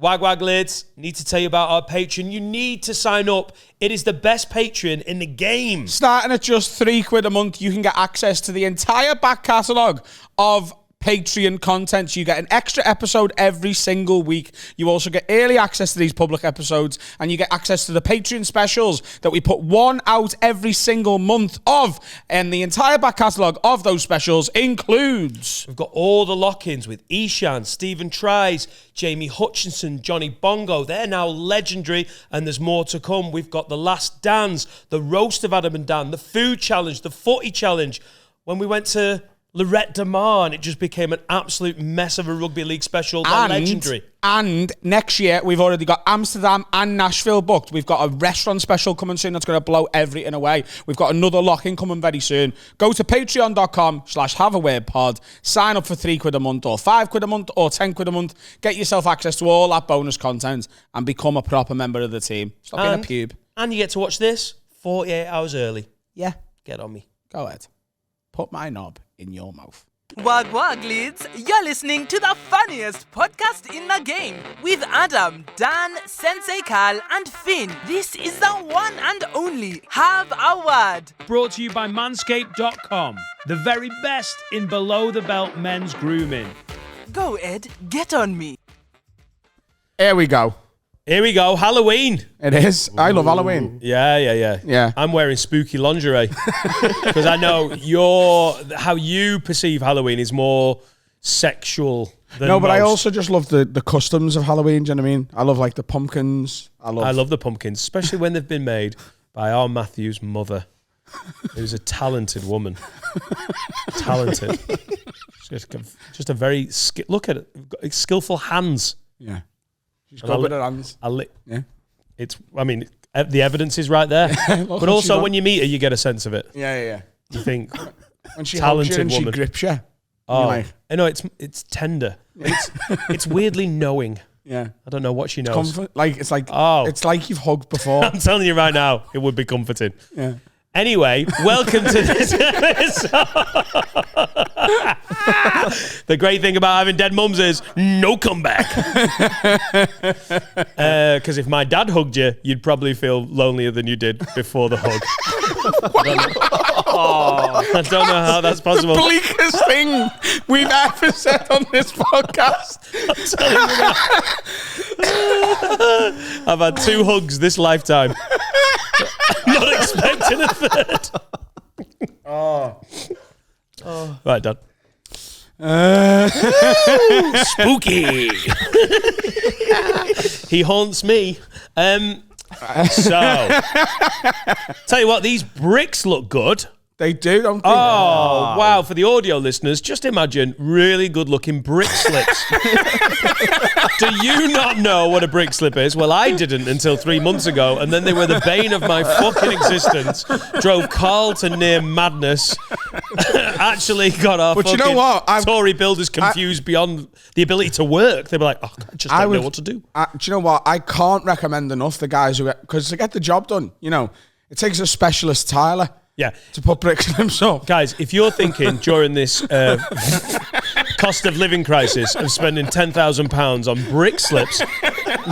Wag lids, need to tell you about our Patreon. You need to sign up. It is the best Patreon in the game. Starting at just £3 a month, you can get access to the entire back catalogue of Patreon content. You get an extra episode every single week. You also get early access to these public episodes, and you get access to the Patreon specials that we put one out every single month of. And the entire back catalogue of those specials includes... We've got all the lock-ins with Ishan, Stephen Tries, Jamie Hutchinson, Johnny Bongo. They're now legendary, and there's more to come. We've got The Last Dance, the Roast of Adam and Dan, the Food Challenge, the Footy Challenge. When we went to Lorette de Mar, and it just became an absolute mess of a rugby league special. They're legendary. And next year, we've already got Amsterdam and Nashville booked. We've got a restaurant special coming soon that's going to blow everything away. We've got another lock-in coming very soon. Go to patreon.com/haveawordpod. Sign up for £3 a month or £5 a month or £10 a month. Get yourself access to all that bonus content and become a proper member of the team. Stop being a pube. And you get to watch this 48 hours early. Yeah. Get on me. Go ahead. Put my knob in your mouth. Wag leads, you're listening to the funniest podcast in the game with Adam, Dan, Sensei Cal, and Finn. This is the one and only Have a Word. Brought to you by Manscaped.com, the very best in below-the-belt men's grooming. Go, Ed, get on me. Here we go. Here we go. Halloween. It is. I love Halloween. Yeah. I'm wearing spooky lingerie because I know how you perceive Halloween is more sexual than No, but most. I also just love the customs of Halloween. Do you know what I mean? I love like the pumpkins. I love the pumpkins, especially when they've been made by our Matthew's mother, who's a talented woman. Talented. Just a very look at it. Skillful hands. Yeah. She's got with her hands. Yeah. The evidence is right there. But also when you meet her, you get a sense of it. Yeah. You think, when she talented hugs you and woman. she grips you. Oh, I know, it's tender. It's weirdly knowing. Yeah. I don't know what she knows. Comfort, it's like you've hugged before. I'm telling you right now, it would be comforting. Yeah. Anyway, welcome to this episode. The great thing about having dead mums is no comeback. Because if my dad hugged you, you'd probably feel lonelier than you did before the hug. I don't know how that's possible. The bleakest thing we've ever said on this podcast. I'm telling you that. I've had 2 hugs this lifetime. Not expecting a third. Right, Dad. Spooky. He haunts me. So, tell you what, these bricks look good. They do, don't they? Oh, wow. For the audio listeners, just imagine really good-looking brick slips. Do you not know what a brick slip is? Well, I didn't until 3 months ago, and then they were the bane of my fucking existence. Drove Carl to near madness. Actually got our but fucking you know what? Tory builders confused beyond the ability to work. They were like, I just don't know what to do. Do you know what? I can't recommend enough the guys who... Because to get the job done, it takes a specialist tiler. Yeah. To put brick slips up. Guys, if you're thinking during this cost of living crisis of spending £10,000 on brick slips,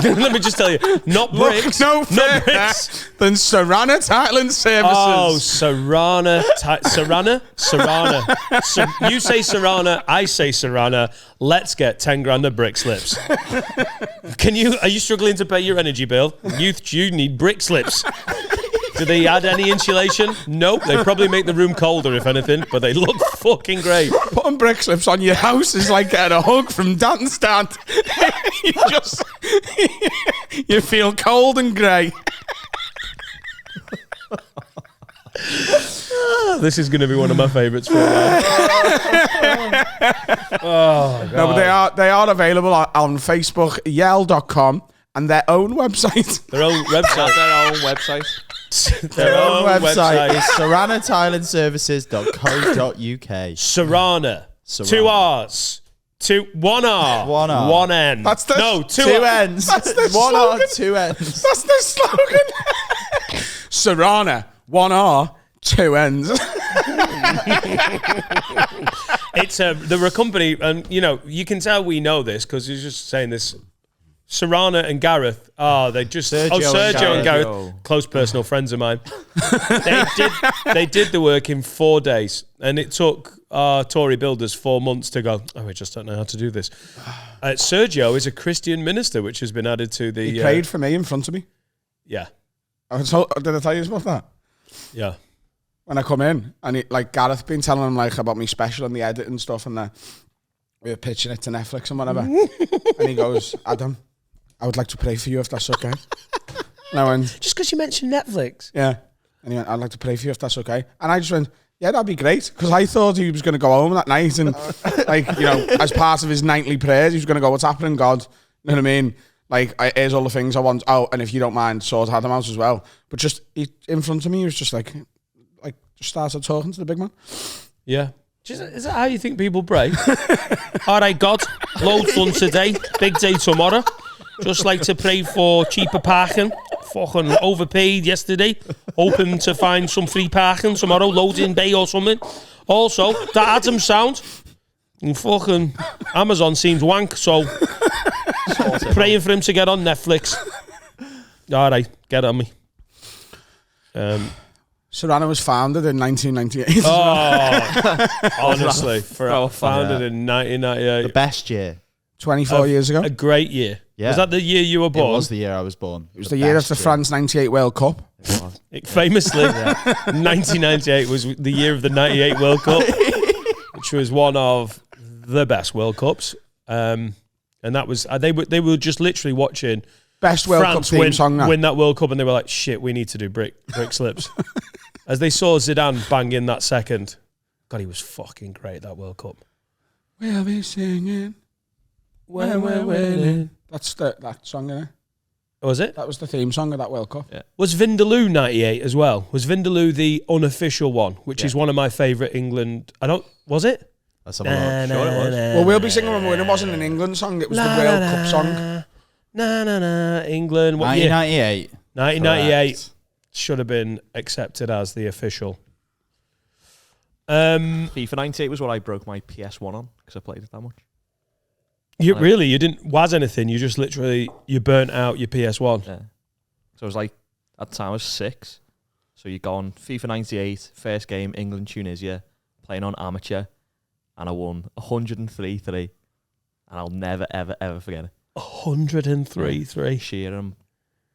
let me just tell you, not bricks. Look no not bricks. Than Serrana Tiling Services. Oh, Serrana. You say Serrana, I say Serrana. Let's get 10 grand of brick slips. Are you struggling to pay your energy bill? You need brick slips. Do they add any insulation? Nope. They probably make the room colder, if anything, but they look fucking great. Putting brick slips on your house is like getting a hug from Dan's dad. You feel cold and grey. This is going to be one of my favourites for a while. Oh, God. No, but they are available on Facebook, yell.com, and their own website. Their own website. Their own website is serranatylandservices.co.uk. Serrana. 2 R's. 1 R. 1 R. 1 N. That's the... No, 2 N's. That's the 1 R, slogan. 2 N's. That's the slogan. Serrana. 1 R, 2 N's. They're a company, and you can tell we know this because he's just saying this Serrano and Gareth. Oh, they just Sergio and Gareth, close personal friends of mine. They did the work in 4 days, and it took Tory builders 4 months to go. Oh, we just don't know how to do this. Sergio is a Christian minister, which has been added to the. He prayed for me in front of me. Yeah. Did I tell you about that? Yeah. When I come in, and Gareth been telling him about me special and the edit and stuff, and we were pitching it to Netflix and whatever. And he goes, Adam, I would like to pray for you if that's okay. And I went, just because you mentioned Netflix. Yeah. And he went, I'd like to pray for you if that's okay. And I just went, yeah, that'd be great. Because I thought he was going to go home that night and, as part of his nightly prayers, he was going to go, what's happening, God? You know what I mean? Here's all the things I want. Oh, and if you don't mind, sort Adam out as well. But just in front of me, he was just just started talking to the big man. Yeah. Is that how you think people pray? All right, God, loads done today. Big day tomorrow. Just like to pray for cheaper parking. Fucking overpaid yesterday. Hoping to find some free parking tomorrow. Loads in bay or something. Also, that Adam sound. And fucking Amazon seems wank, so praying for him to get on Netflix. All right, get on me. Serrano was founded in 1998. Oh, honestly, founded in 1998. The best year. 24 years ago. A great year. Yeah. Was that the year you were born? It was the year I was born. It was the year of the France 98 World Cup. Famously, 1998 was the year of the 98 World Cup, which was one of the best World Cups. And that was, they were just literally watching Best World France Cup theme song now. win that World Cup, and they were like, shit, we need to do brick slips. As they saw Zidane bang in that second, God, he was fucking great, that World Cup. We'll be singing when we're winning. That's that song, isn't it? Was it? That was the theme song of that World Cup. Yeah. Was Vindaloo 98 as well? Was Vindaloo the unofficial one, which is one of my favourite England... Was it? Let's have a look. Sure it was. Well, We'll Be Singing When We're Winning wasn't an England song, it was the World Cup song. England. What year? 1998. 1998 Correct. should have been accepted as the official. FIFA 98 was what I broke my PS1 on because I played it that much. You didn't was anything. You just literally burnt out your PS1. Yeah. So it was like at the time I was 6. So you go on FIFA 98 first game England Tunisia playing on amateur, and I won 103-3, and I'll never ever ever forget it. 103-3. Shearer and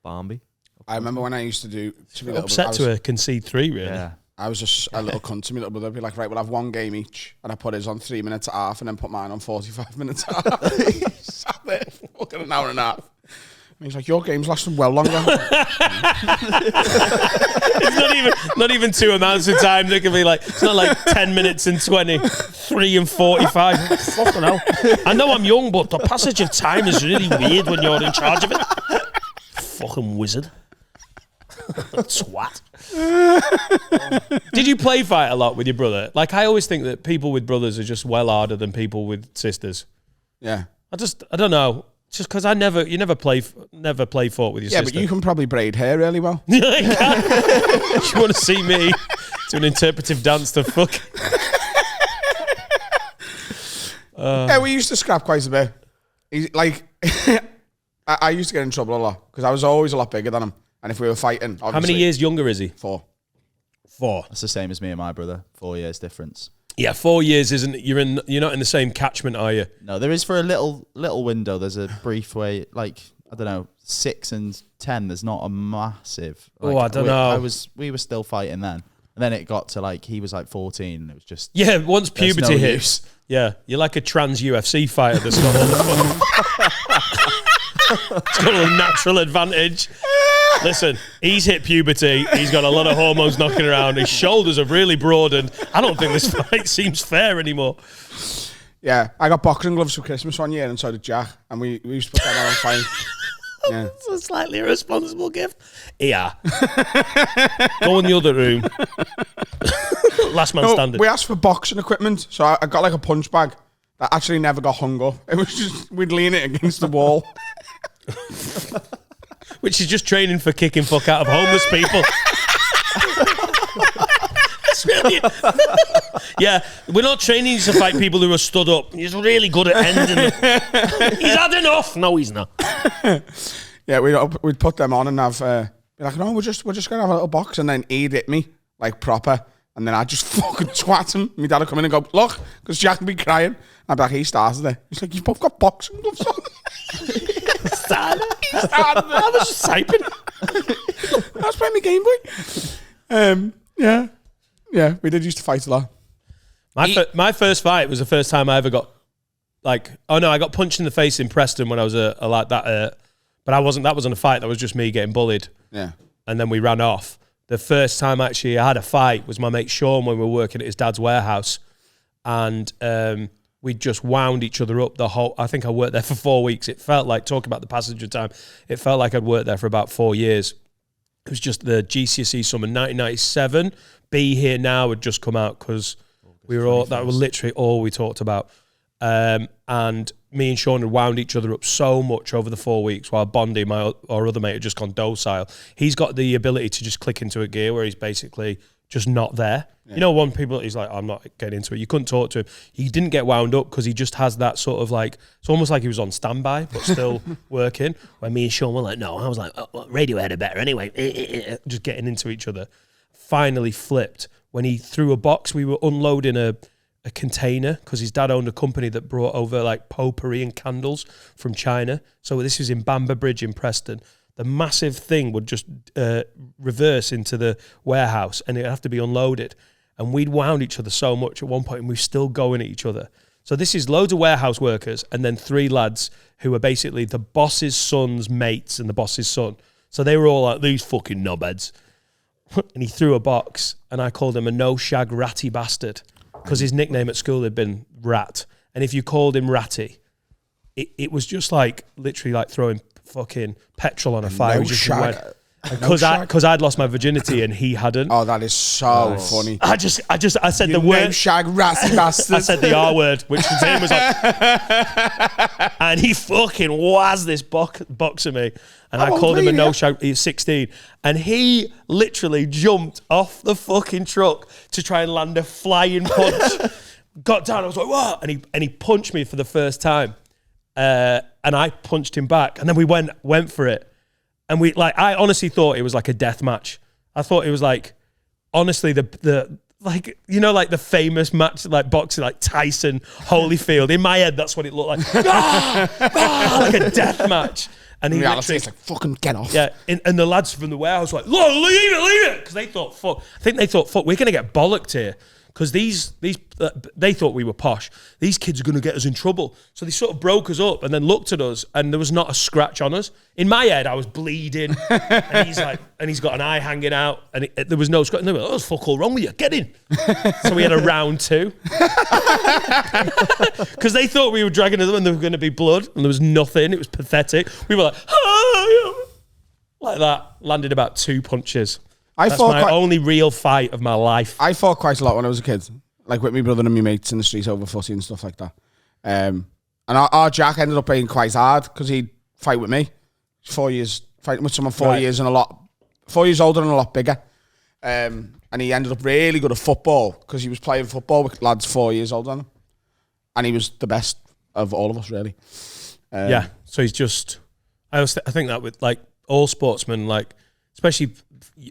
Barmby. I remember when I used to do... Upset to concede 3, really. Yeah. I was just a little cunt to me little brother. I'd be like, right, we'll have one game each. And I put his on 3 minutes at half and then put mine on 45 minutes at half. Sat there fucking an hour and a half. And he's like, your game's lasting well longer. It's not even 2 amounts of time. They can be like, it's not like 10 minutes and 20, 3 and 45. Fucking hell. I know I'm young, but the passage of time is really weird when you're in charge of it. Fucking wizard. Swat. Did you play fight a lot with your brother? Like, I always think that people with brothers are just well harder than people with sisters. Yeah. I don't know. Just because you never play fought with your sister. Yeah, but you can probably braid hair really well. You want to see me do an interpretive dance to fuck? Yeah, we used to scrap quite a bit. I used to get in trouble a lot because I was always a lot bigger than him. And if we were fighting, obviously... How many years younger is he? 4. 4. That's the same as me and my brother. 4 years difference. Yeah, 4 years isn't. You're not in the same catchment, are you? No, there is for a little window. There's a brief way, like I don't know, 6 and 10. There's not a massive. Like, I don't know. We were still fighting then, and then it got to like he was like 14. And it was just once puberty hits. Yeah, you're like a trans UFC fighter that's got all the it's got a natural advantage. Listen, he's hit puberty. He's got a lot of hormones knocking around. His shoulders have really broadened. I don't think this fight seems fair anymore. Yeah, I got boxing gloves for Christmas one year, and so did Jack. And we used to put them on fight. Yeah. It's a slightly irresponsible gift. Yeah. Go in the other room. Last man standing. We asked for boxing equipment, so I got like a punch bag that actually never got hung up. It was just, we'd lean it against the wall. Which is just training for kicking fuck out of homeless people. That's Yeah, we're not training you to fight people who are stood up. He's really good at ending them. He's had enough. No, he's not. Yeah, we'd put them on and have be like, no, we're just gonna have a little box, and then he'd hit me like proper, and then I'd just fucking twat him. My dad would come in and go, look, because Jack would be crying. I'd be like, he started it. He's like, you've both got boxing gloves on. I was just typing. I was playing my Game Boy. Yeah, we did used to fight a lot. My first fight was the first time I ever got I got punched in the face in Preston when I was like that. But that wasn't a fight. That was just me getting bullied. Yeah. And then we ran off. The first time actually I had a fight was my mate Sean when we were working at his dad's warehouse, and we just wound each other up the whole. I think I worked there for 4 weeks. It felt like, talking about the passenger time, it felt like I'd worked there for about 4 years. It was just the GCSE summer 1997. Be Here Now had just come out because that was literally all we talked about. And me and Sean had wound each other up so much over the 4 weeks, while Bondi, our other mate, had just gone docile. He's got the ability to just click into a gear where he's basically just not there. Yeah. You know, one people, he's like, I'm not getting into it. You couldn't talk to him. He didn't get wound up because he just has that sort of like, it's almost like he was on standby, but still working. When me and Sean were like, no, I was like, Radiohead are better anyway. Just getting into each other. Finally flipped when he threw a box. We were unloading a container because his dad owned a company that brought over like potpourri and candles from China. So this was in Bamber Bridge in Preston. The massive thing would just reverse into the warehouse and it'd have to be unloaded. And we'd wound each other so much at one point, and we were still going at each other. So this is loads of warehouse workers and then 3 lads who are basically the boss's son's mates and the boss's son. So they were all like, these fucking knobheads. And he threw a box, and I called him a no-shag ratty bastard because his nickname at school had been Rat. And if you called him Ratty, it was just like literally like throwing fucking petrol on a fire. No shag. Because I'd lost my virginity and he hadn't. Oh, that is so funny. I said the word. No shag ratty bastard. I said the R word, which his name was like, and he fucking was this box of me, and I called him a no shag. He was 16, and he literally jumped off the fucking truck to try and land a flying punch. Got down, I was like, what? And he punched me for the first time, and I punched him back, and then we went for it. And I honestly thought it was like a death match. I thought it was like, honestly, the like, you know, like the famous match, like boxing, like Tyson, Holyfield. In my head, that's what it looked like. Like a death match. And he literally, it's like, fucking get off. Yeah, and the lads from the warehouse were like, leave it. Because they thought, fuck, we're going to get bollocked here. Because they thought we were posh. These kids are going to get us in trouble. So they sort of broke us up and then looked at us, and there was not a scratch on us. In my head, I was bleeding, and he's got an eye hanging out, and there was no scratch. And they were like, oh, what's fuck all wrong with you? Get in. So we had a round 2. Because they thought we were dragging them and there was going to be blood, and there was nothing. It was pathetic. We were like, like that. Landed about 2 punches. That's my only real fight of my life. I fought quite a lot when I was a kid, like with my brother and my mates in the streets over footy and stuff like that. And our Jack ended up playing quite hard because he'd fight with me. 4 years, fighting with someone 4 years and 4 years older and a lot bigger. And he ended up really good at football because he was playing football with lads 4 years older than him. And he was the best of all of us, really. Yeah, so he's just, I think that with like all sportsmen, like especially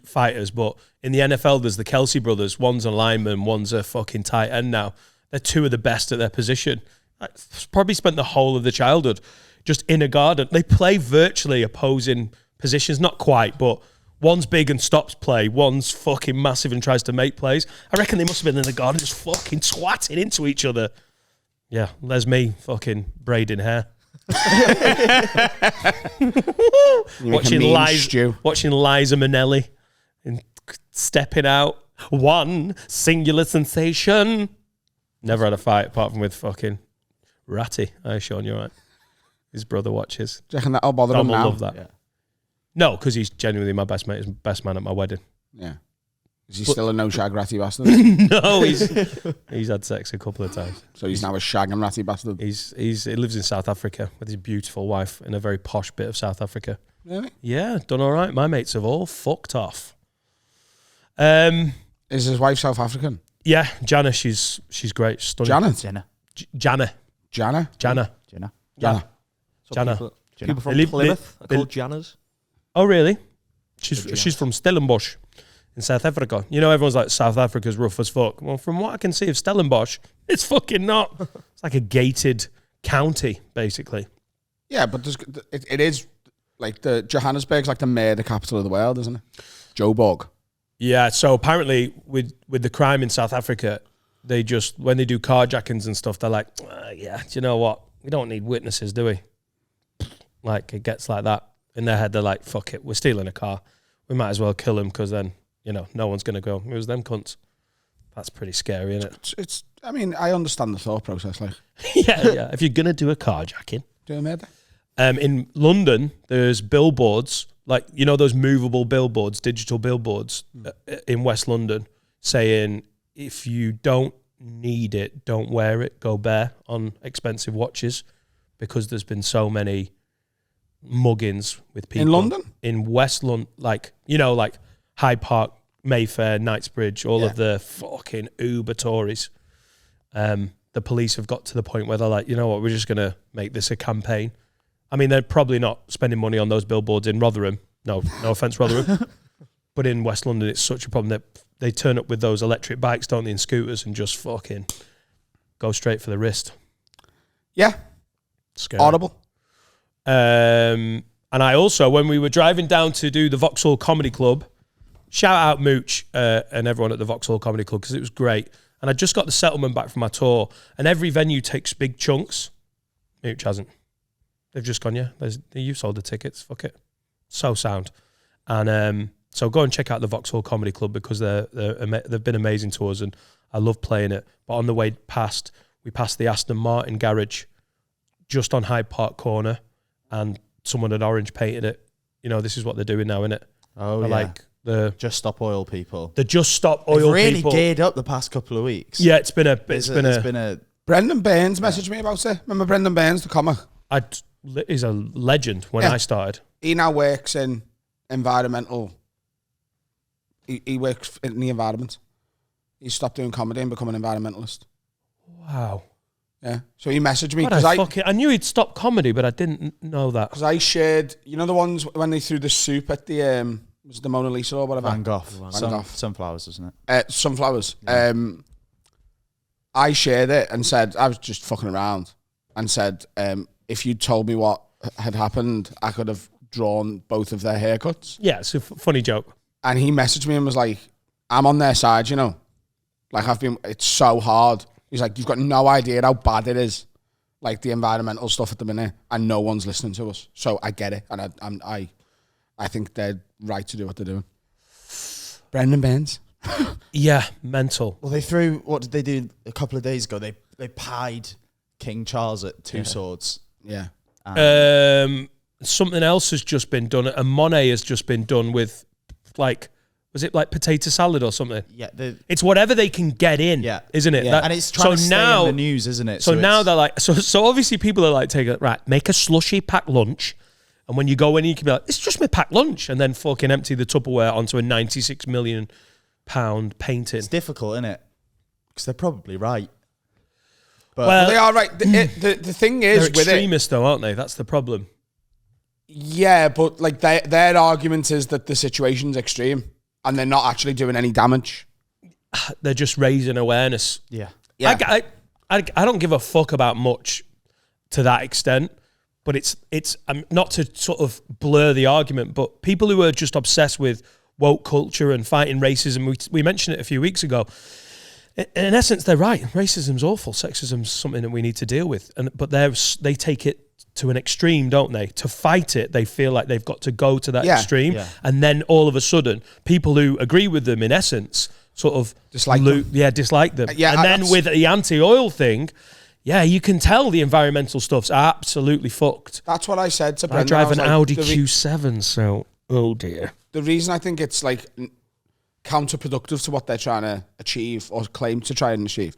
fighters, but in the NFL there's the Kelsey brothers. One's a lineman, one's a fucking tight end now. They're 2 of the best at their position. I probably spent the whole of the childhood just in a garden. They play virtually opposing positions, not quite, but one's big and stops play, one's fucking massive and tries to make plays. I reckon they must have been in the garden just fucking twatting into each other. Yeah, there's me fucking braiding hair. watching Liza Minnelli and stepping out. One singular sensation. Never had a fight apart from with fucking Ratty. Hey, Sean, you're right. His brother watches. Do you reckon that'll bother him now? Love that. Yeah. No, because he's genuinely my best mate. He's best man at my wedding. Yeah. Is he still a no shag ratty bastard? No, he's had sex a couple of times. So he's now a shag and ratty bastard. He lives in South Africa with his beautiful wife in a very posh bit of South Africa. Really? Yeah, done all right. My mates have all fucked off. Is Is his wife South African? Yeah, Jana, she's great. Stunning. Janet? Jenna. Jana. Jana? Jana. Jenna. Jana. Jana. People from They live- Plymouth they- are called Jannas. Oh, really? She's from Stellenbosch in South Africa. You know, everyone's like, South Africa's rough as fuck. Well, from what I can see of Stellenbosch, it's fucking not. It's like a gated county, basically. Yeah, but it is like the Johannesburg's like the murder capital of the world, isn't it? Joburg. Yeah, so apparently with the crime in South Africa, they just, when they do carjackings and stuff, they're like, yeah, do you know what? We don't need witnesses, do we? Like, it gets like that. In their head, they're like, fuck it, we're stealing a car. We might as well kill him because then, you know, no one's going to go, it was them cunts. That's pretty scary, isn't it? It's. I mean, I understand the thought process. Like, yeah. If you're going to do a carjacking. do a murder. In London, there's billboards, like, you know, those movable billboards, digital billboards in West London saying, if you don't need it, don't wear it, go bare on expensive watches, because there's been so many muggings with people. In London? In West London, like, you know, like Hyde Park, Mayfair, Knightsbridge, all of the fucking Uber Tories. The police have got to the point where they're like, you know what, we're just going to make this a campaign. I mean, they're probably not spending money on those billboards in Rotherham. No offense, Rotherham. But in West London, it's such a problem that they turn up with those electric bikes, don't they, and scooters, and just fucking go straight for the wrist. Yeah. Scary. Audible. And I also, when we were driving down to do the Vauxhall Comedy Club, shout out Mooch and everyone at the Vauxhall Comedy Club, because it was great. And I just got the settlement back from my tour, and every venue takes big chunks. Mooch hasn't. They've just gone, you sold the tickets, fuck it. So sound. And so go and check out the Vauxhall Comedy Club, because they've been amazing to us, and I love playing it. But on the way past, we passed the Aston Martin garage just on Hyde Park Corner, and someone had orange painted it. You know, this is what they're doing now, innit? Oh, They're yeah. like the Just Stop Oil people. the Just Stop Oil They've really people. geared up the past couple of weeks. Yeah, it's been a Brendan Burns messaged me about it. Remember Brendan Burns, the comic? he's a legend when I started. He now works in environmental. He works in the environment. He stopped doing comedy and become an environmentalist. Wow. Yeah. So he messaged me What because I knew he'd stopped comedy, but I didn't know that. because I shared, you know, the ones when they threw the soup at the was it the Mona Lisa or whatever? Van Gogh. Gogh. Sunflowers, isn't it? Sunflowers. I shared it and said, I was just fucking around, and said, if you'd told me what had happened, I could have drawn both of their haircuts. Yeah, it's a funny joke. And he messaged me and was like, I'm on their side, you know. Like, it's so hard. He's like, you've got no idea how bad it is, like the environmental stuff at the minute, and no one's listening to us. So I get it, and I think they're right to do what they're doing. Brendan Burns. Yeah, mental. Well, they threw, what did they do a couple of days ago? They pied King Charles at two swords. Yeah. Something else has just been done. A Monet has just been done with, like, was it like potato salad or something? Yeah. It's whatever they can get in, isn't it? Yeah. And it's trying to stay in the news, isn't it? So now they're like, so obviously people are like, make a slushy packed lunch. And when you go in, you can be like, it's just my packed lunch. And then fucking empty the Tupperware onto a £96 million painting. It's difficult, isn't it? Because they're probably right. But Well, They are right. The thing is they're with it. extremists though, aren't they? That's the problem. Yeah, but like their argument is that the situation's extreme and they're not actually doing any damage. They're just raising awareness. yeah. I don't give a fuck about much to that extent, but it's not to sort of blur the argument, but people who are just obsessed with woke culture and fighting racism, we mentioned it a few weeks ago. In essence, they're right. Racism's awful. Sexism's something that we need to deal with, but they take it to an extreme, don't they? To fight it, they feel like they've got to go to that extreme, and then all of a sudden, people who agree with them, in essence, sort of dislike them. Yeah, dislike them. Yeah, and then with the anti-oil thing, yeah, you can tell the environmental stuff's absolutely fucked. That's what I said to I Brendan. drive was an like, Audi Q7, so oh dear. The reason I think it's like counterproductive to what they're trying to achieve or claim to try and achieve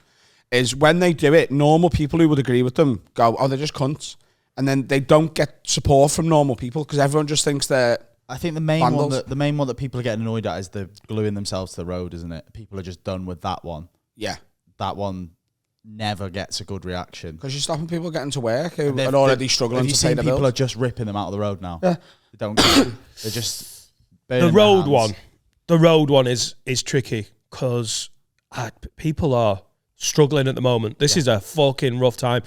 is when they do it, normal people who would agree with them go, oh, they're just cunts. And then they don't get support from normal people because everyone just thinks they're I think the main Vandals. one that people are getting annoyed at is the gluing themselves to the road, isn't it? People are just done with that one. Yeah. That one never gets a good reaction. Because you're stopping people getting to work who are already struggling to pay the bills. People are just ripping them out of the road now. Yeah. They don't care. They're just The road one. The road one is tricky because people are struggling at the moment. This is a fucking rough time.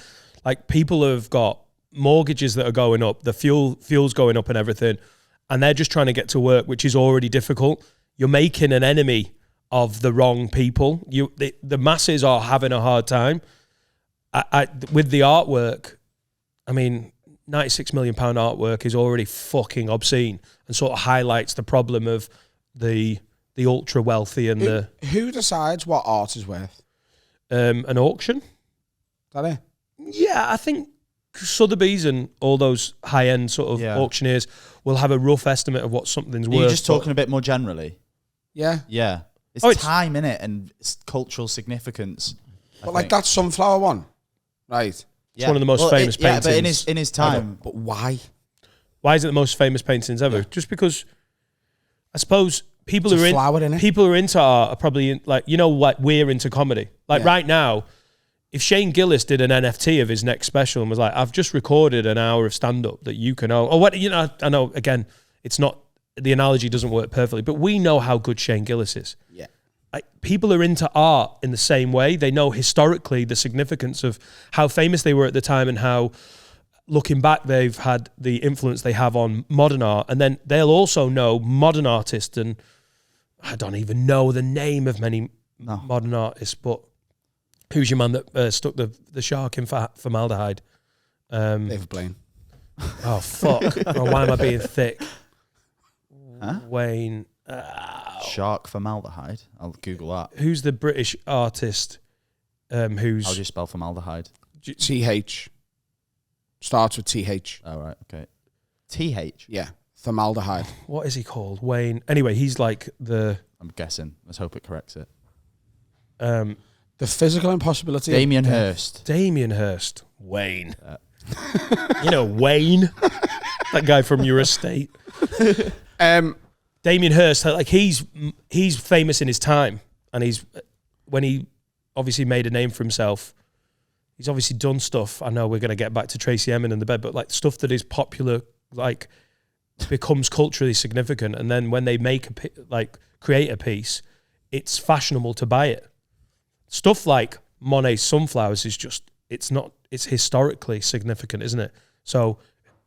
Like, people have got mortgages that are going up, the fuel's going up and everything, and they're just trying to get to work, which is already difficult. You're making an enemy of the wrong people. The masses are having a hard time. With the artwork, I mean, £96 million artwork is already fucking obscene and sort of highlights the problem of the ultra wealthy and Who decides what art is worth? An auction. Is that it? Yeah, I think Sotheby's and all those high-end sort of auctioneers will have a rough estimate of what something's worth. You're just talking a bit more generally. Yeah. Yeah. It's time, innit? And it's cultural significance. But like that sunflower one, right? It's one of the most famous paintings. Yeah, but in his time. But why? Why is it the most famous paintings ever? Just because, I suppose people who are into art are probably like we're into comedy. Like right now, if Shane Gillis did an NFT of his next special and was like, I've just recorded an hour of stand-up that you can own. Or what, I know, again, it's not, the analogy doesn't work perfectly, but we know how good Shane Gillis is. Yeah. Like, people are into art in the same way. They know historically the significance of how famous they were at the time and how, looking back, they've had the influence they have on modern art. And then they'll also know modern artists, and I don't even know the name of many modern artists, but who's your man that stuck the shark in formaldehyde? David Blaine. Oh, fuck. Why am I being thick? Huh? Wayne. Shark formaldehyde. I'll Google that. Who's the British artist who's... How do you spell formaldehyde? TH. Starts with TH. Oh, right. Okay. TH? Yeah. Formaldehyde. What is he called? Wayne. Anyway, he's like the... I'm guessing. Let's hope it corrects it. The physical impossibility. Damien Hirst. Damien Hirst. Wayne. Wayne. That guy from your estate. Damien Hirst, like he's famous in his time, and when he obviously made a name for himself, he's obviously done stuff. I know we're going to get back to Tracy Emin and the bed, but like stuff that is popular, like becomes culturally significant, and then when they create a piece, it's fashionable to buy it. Stuff like Monet's Sunflowers is just, it's historically significant, isn't it? So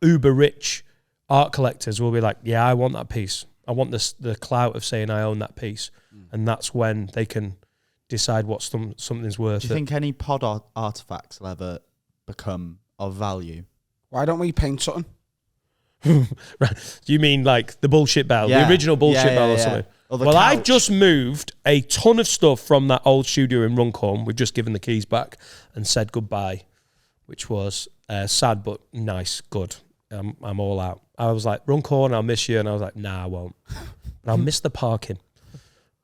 uber rich art collectors will be like, yeah, I want that piece. I want the clout of saying I own that piece. And that's when they can decide what something's worth. Do you think any pod artifacts will ever become of value? Why don't we paint something? Right. You mean like the bullshit bell, the original bullshit bell or something? Well, I've just moved a ton of stuff from that old studio in Runcorn. We've just given the keys back and said goodbye, which was sad but nice, good. I'm all out. I was like, Runcorn, I'll miss you. And I was like, nah, I won't. But I'll miss the parking.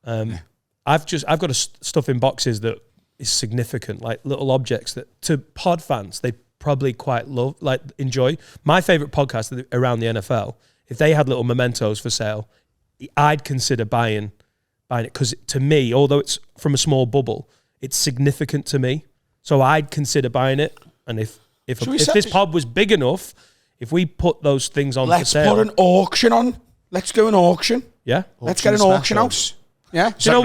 I've got stuff in boxes that is significant, like little objects that to pod fans, they probably quite love, like enjoy. My favorite podcast around the NFL, if they had little mementos for sale, I'd consider buying it, because to me, although it's from a small bubble, it's significant to me. So I'd consider buying it. And if this pod was big enough, if we put those things on for sale, let's put an auction on. Let's do an auction. Yeah, let's get an auction house. Yeah. Can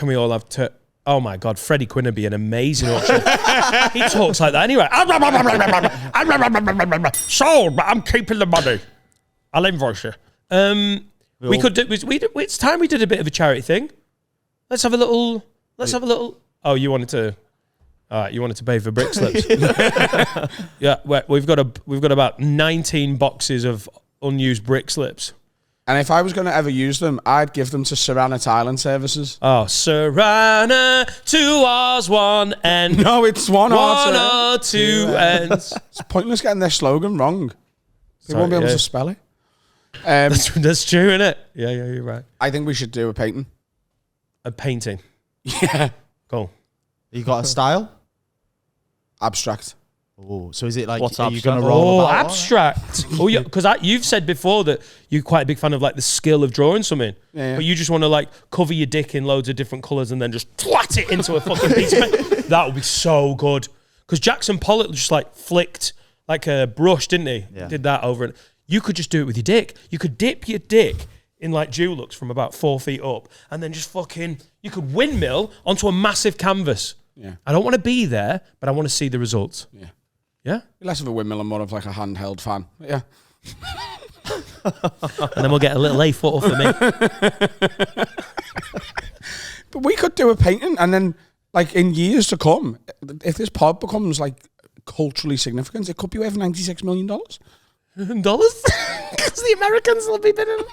we all have oh my God, Freddie Quinn would be an amazing auction. He talks like that anyway. Sold, but I'm keeping the money. I'll invoice you. It's time we did a bit of a charity thing. Let's have a little. Oh, you wanted to. All right, you wanted to pay for brick slips. Yeah, we've got about 19 boxes of unused brick slips. And if I was going to ever use them, I'd give them to Serana Tiling Services. Oh, Serana, 2 R's, 1 N. No, it's 1 R. 1 or 2 N's. It's pointless getting their slogan wrong. They won't be able to spell it. That's true, isn't it? Yeah, you're right. I think we should do a painting. A painting? Yeah. Cool. You got a style? Abstract. Oh, so is it like, What's are you going to abstract? roll Oh, about on it? abstract. Oh, yeah, because you've said before that you're quite a big fan of like the skill of drawing something, Yeah. but you just want to like cover your dick in loads of different colours and then just twat it into a fucking piece of paper. That would be so good. Because Jackson Pollock just like flicked like a brush, didn't he? Yeah. Did that over it. You could just do it with your dick. You could dip your dick in like Dulux from about 4 feet up and then just fucking, you could windmill onto a massive canvas. Yeah. I don't want to be there, but I want to see the results. Yeah. Yeah? Less of a windmill and more of like a handheld fan. Yeah. And then we'll get a little A photo for me. But we could do a painting and then, like, in years to come, if this pod becomes, like, culturally significant, it could be worth $96 million. Dollars? Because the Americans will be bidding.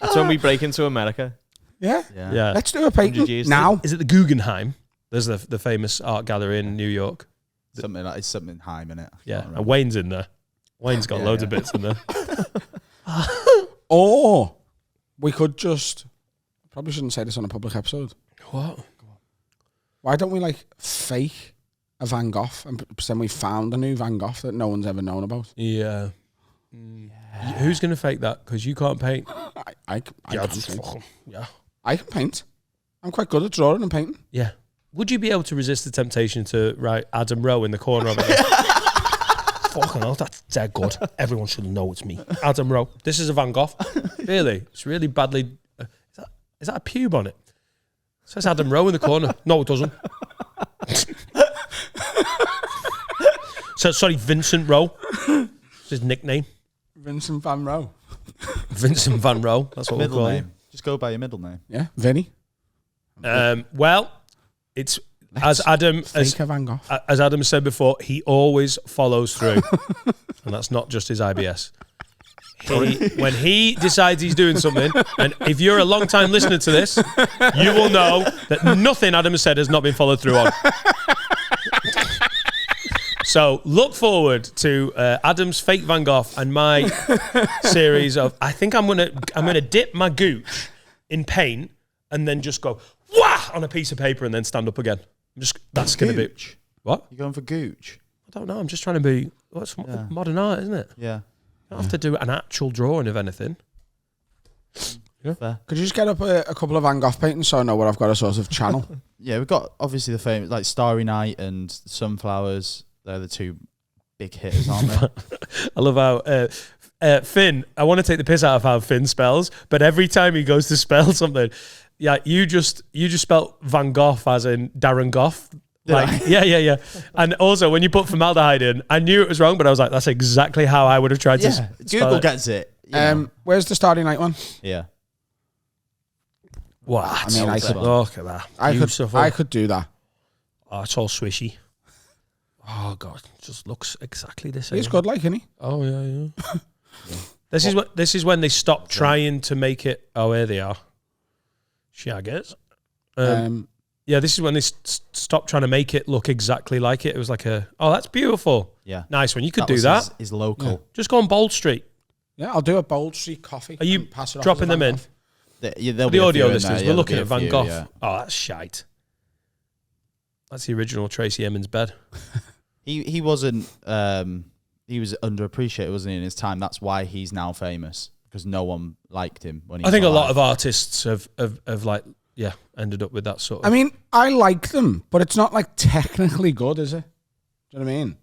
That's when we break into America. Yeah. Yeah. Let's do a 100 painting years now. Is it the Guggenheim? There's the famous art gallery in New York. Something like, it's something Heim in it. Yeah. And Wayne's in there. Wayne's got loads of bits in there. Or we could just, probably shouldn't say this on a public episode. What? Why don't we, like, fake a Van Gogh and pretend we found a new Van Gogh that no one's ever known about? Yeah. Who's going to fake that? Because you can't paint. I can paint. Yeah. I can paint. I'm quite good at drawing and painting. Yeah. Would you be able to resist the temptation to write Adam Rowe in the corner of it? Fucking hell, that's dead good. Everyone should know it's me. Adam Rowe. This is a Van Gogh. Really? It's really badly... is that a pube on it? It says Adam Rowe in the corner. No, it doesn't. So, sorry, Vincent Rowe. It's his nickname. Vincent Van Rowe. Vincent Van Rowe. That's what we'll Middle call name. him. Just go by your middle name. Yeah, Vinny. Well, it's... As Adam Fake a Van Gogh. as Adam said before, he always follows through, and that's not just his IBS. When he decides he's doing something, and if you're a long time listener to this, you will know that nothing Adam has said has not been followed through on. So look forward to Adam's fake Van Gogh and my series of. I think I'm gonna dip my gooch in paint and then just go wah on a piece of paper and then stand up again. That's going to be... Gooch? What? You're going for Gooch? I don't know. I'm just trying to be... What's modern art, isn't it? Yeah. You don't have to do an actual drawing of anything. Fair. Could you just get up a couple of Van Gogh paintings so I know where I've got a sort of channel? Yeah, we've got obviously the famous, like Starry Night and Sunflowers. They're the two big hitters, aren't they? I love how... Finn, I want to take the piss out of how Finn spells, but every time he goes to spell something... Yeah, you just spelt Van Gogh as in Darren Goff. Like, yeah. And also, when you put formaldehyde in, I knew it was wrong, but I was like, that's exactly how I would have tried to spell Google it. gets it. You know. Where's the Starry Night one? Yeah. What? I mean, I could, Look at that. I could do that. Oh, it's all swishy. Oh, God. It just looks exactly the same. He's good, like, isn't he? Oh, yeah. This is when they stop trying to make it... Oh, here they are. Shaggers. Yeah, this is when they stopped trying to make it look exactly like it. It was like that's beautiful. Yeah. Nice one. You could do was that. His local. Yeah. Just go on Bold Street. Yeah, I'll do a Bold Street coffee. Are you and pass it off dropping as a them Van in? Gogh. The The audio listeners, we're looking at Van Gogh. Yeah. Oh, that's shite. That's the original Tracy Emin's bed. He wasn't. He was underappreciated, wasn't he, in his time? That's why he's now famous, because no one liked him when he. I think a alive. lot of artists have like ended up with that sort of. I mean, I like them, but it's not like technically good, is it? Do you know what I mean?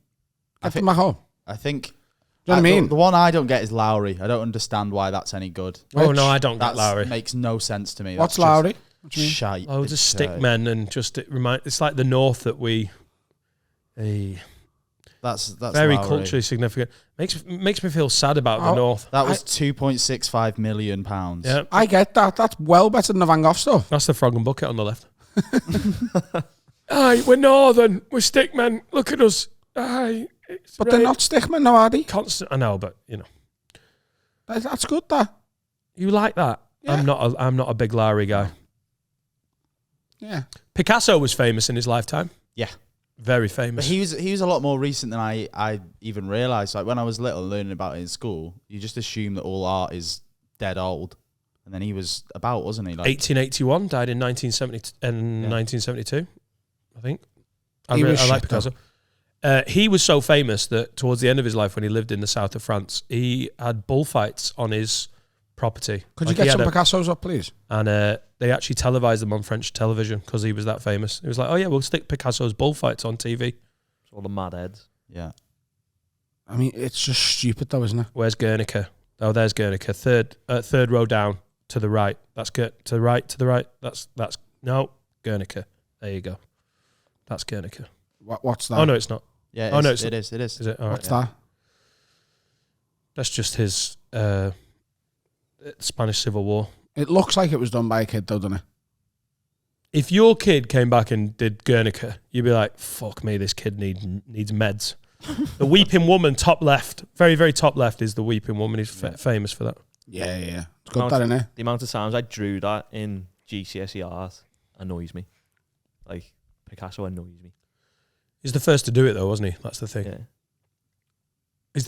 Get them back home. I think. Do you know what I mean? The one I don't get is Lowry. I don't understand why that's any good. Oh no, I don't get That Lowry. makes no sense to me. What's That's Lowry? What do you mean? Shite. Oh, just stick men and just it's like the North that we. That's Very Lowry. culturally significant. Makes me feel sad about the North. That was £2.65 million. Yeah, I get that. That's well better than the Van Gogh stuff. that's the frog and bucket on the left. Aye, we're Northern. We're stickmen. Look at us. Aye, But they're not stickmen, no, are they? constant. I know, but you know, That's good, that. you like that. Yeah. I'm not a big Lowry guy. Yeah. Picasso was famous in his lifetime. Yeah. Very But famous. he was a lot more recent than I even realised. Like when I was little learning about it in school, you just assume that all art is dead old. And then he was about, wasn't he? Like 1881, died in 1972, I think. I He like was shit, Picasso. He was so famous that towards the end of his life, when he lived in the south of France, he had bullfights on his property. Could you get some Picassos up, please? And they actually televised them on French television because he was that famous. It was like, oh yeah, we'll stick Picasso's bullfights on TV. It's all the mad heads. Yeah. I mean, it's just stupid though, isn't it? Where's Guernica? Oh, there's Guernica. Third row down to the right. That's good. To the right. To the right. That's no Guernica. There you go. That's Guernica. What's that? Oh no, it's not. Yeah. Oh no, it is. Is it? All right. What's that? That's just his Spanish Civil War. It looks like it was done by a kid, though, doesn't it? If your kid came back and did Guernica, you'd be like, "Fuck me, this kid needs meds." The Weeping Woman, top left, very very top left, is the Weeping Woman. He's famous for that. Yeah. It's got that in it. The amount of times I drew that in GCSE art annoys me. Like, Picasso annoys me. He's the first to do it, though, wasn't he? That's the thing. Yeah.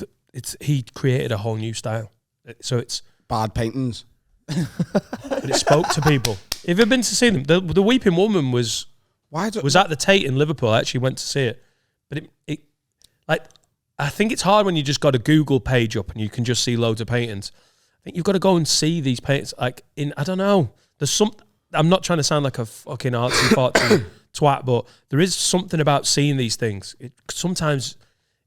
He created a whole new style. So it's Bad paintings. but it spoke to people. Have you been to see them? The Weeping Woman was at the Tate in Liverpool. I actually went to see it, but it like I think it's hard when you just got a Google page up and you can just see loads of paintings. I think you've got to go and see these paintings. Like I don't know. There's some. I'm not trying to sound like a fucking artsy fartsy twat, but there is something about seeing these things. Sometimes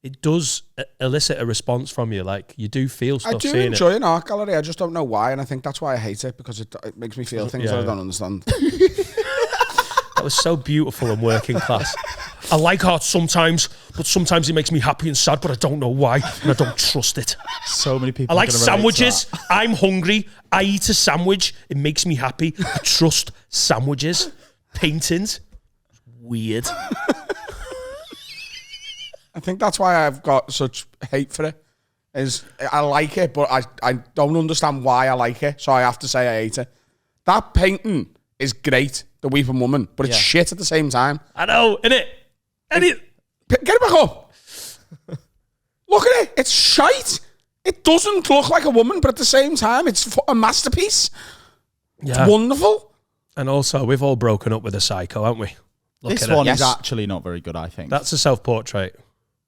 it does elicit a response from you. Like, you do feel stuff. I do enjoy an art gallery. I just don't know why, and I think that's why I hate it, because it makes me feel things that I don't understand. That was so beautiful and working class. I like art sometimes, but sometimes it makes me happy and sad, but I don't know why, and I don't trust it. So many people. I like sandwiches. I'm hungry. I eat a sandwich. It makes me happy. I trust sandwiches. Paintings. Weird. I think that's why I've got such hate for it. Is I like it, but I don't understand why I like it, so I have to say I hate it. That painting is great, The Weeping Woman, but it's shit at the same time. I know, innit? Get it back up. Look at it. It's shite. It doesn't look like a woman, but at the same time, it's a masterpiece. Yeah. It's wonderful. And also, we've all broken up with a psycho, haven't we? This one is actually not very good, I think. That's a self-portrait.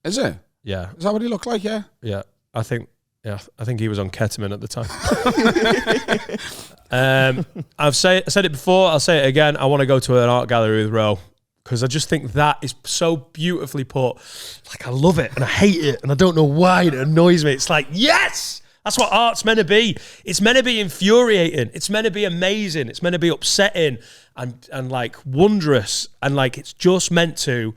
Is it? Yeah. Is that what he looked like? Yeah. Yeah. I think he was on ketamine at the time. I've said it before, I'll say it again. I want to go to an art gallery with Rowe, because I just think that is so beautifully put. Like, I love it and I hate it and I don't know why. It annoys me. It's like, yes! That's what art's meant to be. It's meant to be infuriating. It's meant to be amazing. It's meant to be upsetting and like wondrous. And like, it's just meant to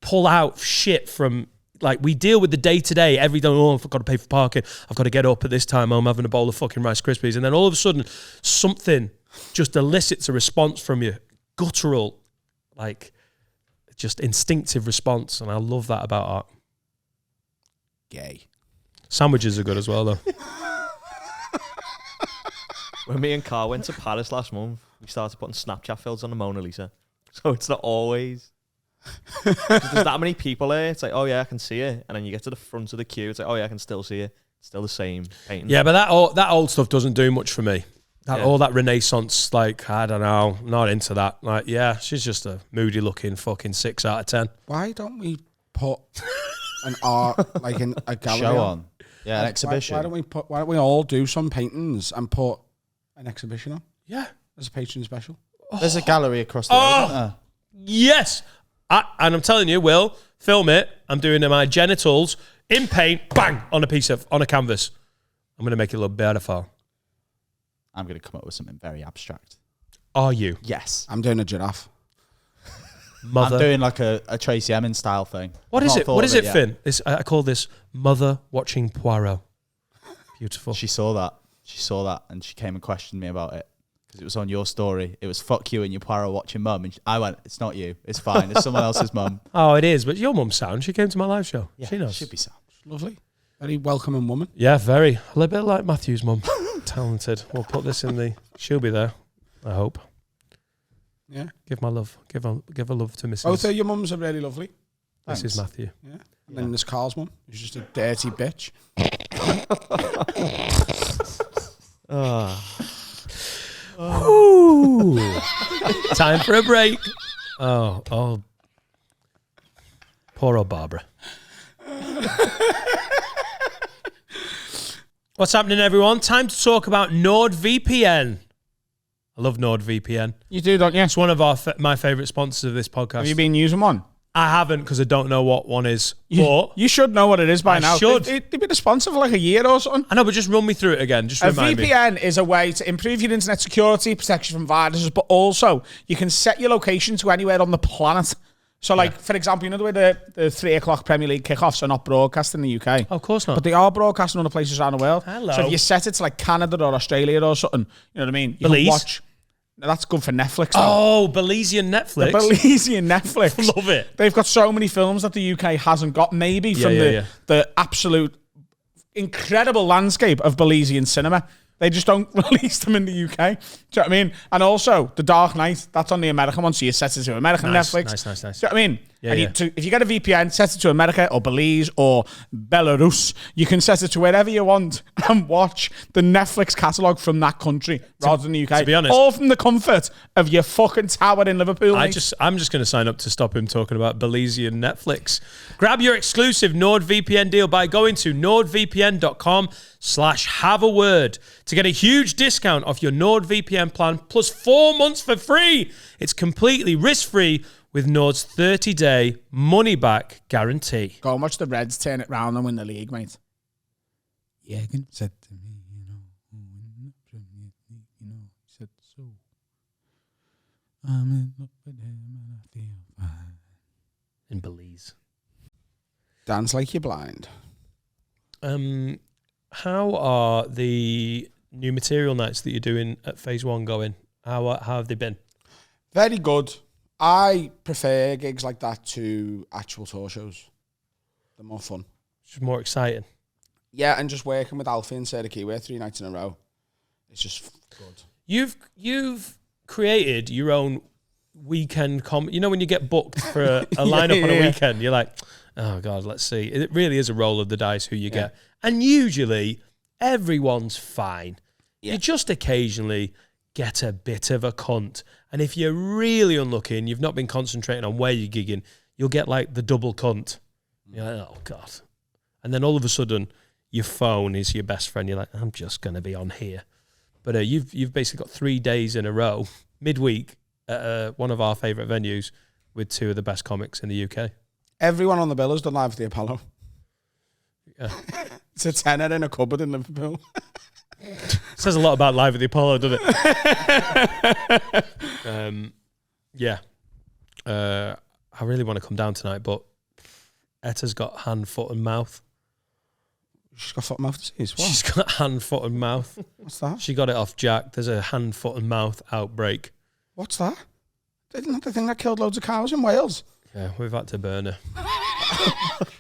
pull out shit from, like, we deal with the day-to-day every day. Oh, I've got to pay for parking. I've got to get up at this time. I'm having a bowl of fucking Rice Krispies. And then all of a sudden, something just elicits a response from you. Guttural, like, just instinctive response. And I love that about art. Gay. Sandwiches are good as well, though. When me and Carl went to Paris last month, we started putting Snapchat filters on the Mona Lisa. So it's not always... There's that many people there. It's like, oh yeah, I can see it. And then you get to the front of the queue. It's like, oh yeah, I can still see it. It's still the same painting. Yeah, but that old stuff doesn't do much for me. All that Renaissance, like, I don't know, not into that. Like, yeah, she's just a moody looking fucking 6 out of 10. Why don't we put an art, like, in a gallery show on? Yeah, an exhibition. Why don't we all do some paintings and put an exhibition on? Yeah. As a patron special. There's a gallery across the road, isn't there? Yes. And I'm telling you, Will, film it. I'm doing my genitals in paint, bang, on a canvas. I'm going to make it look beautiful. I'm going to come up with something very abstract. Are you? Yes. I'm doing a giraffe. Mother. I'm doing like a Tracy Emin style thing. What is it? What is it, Finn? I call this Mother Watching Poirot. Beautiful. She saw that and she came and questioned me about it. Because it was on your story. It was fuck you and your Poirot watching mum. And I went, it's not you. It's fine. It's someone else's mum. Oh, it is. But your mum's sound. She came to my live show. Yeah, she knows. Should be sound. Lovely. Very welcoming woman. Yeah, very. A little bit like Matthew's mum. Talented. We'll put this in the... She'll be there, I hope. Yeah. Give my love. Give a love to Mrs. Both of your mums are really lovely. Mrs. Matthew. Yeah. And then there's Carl's mum, who's just a dirty bitch. Ooh. Time for a break. Oh. Poor old Barbara. What's happening, everyone? Time to talk about NordVPN. I love NordVPN. You do, don't you? It's one of my favourite sponsors of this podcast. Have you been using one? I haven't, because I don't know what one is. But You should know what it is by now. should. They've been a sponsor for like a year or something. I know, but just run me through it again. Just A remind me. VPN is a way to improve your internet security, protection from viruses, but also you can set your location to anywhere on the planet. So, like, for example, you know the way the 3 o'clock Premier League kickoffs are not broadcast in the UK? Oh, of course not. But they are broadcast in other places around the world. Hello. So if you set it to like Canada or Australia or something, you know what I mean? You Belize? can watch. That's good for Netflix, though. Oh, Belizean Netflix. The Belizean Netflix. Love it. They've got so many films that the UK hasn't got, maybe from the absolute incredible landscape of Belizean cinema. They just don't release them in the UK. Do you know what I mean? And also, The Dark Knight, that's on the American one, so you set it to American Netflix. Nice. Do you know what I mean? Yeah, And if you get a VPN, set it to America or Belize or Belarus, you can set it to wherever you want and watch the Netflix catalogue from that country rather than the UK. To be honest, all from the comfort of your fucking tower in Liverpool. I'm mate. just going to sign up to stop him talking about Belizean Netflix. Grab your exclusive NordVPN deal by going to nordvpn.com/haveaword to get a huge discount off your NordVPN plan plus 4 months for free. It's completely risk-free with Nord's 30-day money-back guarantee. Go and watch the Reds turn it round and win the league, mate. Jürgen said to me, said so. I'm in love with him and I feel fine. In Belize. Dance like you're blind. How are the new material nights that you're doing at Phase 1 going? How have they been? Very good. I prefer gigs like that to actual tour shows. They're more fun. It's more exciting. Yeah, and just working with Alfie and Sarah Kiwi 3 nights in a row. It's just good. You've created your own weekend you know, when you get booked for a lineup on a weekend, you're like, oh God, let's see. It really is a roll of the dice who you get. And usually everyone's fine. You just occasionally get a bit of a cunt. And if you're really unlucky and you've not been concentrating on where you're gigging, you'll get like the double cunt. You're like, oh God. And then all of a sudden your phone is your best friend. You're like, I'm just going to be on here. But you've basically got 3 days in a row, midweek, at one of our favourite venues with 2 of the best comics in the UK. Everyone on the bill has done Live at the Apollo. Yeah. It's a tenner in a cupboard in Liverpool. Says a lot about Live at the Apollo, doesn't it? Yeah. I really want to come down tonight, but Etta's got hand, foot and mouth. She's got foot and mouth disease. What? She's got hand, foot and mouth. What's that? She got it off Jack. There's a hand, foot and mouth outbreak. What's that? Isn't that the thing that killed loads of cows in Wales? Yeah, we've had to burn her.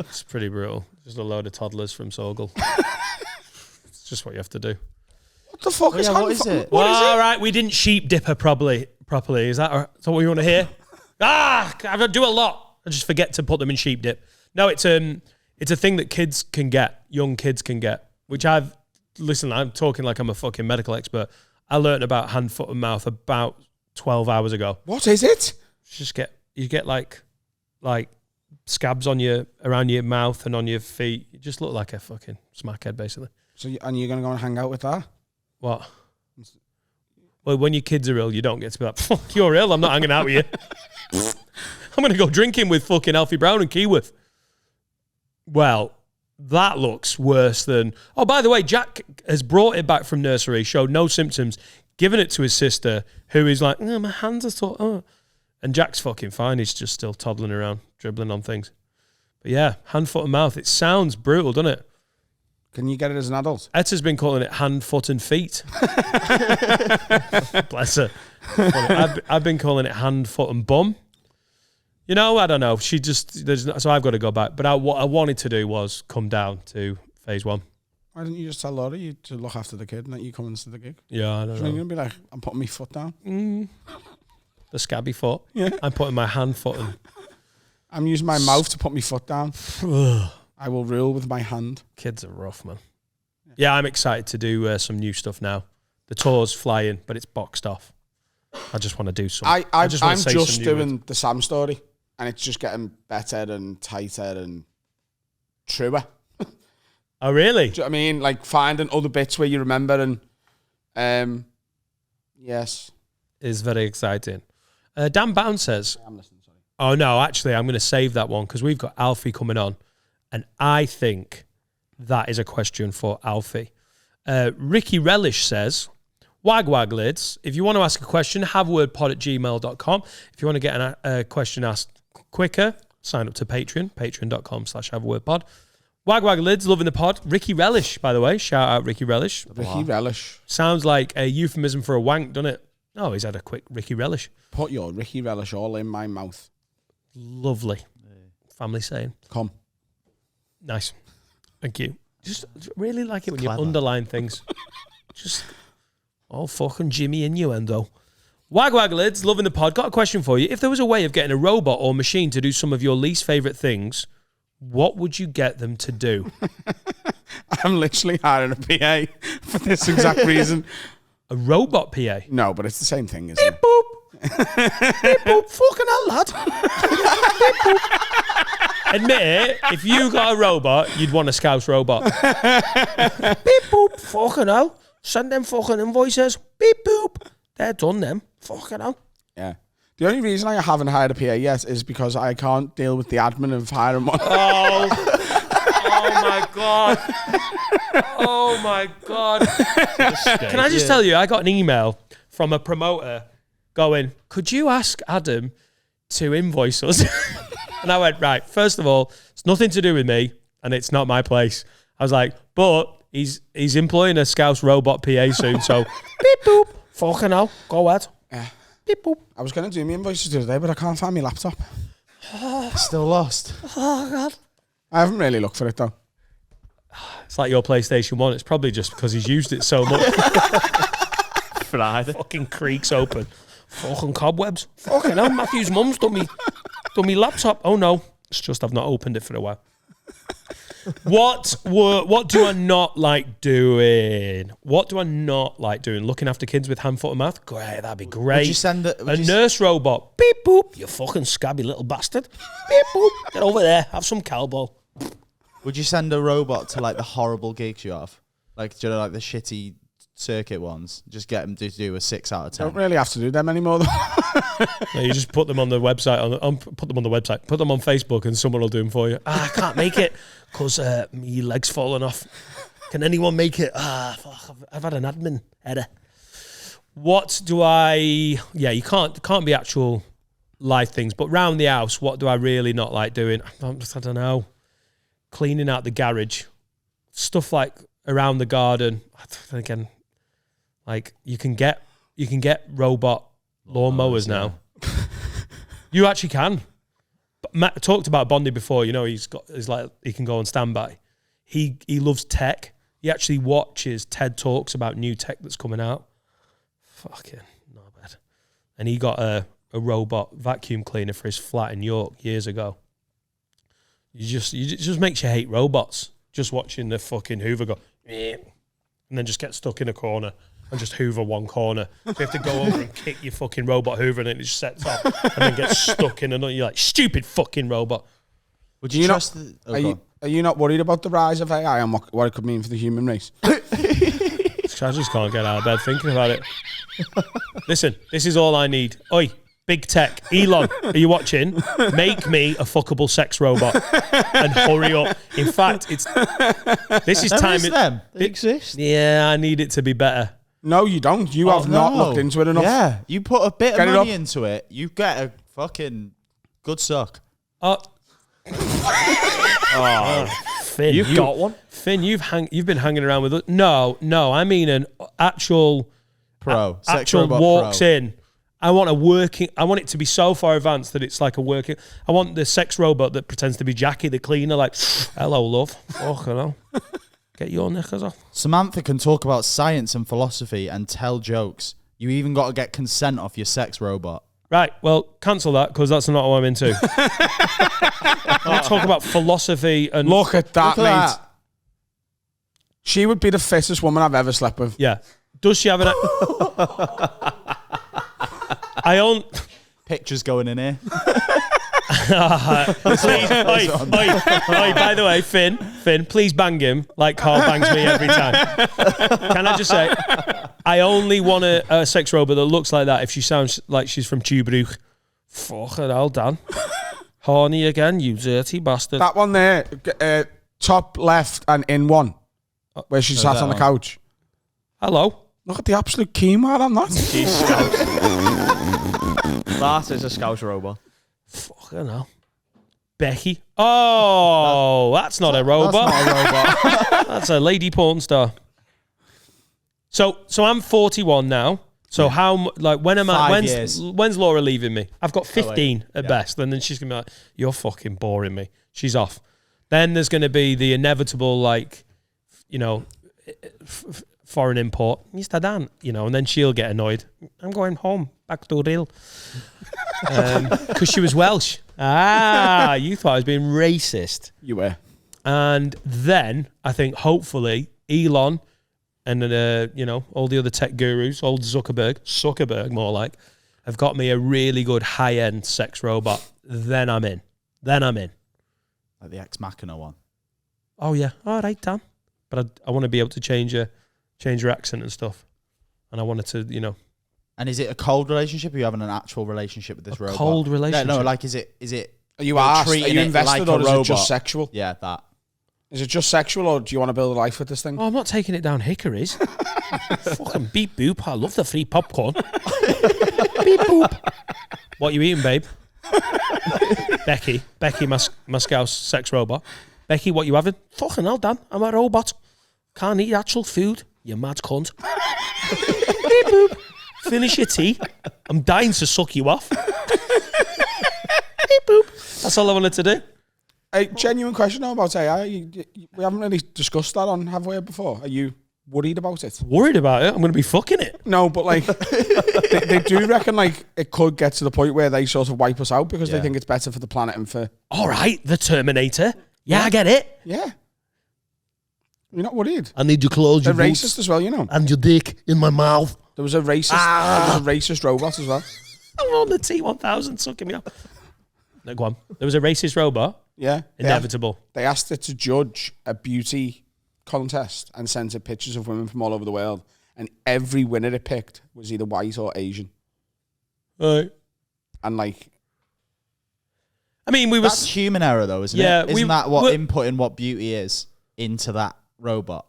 It's pretty brutal. Just a load of toddlers from Sorgal. It's just what you have to do. What the fuck is what is it? What is it? All right, we didn't sheep dip her properly. Is that what you want to hear? I do a lot. I just forget to put them in sheep dip. No, it's a thing that kids can get, young kids can get, which I'm talking like I'm a fucking medical expert. I learned about hand, foot and mouth about 12 hours ago. What is it? You get like scabs around your mouth and on your feet. You just look like a fucking smackhead, basically. So, and you're going to go and hang out with that? What? Well, when your kids are ill, you don't get to be like, fuck, you're ill, I'm not hanging out with you. I'm going to go drinking with fucking Alfie Brown and Keyworth. Well, that looks worse than... Oh, by the way, Jack has brought it back from nursery, showed no symptoms, given it to his sister, who is like, my hands are sore. Oh. And Jack's fucking fine. He's just still toddling around, dribbling on things. But yeah, hand, foot and mouth. It sounds brutal, doesn't it? Can you get it as an adult? Eta's been calling it hand, foot and feet. Bless her. I've been calling it hand, foot and bum. You know, I don't know. So I've got to go back. But what I wanted to do was come down to Phase 1. Why didn't you just tell Laura to look after the kid and that you come into the gig? Yeah, I don't So know. you're going to be like, I'm putting my foot down. The scabby foot. Yeah. I'm putting my hand, foot and... I'm using my mouth to put my foot down. I will rule with my hand. Kids are rough, man. Yeah, I'm excited to do some new stuff now. The tour's flying, but it's boxed off. I just want to do something. I'm wanna say just some new doing the Sam story. and it's just getting better and tighter and truer. Oh, really? Do you know what I mean? Like finding other bits where you remember and yes. Is very exciting. Dan Bound says, I'm listening, sorry. oh no, actually I'm going to save that one because we've got Alfie coming on and I think that is a question for Alfie. Ricky Relish says, Wag lids, if you want to ask a question, havewordpod@gmail.com. If you want to get a question asked quicker, sign up to Patreon, patreon.com/havewordpod. Wag lids, loving the pod. Ricky Relish, by the way. Shout out Ricky Relish. Ricky Relish. Sounds like a euphemism for a wank, doesn't it? Oh, he's had a quick Ricky Relish. Put your Ricky Relish all in my mouth. Lovely. Family saying. Come. Nice. Thank you. Just really like it when clever. you underline things. Just all fucking Jimmy innuendo. Wag lids, loving the pod. Got a question for you. If there was a way of getting a robot or machine to do some of your least favourite things, what would you get them to do? I'm literally hiring a PA for this exact reason. A robot PA? No, but it's the same thing, isn't it? Beep boop. Beep boop. Fucking hell, lad. Beep boop. Admit it, if you got a robot, you'd want a Scouse robot. Beep boop. Fucking hell. Send them fucking invoices. Beep boop. They're done, them. Fucking hell. Yeah. The only reason I haven't hired a PA yet is because I can't deal with the admin of hiring one. Oh my God. Oh my God. Can I just tell you, I got an email from a promoter going, could you ask Adam to invoice us? And I went, right, first of all, it's nothing to do with me and it's not my place. I was like, but he's employing a Scouse robot PA soon, so beep boop. Fucking hell. Go ahead. Yeah. Beep boop. I was going to do my invoices today, but I can't find my laptop. Still lost. Oh God. I haven't really looked for it, though. It's like your PlayStation 1. It's probably just because he's used it so much. Friday. Fucking creaks open. Fucking cobwebs. Fucking hell, Matthew's mum's done me laptop. Oh no. It's just I've not opened it for a while. What do I not like doing? What do I not like doing? Looking after kids with hand, foot and mouth? Great, that'd be great. Would you send it? A nurse robot. Beep boop. You fucking scabby little bastard. Beep boop. Get over there. Have some cowbell. Would you send a robot to like the horrible gigs you have? Like, do you know, like the shitty circuit ones? Just get them to do a 6 out of 10. Don't really have to do them anymore, though. No, you just put them on the website. Put them on the website. Put them on Facebook, and someone will do them for you. I can't make it because my leg's falling off. Can anyone make it? Fuck, I've had an admin header. What do I? Yeah, you can't be actual live things. But round the house, what do I really not like doing? I don't know. Cleaning out the garage, stuff like around the garden. Again, like you can get robot lawnmowers now. You actually can. But Matt talked about Bondi before. You know, he can go on standby. He loves tech. He actually watches TED Talks about new tech that's coming out. Fucking not bad. And he got a robot vacuum cleaner for his flat in York years ago. It just makes you hate robots. Just watching the fucking Hoover go, and then just get stuck in a corner and just hoover one corner. So you have to go over and kick your fucking robot hoover and it just sets off and then gets stuck in another. You're like, stupid fucking robot. Would you trust Are you not worried about the rise of AI and what it could mean for the human race? I just can't get out of bed thinking about it. Listen, this is all I need. Oi, big tech. Elon, are you watching? Make me a fuckable sex robot and hurry up. In fact, this is time. Them. They exist. Yeah, I need it to be better. No, you don't. You have not looked into it enough. Yeah, you put a bit Get of it money up. into it, you get a fucking good suck. Finn, You've got one? Finn, you've been hanging around with us. No, I mean an actual Pro. Sex actual robot walks pro. in. I want it to be so far advanced that it's like a working. I want the sex robot that pretends to be Jackie the cleaner, like, hello, love. Fucking hell. Get your knickers off. Samantha can talk about science and philosophy and tell jokes. You even got to get consent off your sex robot. Right, well, cancel that because that's not what I'm into. I talk about philosophy and... Look at that, Look at mate. that. She would be the fittest woman I've ever slept with. Yeah. Does she have an... I own... Pictures going in here. Please, by the way, Finn, please bang him like Carl bangs me every time. Can I just say, I only want a sex robot that looks like that if she sounds like she's from Tubruk. Fucking hell, Dan. Horny again, you dirty bastard. That one there, top left and in one, where she sat on the couch. Hello. Look at the absolute quinoa on that. That is a Scouse robot. Fucking hell. Becky. Oh, that's not a robot. That's not a robot. That's a lady porn star. So I'm 41 now. So when am I? 5 years. When's Laura leaving me? I've got 15 at best, and then she's gonna be like, "You're fucking boring me." She's off. Then there's gonna be the inevitable, like, foreign import, Mr. Dan, and then she'll get annoyed. I'm going home, back to real, because she was Welsh. You thought I was being racist. You were. And then I think hopefully Elon and all the other tech gurus, old Zuckerberg more like, have got me a really good high-end sex robot. Then I'm in. Like the Ex Machina one. Oh yeah, all right, Dan. But I want to be able to change her accent and stuff, and I wanted to, And is it a cold relationship? Or are you having an actual relationship with this robot? Cold relationship. No, like is it? Are you asked? Are treating you it invested, like or a is it robot? just sexual? Yeah, that. Is it just sexual, or do you want to build a life with this thing? Oh, I'm not taking it down hickories. Fucking beep boop. I love the free popcorn. Beep boop. What you eating, babe? Becky, my Scouse sex robot. Becky, what you having? Fucking hell, Dan. I'm a robot. Can't eat actual food. You mad cunt. Beep boop. Finish your tea. I'm dying to suck you off. Beep boop. That's all I wanted to do. A genuine question though about AI. We haven't really discussed that on Have We before. Are you worried about it? Worried about it? I'm going to be fucking it. No, but like they do reckon like it could get to the point where they sort of wipe us out because they think it's better for the planet and for. All right, the Terminator. Yeah, I get it. Yeah. You're not worried. I need you to close They're your racist as well, and your dick in my mouth. There was a racist robot as well. I'm on the T1000 sucking me up. No, go on. There was a racist robot. Yeah. Inevitable. They asked it to judge a beauty contest and sent it pictures of women from all over the world. And every winner it picked was either white or Asian. Right. And like... I mean, That's human error though, isn't it? Isn't that what inputting what beauty is into that robot?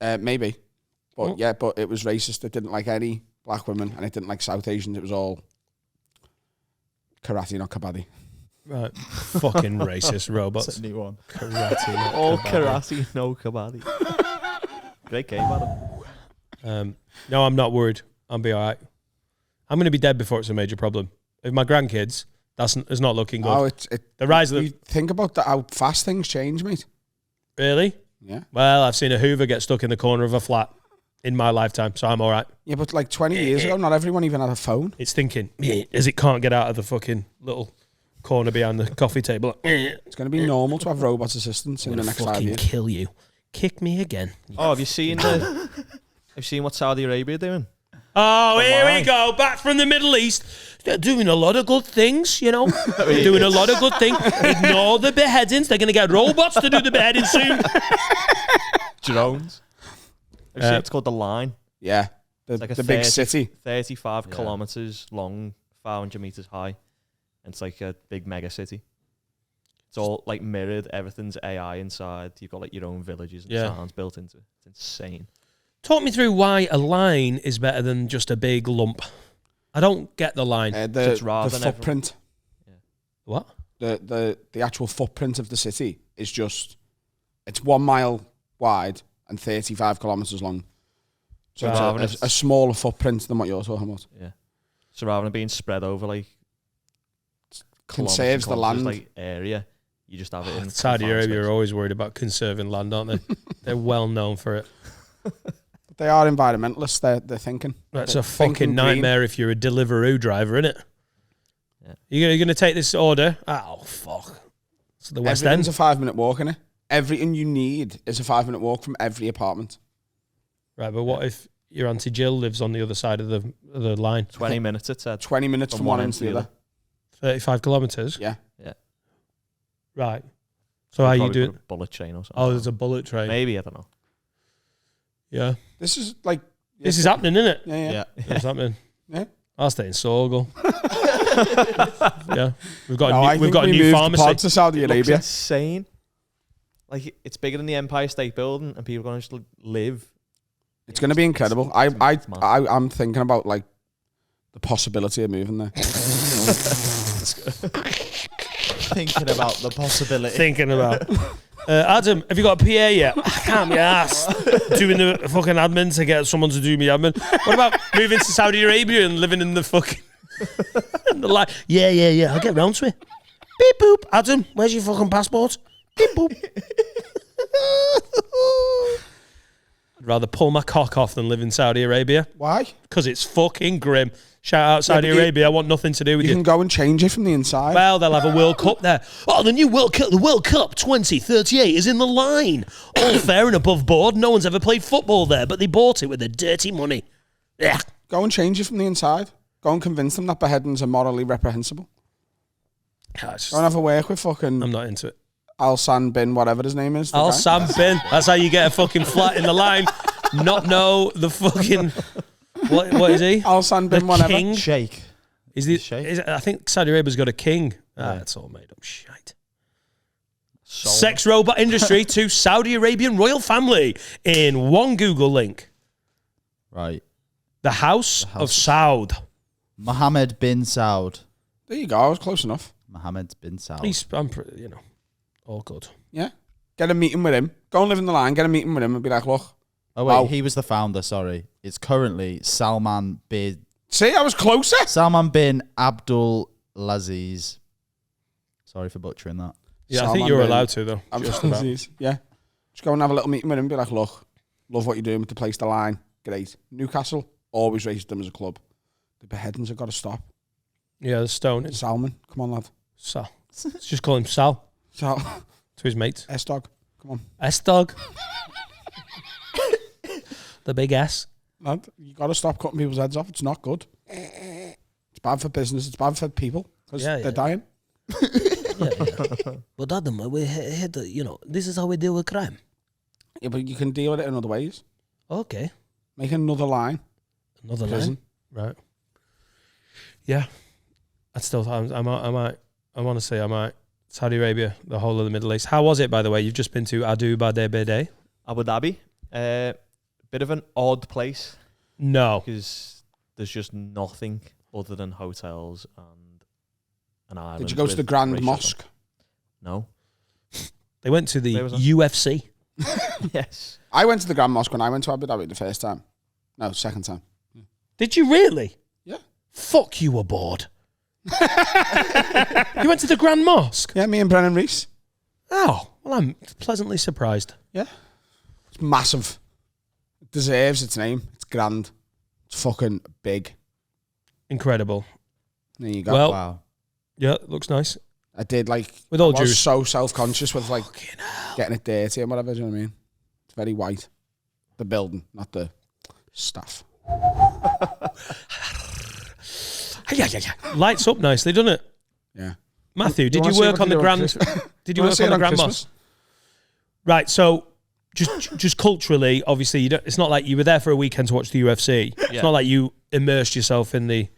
Maybe. But but it was racist. It didn't like any black women and it didn't like South Asians. It was all karate, not kabaddi. Right. Fucking racist robots. That's a new one. Karate, not All kabaddi. karate, no kabaddi. Great game, Adam. No, I'm not worried. I'll be all right. I'm going to be dead before it's a major problem. If my grandkids, it's not looking good. Oh, the rise of you think about how fast things change, mate. Really? Yeah. Well, I've seen a Hoover get stuck in the corner of a flat in my lifetime, so I'm all right. Yeah, but like 20 years ago, not everyone even had a phone. It's thinking, as it can't get out of the fucking little corner behind the coffee table. It's going to be normal to have robot assistants in the next 5 years. Kill you. Kick me again. Oh, have you seen what Saudi Arabia are doing? Oh, here we go. Back from the Middle East. They're doing a lot of good things, They're doing a lot of good things. Ignore the beheadings. They're going to get robots to do the beheading soon. Drones. It's called The Line. Yeah. The big city. 35 kilometers long, 500 meters high. And it's like a big mega city. It's all like mirrored. Everything's AI inside. You've got like your own villages and towns built into it. It's insane. Talk me through why a line is better than just a big lump. I don't get the line. The footprint. What? The actual footprint of the city is just, it's 1 mile wide and 35 kilometers long. So it's a smaller footprint than what you're talking about. Yeah. So rather than being spread over like conserves the land like area, you just have it in Saudi Arabia are always worried about conserving land, aren't they? They're well known for it. They are environmentalists. They're thinking. That's a fucking nightmare if you're a Deliveroo driver, isn't it? Yeah. You're going to take this order? Oh, fuck. It's the West End. Everything's a 5-minute walk, innit? Everything you need is a 5-minute walk from every apartment. Right, but what if your Auntie Jill lives on the other side of the line? 20 minutes, it said. 20 minutes from one end to the other. 35 kilometres? Yeah. Right. So how are you Probably doing? put a bullet train or something. Oh, there's a bullet train. Maybe, I don't know. Yeah. This is like... This is happening, isn't it? Yeah. It's happening. Yeah. I'll stay in Sorgal. Yeah. We've got No, we've got a we new moved pharmacy. the pod to Saudi It looks Arabia. insane. Like, it's bigger than the Empire State Building, and people are going to just live. It's going to be incredible. I'm It's mad. thinking about like the possibility of moving there. Thinking about the possibility. Thinking about. Adam, have you got a PA yet? I can't be asked doing the fucking admin to get someone to do me admin. What about moving to Saudi Arabia and living in the fucking... Yeah, I'll get round to it. Beep boop. Adam, where's your fucking passport? Beep boop. I'd rather pull my cock off than live in Saudi Arabia. Why? Because it's fucking grim. Shout out Saudi Arabia. I want nothing to do with You you. can go and change it from the inside. Well, they'll have a World Cup there. Oh, the new World Cup, the World Cup 2038 is in the line. All fair and above board. No one's ever played football there, but they bought it with their dirty money. Yeah. Go and change it from the inside. Go and convince them that beheadings are morally reprehensible. Go and have a work with fucking I'm not into it. Al San Bin, whatever his name is. Al Sam Bin. That's how you get a fucking flat in the line. Not know the fucking... What is he? Al San Bin, The whatever. king? Shake. I think Saudi Arabia's got a king. That's all made up shite. Sex robot industry to Saudi Arabian royal family in one Google link. Right. The House of Saud. Mohammed bin Saud. There you go. I was close enough. Mohammed bin Saud. I'm pretty, all good. Yeah. Get a meeting with him. Go and live in the line. Get a meeting with him and be like, look. Oh, wait. Wow. He was the founder, sorry. It's currently Salman bin See, I was closer. Salman bin Abdul Laziz. Sorry for butchering that. Yeah, I Salman think you're bin allowed to, though. Abdul Aziz. Yeah. Just go and have a little meeting with him and be like, look, love what you're doing with the place, the line. Great. Newcastle, always raised them as a club. The beheadings have got to stop. Yeah, the stone. It's Salman. Come on, lad. Sal. Let's just call him Sal Sal. to his mates. S-Dog. Come on. S-Dog. The big S. Lad, you got to stop cutting people's heads off. It's not good. It's bad for business. It's bad for people because they're dying. But Adam, we had this is how we deal with crime. Yeah, but you can deal with it in other ways. Okay. Make another line. Another Prison. line. Right. Yeah. I want to say I might. Saudi Arabia, the whole of the Middle East. How was it, by the way? You've just been to Abu Dhabi. Abu Dhabi. Bit of an odd place No. because there's just nothing other than hotels and an island. Did you go to the with Grand racial Mosque? No. They went to the Where was that? UFC. Yes. I went to the Grand Mosque when I went to Abu Dhabi the first time. No, second time. Did you really? Yeah. Fuck, you were bored. You went to the Grand Mosque? Yeah, me and Brennan Reese. Oh, well, I'm pleasantly surprised. Yeah. It's massive. It deserves its name. It's grand. It's fucking big. Incredible. There you go. Well, Wow. yeah, looks nice. I did like, With all I was due so self-conscious with like getting it dirty and whatever, do you know what I mean? It's very white. The building, not the staff. Lights up nicely, doesn't it? Yeah. Matthew, did wanna you see work what on we the do on Grand? Christmas? Did you Wanna work see on it the on Grand Christmas? Mosque? Right. So, just culturally, obviously, you don't. It's not like you were there for a weekend to watch the UFC. It's Yeah. not like you immersed yourself in the.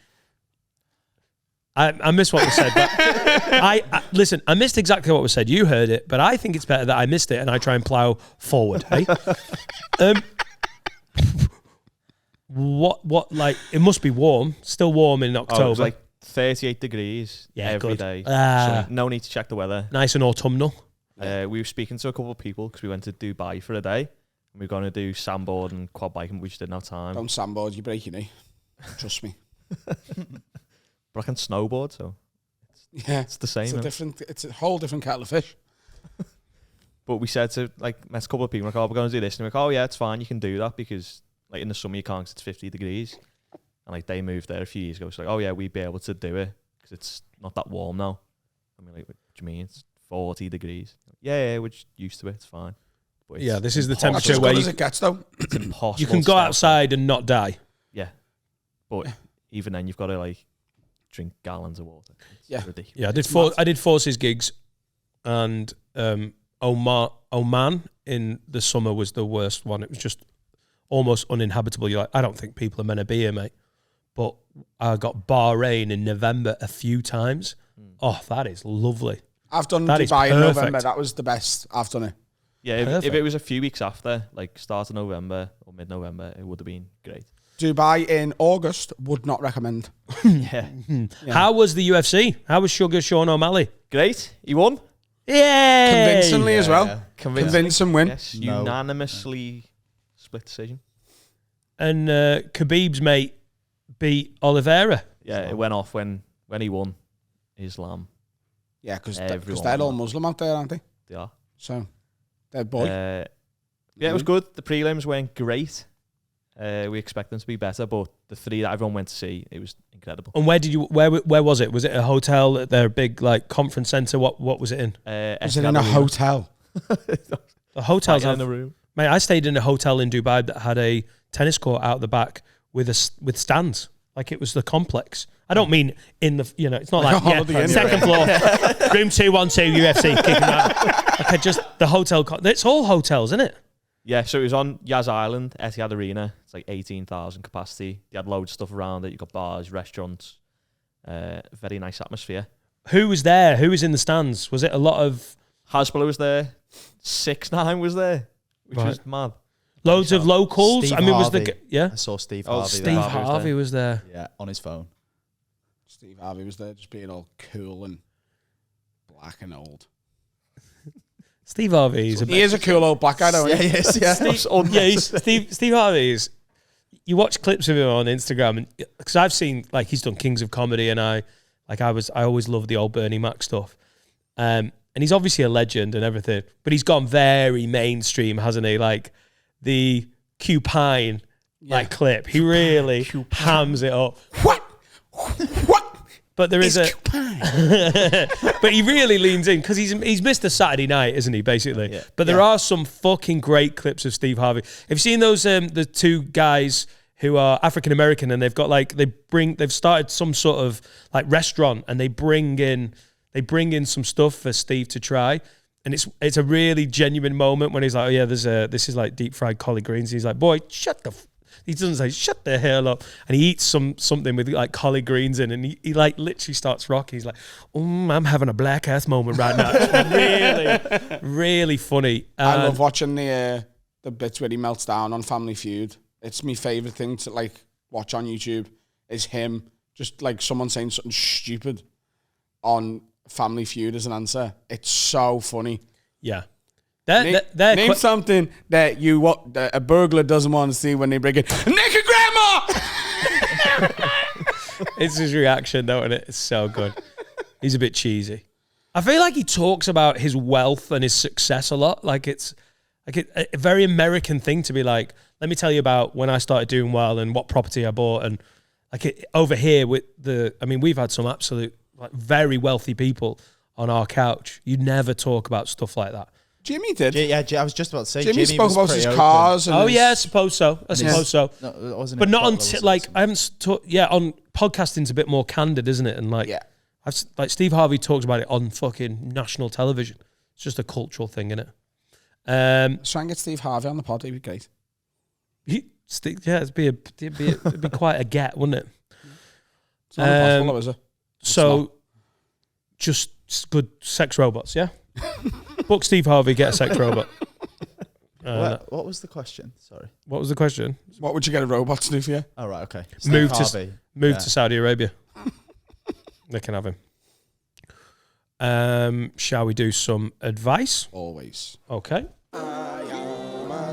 I missed what was said, but I listen. I missed exactly what was said. You heard it, but I think it's better that I missed it and I try and plow forward. Hey, what like it must be warm, still warm in October. Oh, it was like 38 degrees every good. day. Ah. So no need to check the weather. Nice and autumnal. We were speaking to a couple of people because we went to Dubai for a day. And we were going to do sandboard and quad biking, but we just didn't have time. Don't sandboard, you break your knee. Trust me. But I can snowboard, so Yeah. it's the same. It's a whole different kettle of fish. But we said to met a couple of people, like, oh, we're going to do this. And we're like, oh, yeah, it's fine. You can do that because like in the summer you can't because it's 50 degrees. And like they moved there a few years ago. So like, oh, yeah, we'd be able to do it because it's not that warm now. I mean, like, what do you mean? It's 40 degrees. Yeah, we're just used to it. It's fine. But it's Yeah, this is the That's temperature as where good as you, it gets, though. it's impossible. you can to go stay outside and not die. Yeah. But even then, you've got to like drink gallons of water. It's Yeah. ridiculous. Yeah, I did Forces gigs, and Oman in the summer was the worst one. It was just almost uninhabitable. You're like, I don't think people are meant to be here, mate. But I got Bahrain in November a few times. Oh, that is lovely. I've done That is Dubai in November. perfect. That was the best. I've done it. Yeah, if Perfect. it was a few weeks after, like start of November or mid-November, it would have been great. Dubai in August, would not recommend. Yeah. How was the UFC? How was Sugar Sean O'Malley? Great. He won. Yay! Convincingly as well. Yeah. Convincing win. Yes, No. unanimously split decision. And Khabib's mate beat Oliveira. Yeah, it went off when he won Islam. Yeah, because Everyone they're all won. Muslim out there, aren't they? They are. So, they're boy. Yeah, it was good. The prelims weren't great. We expect them to be better, but the three that everyone went to see, it was incredible. And where was it? Was it a hotel at their big like conference centre? What was it in? Was it in a hotel? The hotels in have, the room. mate, I stayed in a hotel in Dubai that had a tennis court out the back with stands. Like it was the complex. I don't mean in the, it's not Like like a Holiday Inn. second floor, room 212 UFC, kicking out. Like just the hotel. It's all hotels, isn't it? Yeah, so it was on Yas Island, Etihad Arena. It's like 18,000 capacity. They had loads of stuff around it. You got bars, restaurants. Very nice atmosphere. Who was there? Who was in the stands? Was it a lot of Hasbulla was there. 6ix9ine was there, which Right. was mad. loads of locals? Steve I mean, was Harvey. yeah? I saw Steve Oh, Harvey Steve there. Harvey was Harvey there. was there. Yeah, on his phone. Steve Harvey was there just being all cool and black and old. Steve Harvey is He is a cool old black guy, though. Yeah, isn't he? yes, yeah. Steve Harvey is. You watch clips of him on Instagram, and because I've seen like he's done Kings of Comedy, and I always loved the old Bernie Mac stuff, and he's obviously a legend and everything, but he's gone very mainstream, hasn't he? Like the Cupine like clip, he really hams it up. What? But there is but he really leans in because he's Mr. Saturday Night, isn't he? Basically, Yeah. But there are some fucking great clips of Steve Harvey. Have you seen those? The two guys who are African American and they've got like they've started some sort of like restaurant and they bring in some stuff for Steve to try. And it's a really genuine moment when he's like, oh yeah, this is like deep fried collard greens. He's like, boy, he doesn't say shut the hell up, and he eats something with like collard greens in, and he like literally starts rocking. He's like, I'm having a black ass moment right now. It's really, really funny. I love watching the bits where he melts down on Family Feud. It's my favourite thing to like watch on YouTube is him just like someone saying something stupid on Family Feud as an answer. It's so funny. Yeah. Name something that that a burglar doesn't want to see when they break it. Naked grandma! It's his reaction, though, isn't it? It's so good. He's a bit cheesy. I feel like he talks about his wealth and his success a lot. Like it's like a very American thing to be like, let me tell you about when I started doing well and what property I bought. And like over here with we've had some absolute like very wealthy people on our couch. You never talk about stuff like that. Jimmy did. I was just about to say Jimmy spoke was about pretty his open. cars. And Oh his- yeah, I suppose so. No, it wasn't But a not bottle, until was it? like I haven't. On podcasting's a bit more candid, isn't it? And like, Yeah. like Steve Harvey talks about it on fucking national television. It's just a cultural thing, isn't it? Let's try and get Steve Harvey on the pod. He'd be great. It'd be quite a get, wouldn't it? It's not impossible, though, is it? So, just good sex robots, yeah. Book Steve Harvey, get a sex robot. What was the question? Sorry. What was the question? What would you get a robot to do for you? Oh, right, okay. Move Harvey. to Yeah. Saudi Arabia. They can have him. Shall we do some advice? Always. Okay.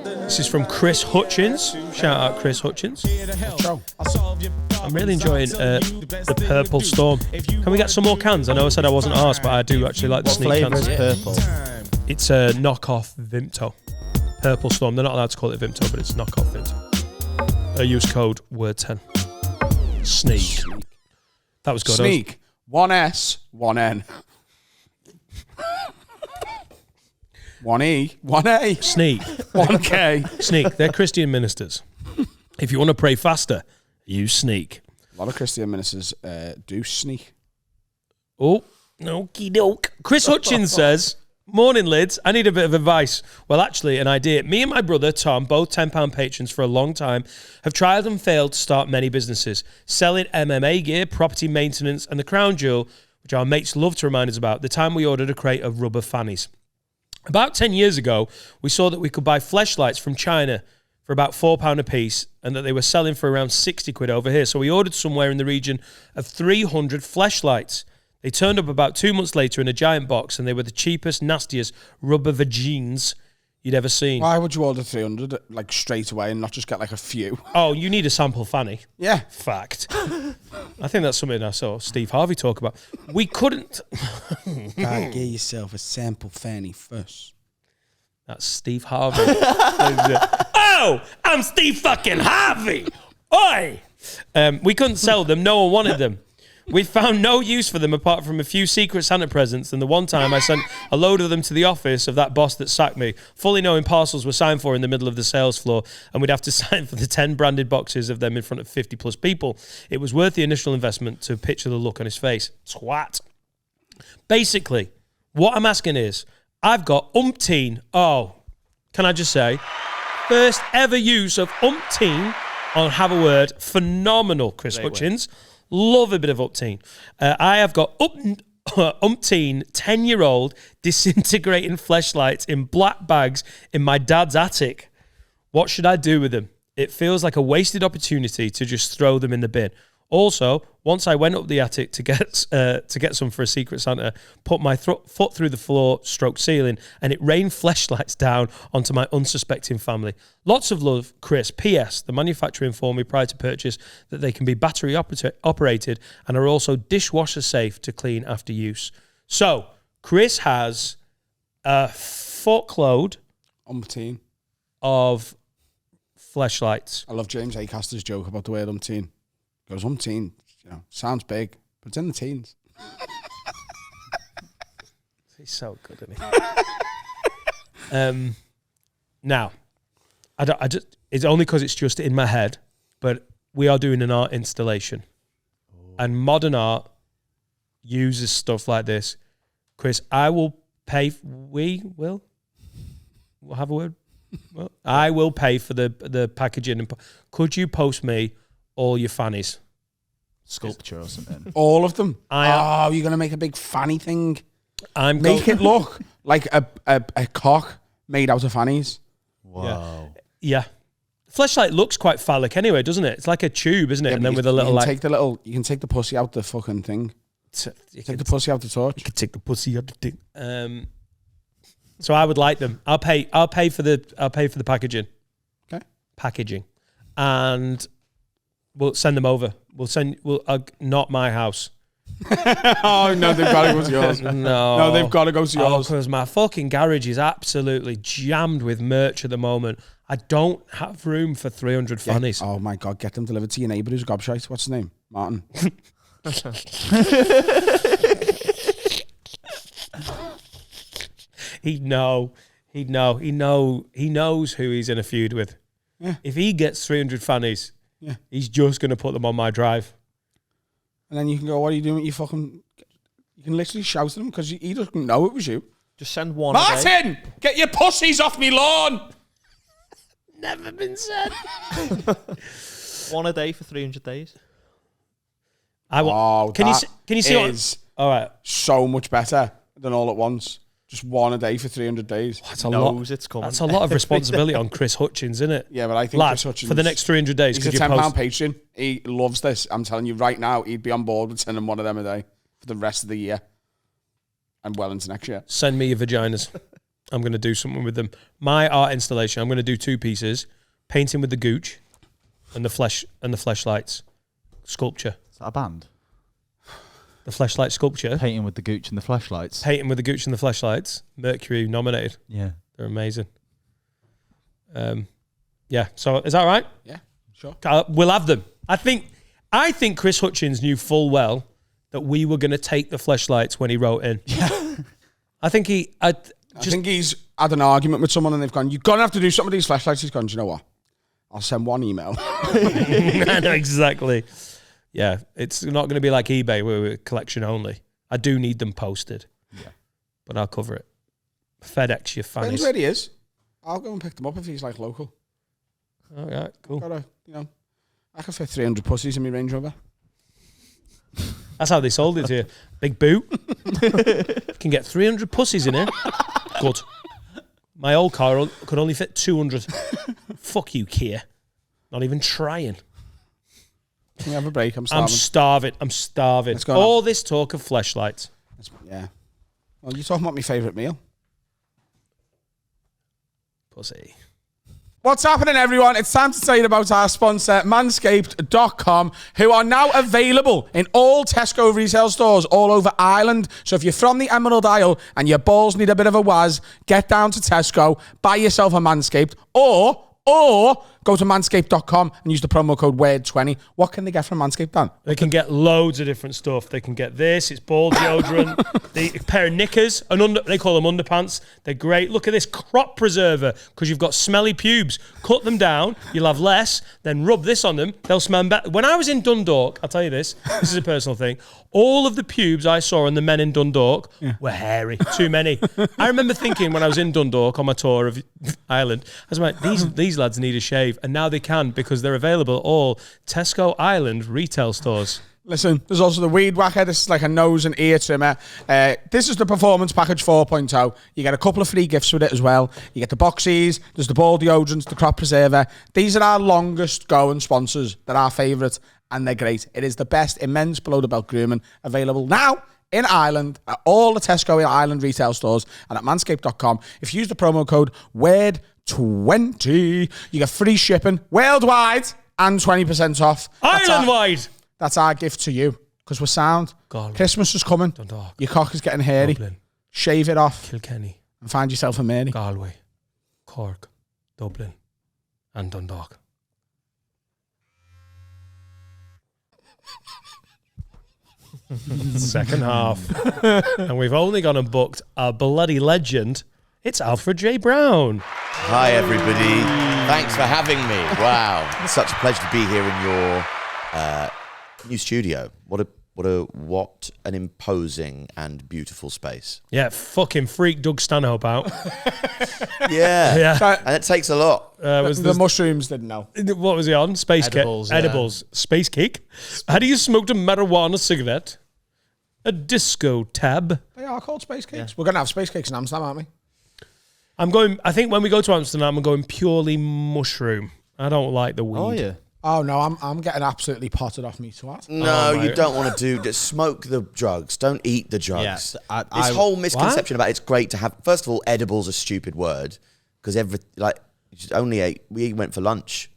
This is from Chris Hutchins. Shout out Chris Hutchins. Ciao. I'm really enjoying the Purple Storm. Can we get some more cans? I know I said I wasn't asked, but I do actually like the What sneak flavour cans. is purple? It's a knockoff Vimto. Purple Storm. They're not allowed to call it Vimto, but it's knockoff Vimto. Use code WORD10. Sneak. That was good. Sneak. 1 S, 1 N. 1 E, 1 A, Sneak. 1 K. Sneak. They're Christian ministers. If you want to pray faster, use Sneak. A lot of Christian ministers do sneak. Oh, okie doke. Chris Hutchins says, morning, lids. I need a bit of advice. Well, actually, an idea. Me and my brother, Tom, both £10 patrons for a long time, have tried and failed to start many businesses, selling MMA gear, property maintenance, and the crown jewel, which our mates love to remind us about, the time we ordered a crate of rubber fannies. About 10 years ago, we saw that we could buy fleshlights from China for about £4 a piece and that they were selling for around 60 quid over here. So we ordered somewhere in the region of 300 fleshlights. They turned up about 2 months later in a giant box and they were the cheapest, nastiest rubber vagines you'd ever seen. Why would you order 300 like straight away and not just get like a few? Oh, you need a sample fanny. Yeah. Fact. I think that's something I saw Steve Harvey talk about. We couldn't... Gotta get yourself a sample fanny first. That's Steve Harvey. Oh, I'm Steve fucking Harvey. Oi! We couldn't sell them. No one wanted them. We found no use for them apart from a few Secret Santa presents, and the one time I sent a load of them to the office of that boss that sacked me, fully knowing parcels were signed for in the middle of the sales floor, and we'd have to sign for the 10 branded boxes of them in front of 50 plus people. It was worth the initial investment to picture the look on his face. Twat. Basically, what I'm asking is, I've got umpteen, can I just say, first ever use of umpteen on Have a Word. Phenomenal, Chris Hutchins. Love a bit of umpteen. I have got umpteen 10-year-old disintegrating fleshlights in black bags in my dad's attic. What should I do with them? It feels like a wasted opportunity to just throw them in the bin. Also, once I went up the attic to get some for a Secret Santa, put my foot through the floor, stroke ceiling, and it rained fleshlights down onto my unsuspecting family. Lots of love, Chris. P.S. The manufacturer informed me prior to purchase that they can be battery operated and are also dishwasher safe to clean after use. So, Chris has a fuckload Umpteen of fleshlights. I love James Acaster's joke about the word umpteen. He goes, umpteen, sounds big, but it's in the teens. He's so good, isn't he? Now, it's only because it's just in my head, but we are doing an art installation. And modern art uses stuff like this. Chris, I will pay, we'll have a word. Well, I will pay for the packaging. And could you post me all your fannies? Sculpture or something. All of them? you're going to make a big fanny thing? Make it look like a cock made out of fannies. Wow. Yeah. Fleshlight looks quite phallic anyway, doesn't it? It's like a tube, isn't it? Yeah, and then with a little you can take the pussy out the fucking thing. Take the pussy out the torch. You can take the pussy out the thing. So I would like them. I'll pay for the packaging. Okay. Packaging. And we'll send them over. Not my house. Oh, no, they've got to go to yours. No, they've got to go to yours. Because my fucking garage is absolutely jammed with merch at the moment. I don't have room for 300 fannies. Oh, my God. Get them delivered to your neighbour who's gobshite. What's his name? Martin. He knows who he's in a feud with. Yeah. If he gets 300 fannies, he's just going to put them on my drive. And then you can go, what are you doing with your fucking... You can literally shout at him because he doesn't know it was you. Just send one a day. Martin! Get your pussies off me lawn! Never been said. One a day for 300 days. Can you see what? All right. So much better than all at once. Just one a day for 300 days. That's a lot. It's coming. That's a lot of responsibility on Chris Hutchins, isn't it? Yeah, but I think Lad, Chris Hutchins... for the next 300 days... He's a £10 patron. He loves this. I'm telling you right now, he'd be on board with sending one of them a day for the rest of the year. And well into next year. Send me your vaginas. I'm going to do something with them. My art installation, I'm going to do 2 pieces. Painting with the gooch and the fleshlights. Sculpture. Is that a band? The fleshlight sculpture. Painting with the gooch and the fleshlights. Painting with the gooch and the fleshlights. Mercury nominated. Yeah. They're amazing. Yeah. So is that right? Yeah, sure. We'll have them. I think Chris Hutchins knew full well that we were going to take the fleshlights when he wrote in. Yeah. I think he's had an argument with someone and they've gone, you're going to have to do something with these fleshlights. He's gone, do you know what? I'll send one email. I know exactly. Yeah, it's not going to be like eBay where we're collection only. I do need them posted. Yeah. But I'll cover it. FedEx, your Depends fannies. where he is. I'll go and pick them up if he's like local. All right, cool. I can fit 300 pussies in my Range Rover. That's how they sold it to you. Big boot. You can get 300 pussies in here. Good. My old car could only fit 200. Fuck you, Kia. Not even trying. Can we have a break? I'm starving. I'm starving. Let's go All this talk of fleshlights. Yeah. Well, you're talking about my favourite meal. Pussy. What's happening, everyone? It's time to tell you about our sponsor, Manscaped.com, who are now available in all Tesco retail stores all over Ireland. So if you're from the Emerald Isle and your balls need a bit of a waz, get down to Tesco, buy yourself a Manscaped, or go to manscaped.com and use the promo code WORD20. What can they get from Manscaped, Dan? They can get loads of different stuff. They can get this. It's ball deodorant. A pair of knickers. They call them underpants. They're great. Look at this crop preserver because you've got smelly pubes. Cut them down. You'll have less. Then rub this on them. They'll smell better. When I was in Dundalk, I'll tell you this. This is a personal thing. All of the pubes I saw on the men in Dundalk were hairy. Too many. I remember thinking when I was in Dundalk on my tour of Ireland, I was like, these lads need a shave. And now they can because they're available at all Tesco Ireland retail stores. Listen, there's also the Weed Whacker. This is like a nose and ear trimmer. This is the Performance Package 4.0. You get a couple of free gifts with it as well. You get the boxies, there's the ball deodorants, the crop preserver. These are our longest going sponsors. They're our favourite and they're great. It is the best in men's below-the-belt grooming available now in Ireland at all the Tesco Ireland retail stores and at manscaped.com. If you use the promo code WORD20, you get free shipping worldwide and 20% off. Ireland-wide! That's our gift to you, because we're sound. Galway. Christmas is coming. Dundalk. Your cock is getting hairy. Dublin. Shave it off Kilkenny. and find yourself a Mary. Galway. Cork. Dublin. And Dundalk. Second half. And we've only gone and booked a bloody legend. It's Alfred J. Brown. Hi, everybody. Thanks for having me. Wow. It's such a pleasure to be here in your new studio. What an imposing and beautiful space. Yeah, fucking freak Doug Stanhope out. Yeah. Yeah. And it takes a lot. The mushrooms didn't know. What was he on? Space Edibles, cake. yeah. Edibles. Space cake. Had he smoked a marijuana cigarette? A disco tab. They are called space cakes. Yeah. We're going to have space cakes in Amsterdam, aren't we? I think when we go to Amsterdam, I'm going purely mushroom. I don't like the weed. Oh, yeah. Oh, no, I'm getting absolutely potted off me twat. No, you don't want to just smoke the drugs. Don't eat the drugs. Yeah, this whole misconception about it's great to have. First of all, edible's a stupid word because we went for lunch.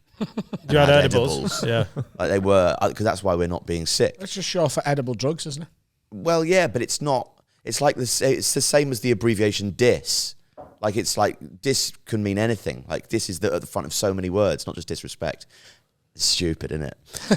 You had edibles. Yeah. Like they were, because that's why we're not being sick. It's just short for edible drugs, isn't it? Well, yeah, but it's not. It's like this. It's the same as the abbreviation DIS. Like it's like dis can mean anything. Like this is at the front of so many words, not just disrespect. It's stupid, isn't it? Do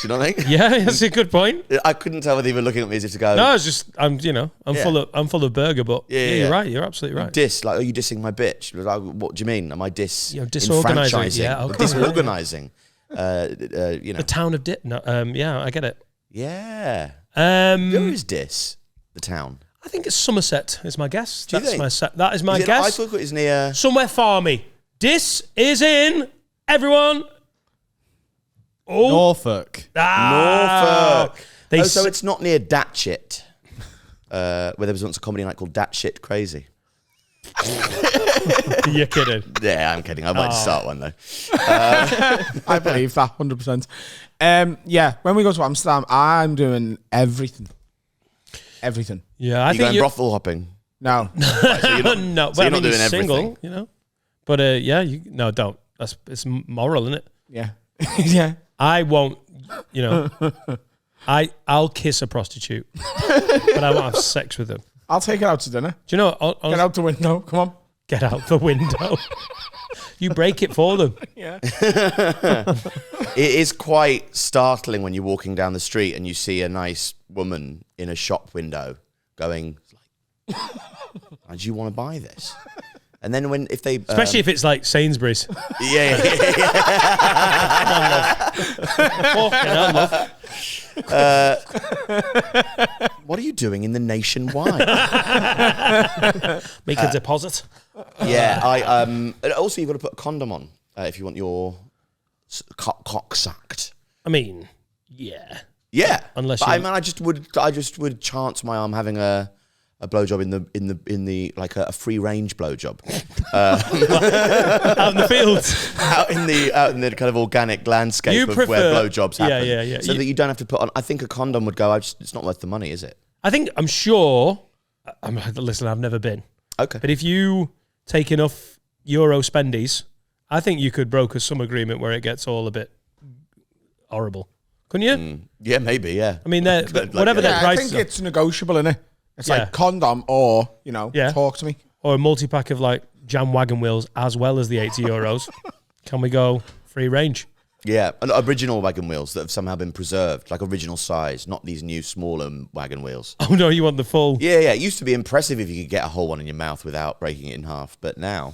you know what I mean? Yeah, that's a good point. I couldn't tell whether you were looking at me as if to go. No, it's just I'm full of burger, but you're right. You're absolutely right. Diss, like, are you dissing my bitch? Like, what do you mean? Am I disorganising? enfranchising? Yeah, okay. Disorganising. The town of yeah, I get it. Yeah. Where is Diss? The town. I think it's Somerset. Is my guess. Do you think? That is my guess. I thought it was near somewhere farmy. This is in everyone. Oh, Norfolk. Norfolk. So it's not near Datshit, where there was once a comedy night called Datshit Crazy. You're kidding. Yeah, I'm kidding. I might start one though. I believe that 100%. Yeah, when we go to Amsterdam, I'm doing everything. Everything. Yeah, I think going brothel hopping. No. Right, so you're not, no. So you're not doing single, everything. you know. But don't. It's moral, isn't it? Yeah. Yeah. I won't. You know. I'll kiss a prostitute, but I won't have sex with them. I'll take it out to dinner. Do you know? Get out the window. Come on. Get out the window. You break it for them. Yeah. It is quite startling when you're walking down the street and you see a nice woman in a shop window going, "Do you want to buy this?" And then if they Especially if it's like Sainsbury's. yeah. Fucking hell, love. What are you doing in the Nationwide? Make a deposit. Yeah, also you've got to put a condom on if you want your cock sucked. I mean, yeah. Yeah, Unless but you- I mean, I just would chance my arm having a blowjob in the like a free range blowjob Out in the fields. out in the kind of organic landscape You of prefer- where blowjobs happen. Yeah. So that you don't have to put on. I think a condom would go. It's not worth the money, is it? I'm sure. Listen, I've never been. Okay. But if you take enough Euro spendies, I think you could broker some agreement where it gets all a bit horrible. Couldn't you? Yeah, maybe. Yeah. I mean, whatever their Yeah, I prices think are. it's negotiable, innit? It's Yeah. like condom or, Yeah. talk to me. Or a multi-pack of like jam wagon wheels as well as the 80 euros. Can we go free range? Yeah, and original wagon wheels that have somehow been preserved, like original size, not these new smaller wagon wheels. Oh no, you want the full. Yeah. It used to be impressive if you could get a whole one in your mouth without breaking it in half, but now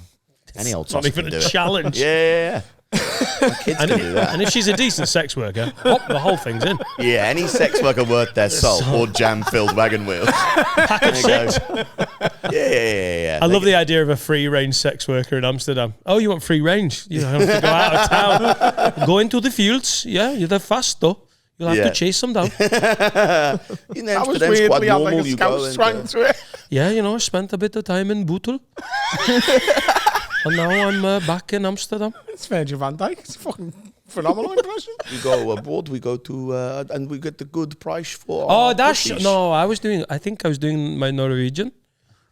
any old It's not tosser even can a do it. challenge. Yeah. My kids can do that. And if she's a decent sex worker, the whole thing's in. Yeah, any sex worker worth their salt or jam-filled wagon wheels. There you go. Yeah. I love the idea of a free range sex worker in Amsterdam. Oh, you want free range? You don't have to go out of town. Go into the fields. Yeah, you're fast though. You'll have Yeah. to chase them down. In That was Amsterdam's quite weirdly had like normal. a You go scout swang and, to it. Yeah, I spent a bit of time in Bootle. And now I'm back in Amsterdam. It's Virgil van Dijk. It's a fucking phenomenal impression. we go abroad. We go to and we get the good price for. Oh, our that's... cookies. No, I think I was doing my Norwegian.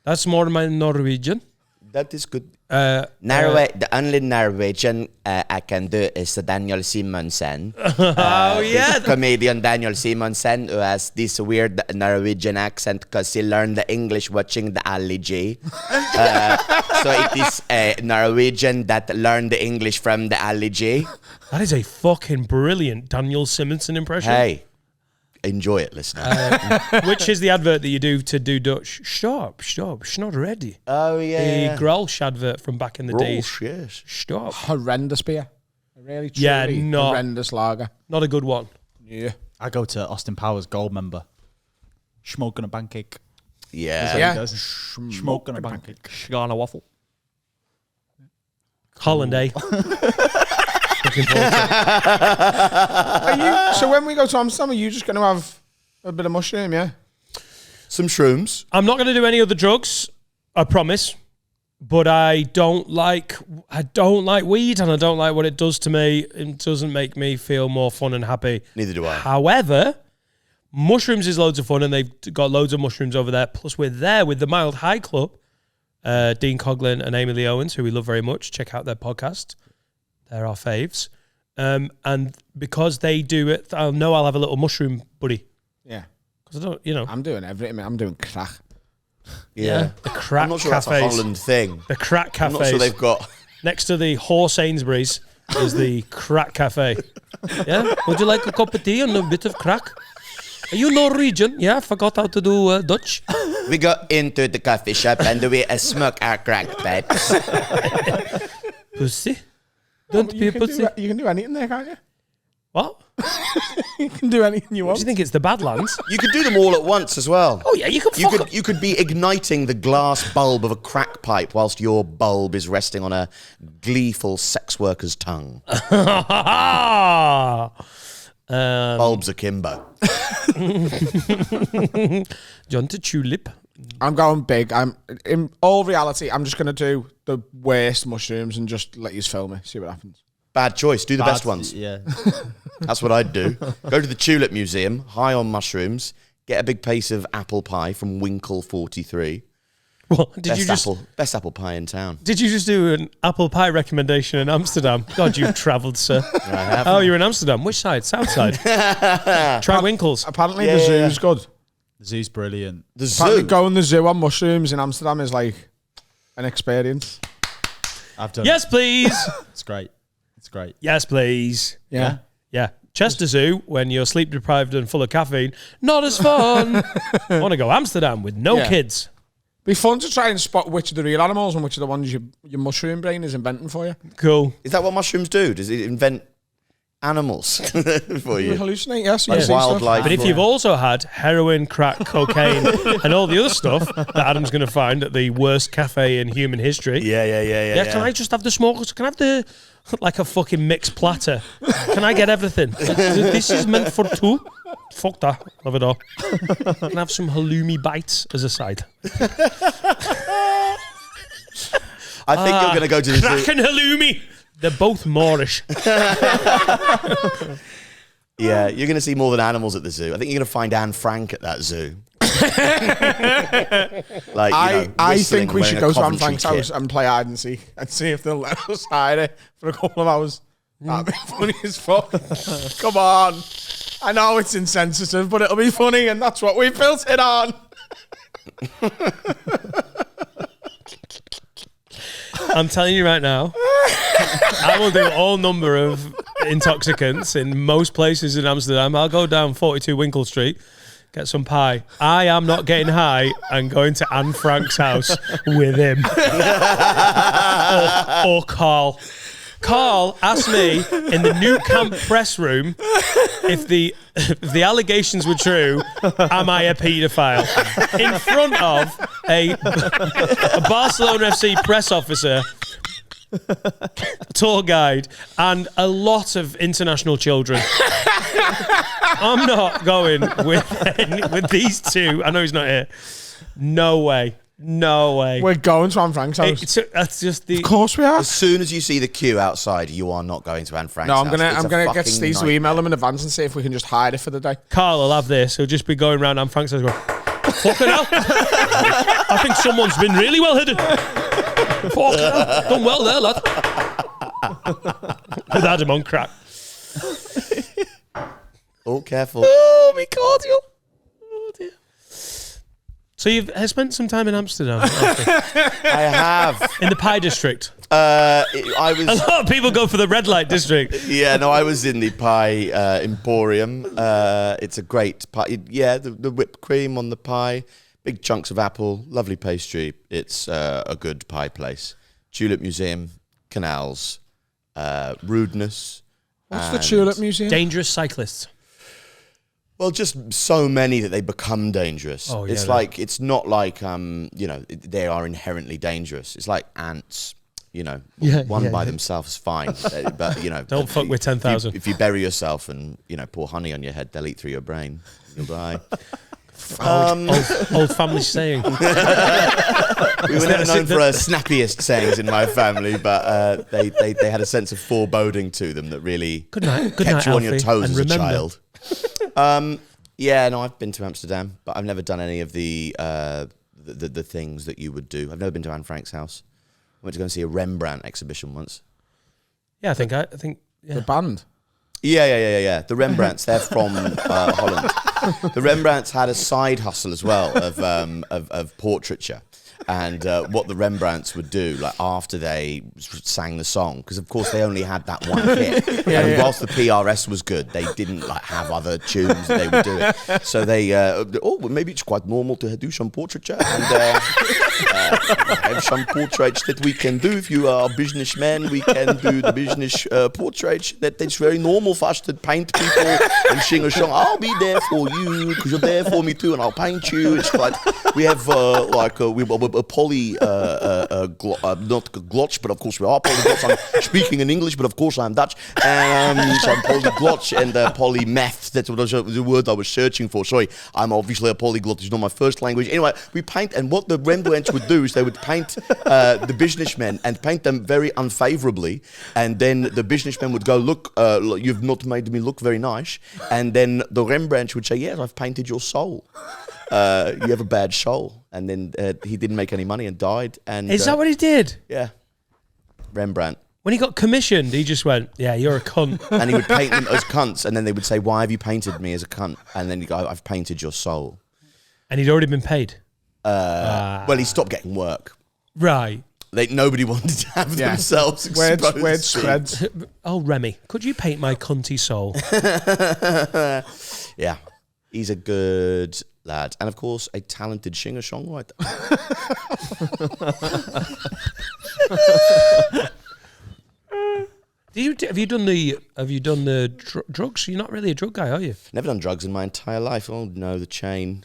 That's more my Norwegian. That is good. The only Norwegian I can do is Daniel Simonsen. yeah. Comedian Daniel Simonsen, who has this weird Norwegian accent because he learned the English watching the Ali G. So it is a Norwegian that learned the English from the Ali G. That is a fucking brilliant Daniel Simonsen impression. Hey, enjoy it, listener. Which is the advert that you do to do Dutch. Stop, it's not ready. Oh The Grolsch advert from back in the days. Yes. Stop. Horrendous beer. A really, Yeah, truly not- horrendous lager. Not a good one. Yeah. I go to Austin Powers Gold member. Smoking a pancake. Yeah. Yeah. Smoking a pancake. Shigana waffle. Holland, eh? Looking forward to it. So when we go to Amsterdam, are you just going to have a bit of mushroom, yeah? Some shrooms. I'm not going to do any other drugs, I promise. But I don't like weed, and I don't like what it does to me. It doesn't make me feel more fun and happy. Neither do I. However, mushrooms is loads of fun, and they've got loads of mushrooms over there. Plus, we're there with the Mild High Club, Dean Coughlin and Amy Lee Owens, who we love very much. Check out their podcast. They're our faves. And because they do it, I'll know I'll have a little mushroom buddy. Yeah. Because I don't, I'm doing everything, mate. I'm doing crack. Yeah. the crack I'm not sure cafes. that's a Holland thing. The crack I'm cafes. not sure they've got. Next to the Horse Sainsbury's is the crack cafe. Yeah? Would you like a cup of tea and a bit of crack? Are you Norwegian? Yeah, forgot how to do Dutch. We go into the coffee shop and we smoke our crack pipes. Pussy. Don't be a pussy. You can do anything there, can't you? What? You can do anything you Do want. you think it's the Badlands? You could do them all at once as well. Oh yeah, you can fuck up. You could be igniting the glass bulb of a crack pipe whilst your bulb is resting on a gleeful sex worker's tongue. Bulbs akimbo. John to tulip. I'm going big. In all reality, I'm just going to do the worst mushrooms and just let you film it, see what happens. Bad choice. Do the best ones. Yeah. That's what I'd do. Go to the Tulip Museum, high on mushrooms, get a big piece of apple pie from Winkle 43. What did you just? Best apple pie in town. Did you just do an apple pie recommendation in Amsterdam? God, you've travelled, sir. I have. Oh, you're in Amsterdam. Which side? South side. Try Winkles. Apparently, Yeah, the yeah. zoo's good. The zoo's brilliant. The Apparently, zoo. going the zoo on mushrooms in Amsterdam is like an experience. I've done Yes, it. please. It's great. It's great. Yes, please. Yeah. Yeah. Chester Zoo, when you're sleep deprived and full of caffeine, not as fun. I want to go Amsterdam with no Yeah. kids. Be fun to try and spot which are the real animals and which are the ones your mushroom brain is inventing for you. Cool. Is that what mushrooms do? Does it invent animals for You you? hallucinate, yes. Like you see wildlife. But if you've also had heroin, crack, cocaine, and all the other stuff that Adam's going to find at the worst cafe in human history. Yeah. Can I just have the smokers? Can I have the, like a fucking mixed platter? Can I get everything? This is meant for two? Fuck that. Love it all. Can I have some halloumi bites as a side? I think you're going to go to the Crack zoo. and halloumi. They're both Moorish. Yeah, you're going to see more than animals at the zoo. I think you're going to find Anne Frank at that zoo. Like, I think we should go to Anne Coventry Frank's house and play hide and seek and see if they'll let us hide it for a couple of hours. That'd be funny as fuck. Come on. I know it's insensitive, but it'll be funny, and that's what we built it on. I'm telling you right now, I will do all number of intoxicants in most places in Amsterdam. I'll go down 42 Winkle Street, get some pie. I am not getting high and going to Anne Frank's house with him. or Carl. Carl asked me in the new camp press room if the allegations were true, am I a paedophile? In front of a Barcelona FC press officer, tour guide, and a lot of international children. I'm not going with these two. I know he's not here. No way. No way. We're going to Anne Frank's house. That's just the. Of course we are. As soon as you see the queue outside, you are not going to Anne Frank's No, house. I'm gonna get It's a Steve to fucking email them in advance and see if we can just hide it for the day. Carl will have this. He'll just be going around Anne Frank's house going, fucking hell. I think someone's been really well hidden. Fucking hell. Done well there, lad. With Adam on crack. Oh, careful. Oh, me cordial. Oh, dear. So you've spent some time in Amsterdam, I have. in the Pie District. I A was. lot of people go for the red light district. Yeah, no, I was in the pie emporium. It's a great pie. Yeah, the whipped cream on the pie, big chunks of apple, lovely pastry. It's a good pie place. Tulip Museum, canals, rudeness. What's the Tulip Museum? Dangerous cyclists. Well, just so many that they become dangerous. Oh, yeah, it's they- like it's not like they are inherently dangerous. It's like ants. One by themselves is fine, but Don't fuck with 10,000. If you bury yourself and pour honey on your head, they'll eat through your brain. You'll die. Old family saying. We were never known for our snappiest sayings in my family, but they had a sense of foreboding to them that really Good night, kept you on your Alfie, toes and as remember- a child. Yeah, no, I've been to Amsterdam, but I've never done any of the things that you would do. I've never been to Anne Frank's house. I went to go and see a Rembrandt exhibition once. Yeah, I think. The band. Yeah. The Rembrandts, they're from Holland. The Rembrandts had a side hustle as well of portraiture. And what the Rembrandts would do, like after they sang the song, because of course they only had that one hit. And whilst the PRS was good, they didn't have other tunes that they would do it. So they, well, maybe it's quite normal to do some portraiture and have some portraits that we can do. If you are a businessman, we can do the business portraits. That's very normal for us to paint people and sing a song. I'll be there for you because you're there for me too, and I'll paint you. It's like we have a poly, not glotch, but of course we are polyglots. I'm speaking in English, but of course I'm Dutch. So I'm polyglot and polymath. That's what the word I was searching for. Sorry, I'm obviously a polyglot. It's not my first language. Anyway, we paint, and what the Rembrandts would do is they would paint the businessmen and paint them very unfavorably, and then the businessmen would go, look, you've not made me look very nice, and then the Rembrandt would say, yes, I've painted your soul. You have a bad soul. And then he didn't make any money and died. And Is that what he did? Yeah, Rembrandt. When he got commissioned, he just went, "Yeah, you're a cunt." And he would paint them as cunts, and then they would say, "Why have you painted me as a cunt?" And then he'd go, "I've painted your soul." And he'd already been paid. Well, he stopped getting work. Right. Nobody wanted to have themselves exposed. Weird spreads. Oh, Remy, could you paint my cunty soul? Yeah, he's a good lad. And of course, a talented singer-songwriter. Have you done the drugs? You're not really a drug guy, are you? Never done drugs in my entire life. Oh no, the chain.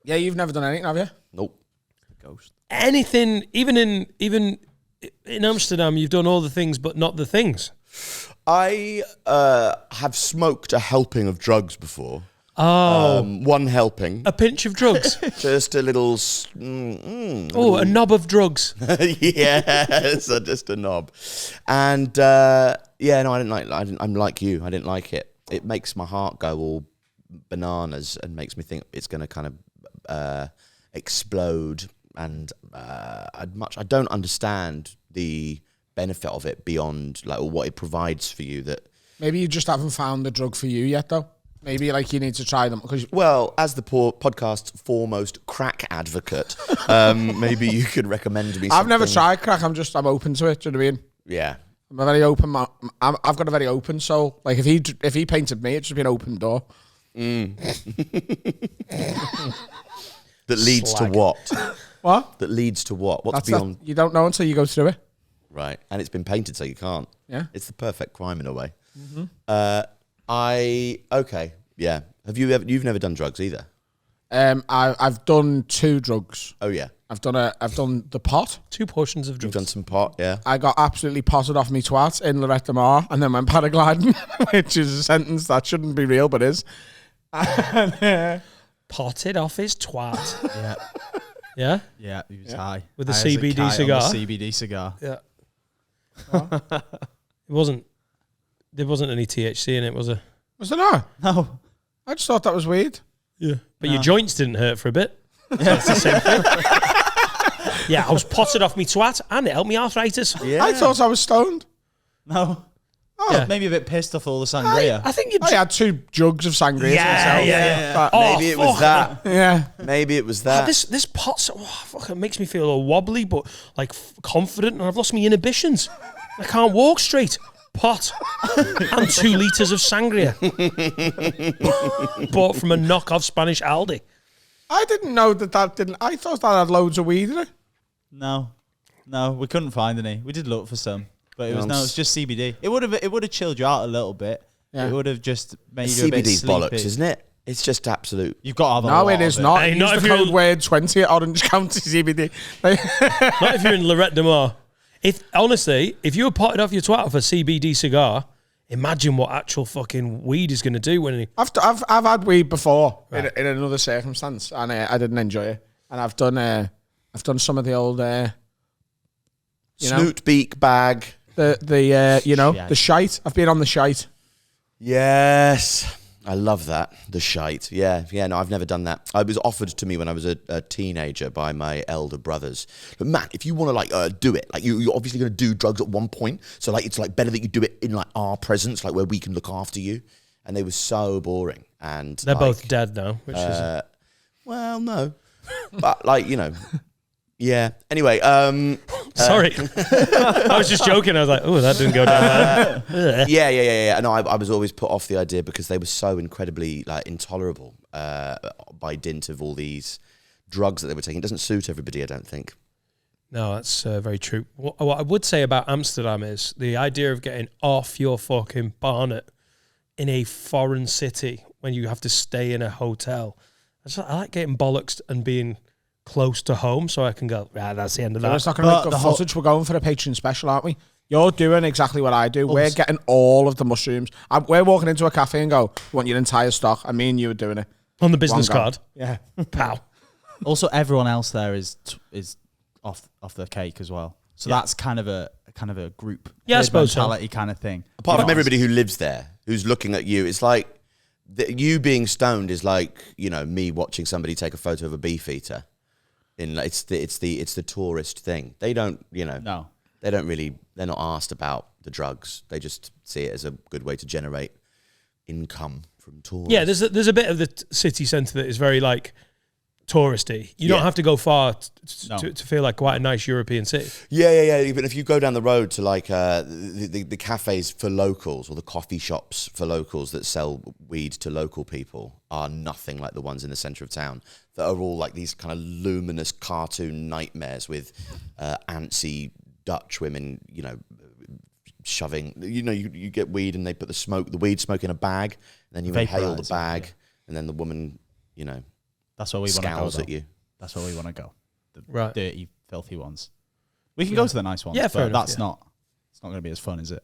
Yeah, you've never done anything, have you? Nope. Ghost. Anything, even in Amsterdam, you've done all the things, but not the things. I have smoked a helping of drugs before. Oh, One helping. a pinch of drugs. Just a little... A knob of drugs. yes, just a knob. And no, I'm like you. I didn't like it. It makes my heart go all bananas and makes me think it's going to kind of explode. And I don't understand the benefit of it beyond like what it provides for you. That Maybe you just haven't found the drug for you yet, though. Maybe like you need to try them because. Well, as the podcast's foremost crack advocate, maybe you could recommend me. I've never something. tried crack. I'm open to it. Do you know what I mean? Yeah. I'm a very open. I've got a very open soul. Like if he painted me, it'd just be an open door. That leads Slag. to what? What? That leads to what? What's That's beyond? you don't know until you go through it. Right, and it's been painted, so you can't. Yeah. It's the perfect crime in a way. Mm-hmm. Yeah. You've never done drugs either? I've done 2 drugs. Oh yeah. I've done the pot. 2 portions of You've drugs. done some pot, yeah. I got absolutely potted off me twat in Lorette de Mar and then went paragliding, which is a sentence that shouldn't be real, but is. And, Potted off his twat. Yeah. Yeah? Yeah, he was high. With a High as CBD kite on cigar. the CBD cigar. Yeah. It wasn't. There wasn't any THC in it, was there? was there not? No. I just thought that was weird. Yeah. But your joints didn't hurt for a bit. So that's the same thing. Yeah, I was potted off me twat and it helped me arthritis. Yeah. I thought I was stoned. No. Oh, Yeah. maybe a bit pissed off all the sangria. I think you. I had 2 jugs of sangria. Yeah. But- Maybe it was that. yeah. Maybe it was that. This pot's fuck, it makes me feel all wobbly, but like confident, and I've lost my inhibitions. I can't walk straight. Pot and 2 litres of sangria bought from a knockoff Spanish Aldi. I didn't know that didn't. I thought that had loads of weed in it. No, we couldn't find any. We did look for some, but it's just CBD. It would have chilled you out a little bit. Yeah. It would have just made you a bit CBD's sleepy. bollocks, isn't it? It's just absolute. You've got to have a No, lot it is of not. Hey, Use not the if you're- code word 20 at Orange County CBD. Not if you're in Lorette de Mar. If you were potted off your twat off a CBD cigar, imagine what actual fucking weed is going to do when it. I've had weed before in another circumstance, and I didn't enjoy it. And I've done some of the old, Snoot beak bag. the shite. I've been on the shite. Yes. I love that. The shite. Yeah. No, I've never done that. It was offered to me when I was a teenager by my elder brothers. But man, if you want to do it, like you're obviously going to do drugs at one point. So like, it's like better that you do it in like our presence, like where we can look after you. And they were so boring. And They're both dead now, which is. Well, no. But like, yeah. Anyway, Sorry. I was just joking. I was like, oh, that didn't go down well. Yeah. No, I was always put off the idea because they were so incredibly like intolerable by dint of all these drugs that they were taking. It doesn't suit everybody, I don't think. No, that's very true. What I would say about Amsterdam is the idea of getting off your fucking bonnet in a foreign city when you have to stay in a hotel. I like getting bollocks and being close to home so I can go, that's the end of that. It's not going to make good footage. We're going for a Patreon special, aren't we? You're doing exactly what I do. We're getting all of the mushrooms. We're walking into a cafe and go, we want your entire stock. I mean, you were doing it. On the business One go. card. Yeah. Pow. Also, everyone else there is off the cake as well. So that's kind of a group Yeah, I suppose so. mentality kind of thing. Apart from everybody who lives there, who's looking at you, it's like you being stoned is like, me watching somebody take a photo of a beefeater. It's the tourist thing. They don't, No. They don't really. They're not asked about the drugs. They just see it as a good way to generate income from tourists. Yeah, there's a bit of the city centre that is very like touristy. You don't Yeah. have to go far No. to feel like quite a nice European city. Yeah. Even if you go down the road to like the cafes for locals or the coffee shops for locals that sell weed to local people are nothing like the ones in the centre of town that are all like these kind of luminous cartoon nightmares with antsy Dutch women, you know, shoving. You know, you get weed and they put the weed smoke in a bag, and then you inhale the Vaporise it, bag, yeah. and then the woman, you know, That's where we want to go. scowls though. at you. That's where we want to go. The Right. dirty, filthy ones. We can go to the nice ones, Yeah, fair but enough, that's yeah. not. It's not going to be as fun, is it?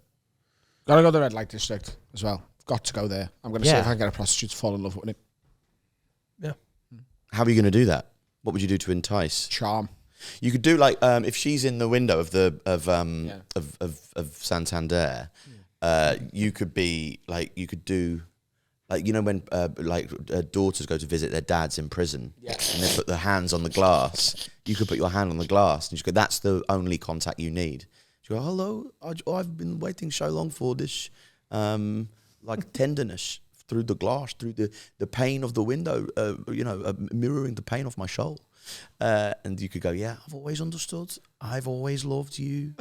Gotta go to the red light district as well. Got to go there. I'm gonna see Yeah. if I can get a prostitute to fall in love with him. Yeah. How are you going to do that? What would you do to entice? Charm. You could do like if she's in the window of Santander, you could be like you could do like, you know, when daughters go to visit their dads in prison and they put their hands on the glass. You could put your hand on the glass and just go, that's the only contact you need. You go, hello, I've been waiting so long for this like tenderness through the glass, through the pane of the window, mirroring the pain of my soul. And you could go, yeah, I've always understood. I've always loved you.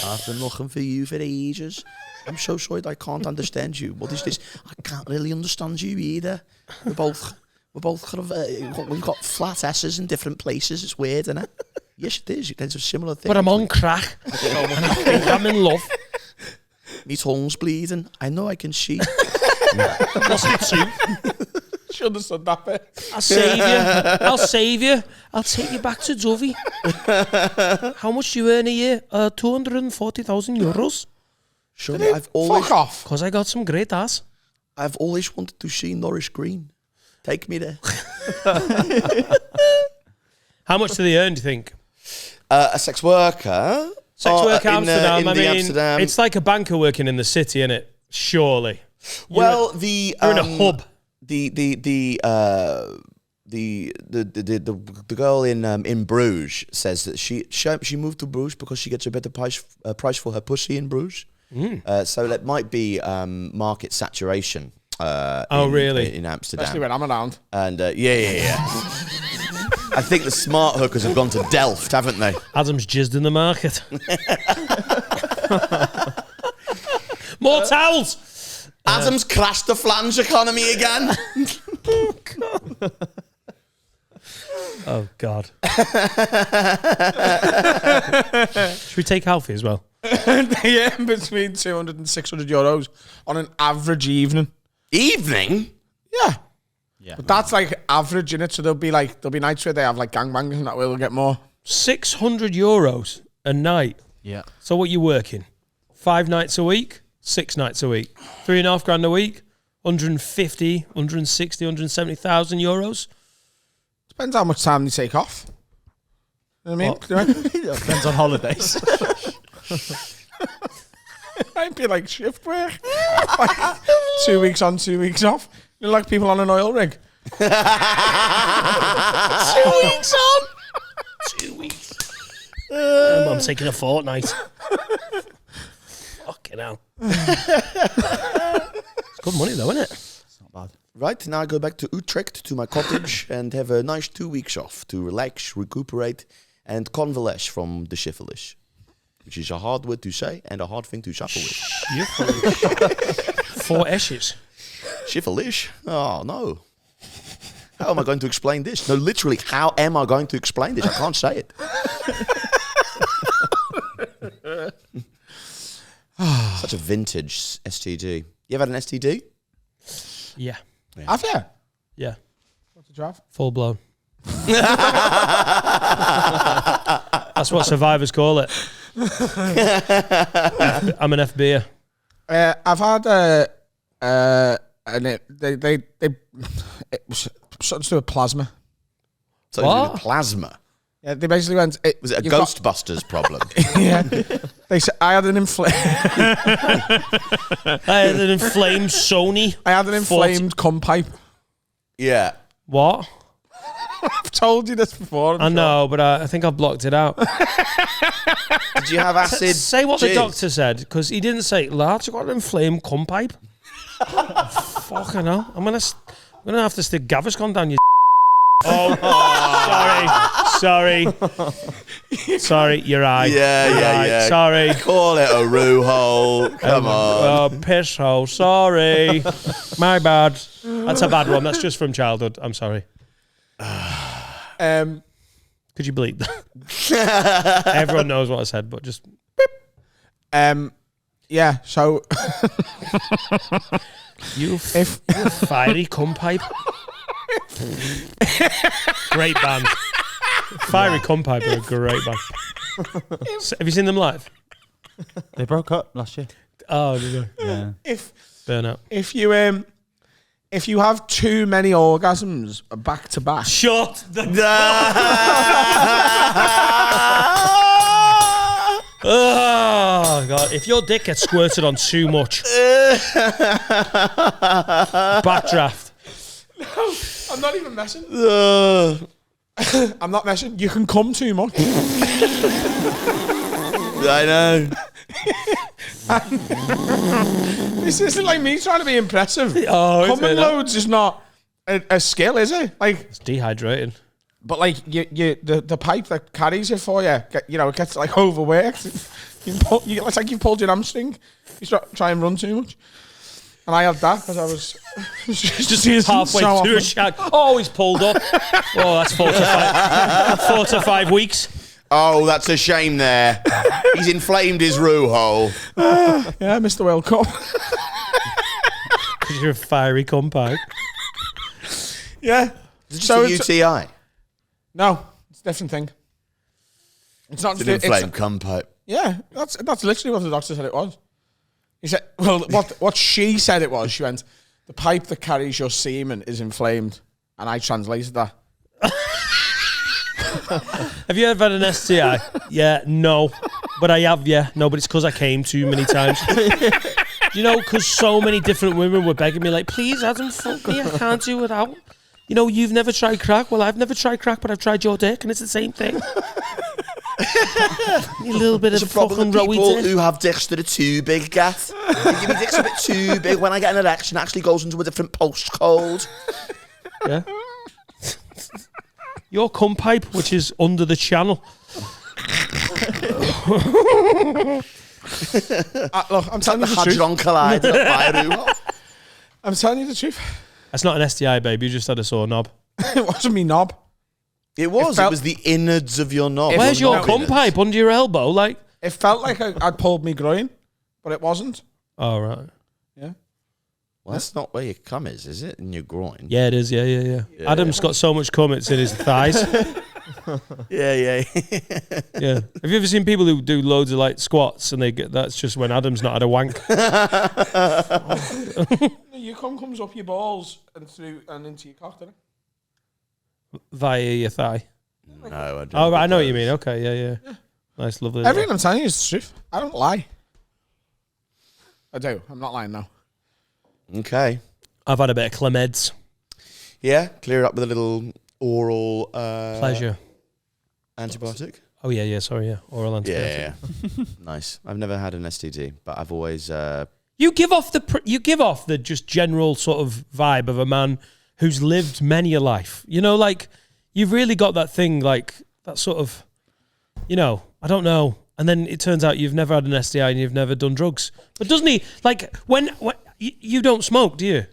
I've been looking for you for ages. I'm so sorry that I can't understand you. What is this? I can't really understand you either. We're both kind of, we've got flat S's in different places. It's weird, isn't it? Yes, it is. It's a similar thing. But I'm on crack. And I think I'm in love. My tongue's bleeding. I know I can see. Lost it too. She understood that bit. I'll save you. I'll save you. I'll take you back to Dovey. How much do you earn a year? 240,000 euros. Sure, I've always, Fuck off. Because I got some great ass. I've always wanted to see Norris Green. Take me there. How much do they earn, do you think? A sex worker. Sex worker Amsterdam. In I mean, Amsterdam. it's like a banker working in the city, innit? Surely. Well, You're in a hub. The girl in Bruges says that she moved to Bruges because she gets a better price for her pussy in Bruges. So that might be market saturation. Really? In Amsterdam, Especially when I'm around. and yeah. I think the smart hookers have gone to Delft, haven't they? Adam's jizzed in the market. More towels. Adam's crashed the flange economy again. Oh, God. Should we take Alfie as well? They earn between 200 and 600 euros on an average evening. Evening? Yeah. Yeah. But that's like average, innit? So there'll be nights where they have like gangbangers and that way they'll get more. 600 euros a night. Yeah. So what you working? 5 nights a week? 6 nights a week? 3.5 grand a week? 150, 160, 170,000 euros? Depends how much time they take off. You know what I mean? Depends on holidays. It might be like shift work. Like 2 weeks on, 2 weeks off. You know, like people on an oil rig. 2 weeks on. 2 weeks. I'm taking a fortnight. Fucking hell. It's good money though, isn't it? It's not bad. Right, now I go back to Utrecht, to my cottage, and have a nice 2 weeks off to relax, recuperate, and convalesce from the syphilis. Which is a hard word to say and a hard thing to suffer with. 4 S's. Syphilis? Oh, no. How am I going to explain this? No, literally, how am I going to explain this? I can't say it. Such a vintage STD. You ever had an STD? Yeah. Have you? Yeah. What did you have? Full blown. That's what survivors call it. I'm an FB'er. I've had and it was something to do with plasma. So What? plasma. Yeah, they basically went. Was it a you've got- Ghostbusters problem? Yeah, they said I had an I had an inflamed Sony. I had an 40 inflamed cum pipe. Yeah. What? I've told you this before. I know, but I think I've blocked it out. Did you have acid? Say what the jizz? doctor said, because he didn't say, lads, you got an inflamed cum pipe. Fucking hell. I'm gonna have to stick Gaviscon down your Sorry, your eye. Yeah. Sorry. Call it a ROWE hole. Come on. Oh, piss hole. Sorry. My bad. That's a bad one. That's just from childhood. I'm sorry. Could you bleep that? Everyone knows what I said, but just... Yeah, so... you fiery cum pipe. Great band. Fiery cum pipe are a great band. Have you seen them live? They broke up last year. Oh, did they? Yeah. Burnout. If you have too many orgasms back to back... Shut the... Oh, God. If your dick gets squirted on too much. Backdraft. No, I'm not even messing. I'm not messing. You can come too much. I know. This isn't like me trying to be impressive. Oh, Coming loads is not a skill, is it? Like, it's dehydrating. But like the pipe that carries it for you, it gets like overworked. It's like you've pulled your hamstring. You try and run too much. And I had that because I was just halfway through a shag. Oh, he's pulled up. Oh, that's 4 to 5 weeks. Oh, that's a shame there. He's inflamed his ROWE hole. Yeah, Mr. World Cup. Because you're a fiery cum pipe. Yeah. Is it just a UTI? No, it's a different thing. It's not It's an inflamed cum pipe. Yeah, that's literally what the doctor said it was. He said, well, what she said it was, she went, the pipe that carries your semen is inflamed. And I translated that. Have you ever had an STI? Yeah, no. But I have, yeah. No, but it's because I came too many times. Because so many different women were begging me, like, please, Adam, fuck me, I can't do without. You've never tried crack. Well, I've never tried crack, but I've tried your dick, and it's the same thing. A little bit There's of a problem fucking with people dick. who have dicks that are too big, Gaff. Give me dicks a bit too big. When I get an erection, it actually goes into a different postcode. Yeah. Your cum pipe, which is under the channel. Look, I'm telling you the truth. Hadron Collider by ROWE. I'm telling you the truth. That's not an STI, babe. You just had a sore knob. It wasn't me knob. It was. It was the innards of your knob. Where's your cum pipe? Under your elbow? Like, it felt like I'd pulled me groin, but it wasn't. Oh, right. Yeah. Well, that's not where your cum is it? In your groin? Yeah, it is. Yeah. Adam's got so much cum, it's in his thighs. Yeah. Yeah. Have you ever seen people who do loads of like squats and that's just when Adam's not had a wank? Your cum comes up your balls and through and into your cock, doesn't it? Via your thigh. No, I don't. Oh, right, I know what you mean. Okay, yeah. Nice, lovely. Everything I'm telling you is the truth. I don't lie. I do. I'm not lying now. Okay. I've had a bit of Clemeds. Yeah, clear it up with a little oral Pleasure. antibiotic. Oh, yeah, sorry, yeah. Oral antibiotic. Yeah. Nice. I've never had an STD, but I've always... You give off the just general sort of vibe of a man who's lived many a life. Like, you've really got that thing, like, that sort of, I don't know. And then it turns out you've never had an STI and you've never done drugs. But doesn't he, like, when you don't smoke, do you?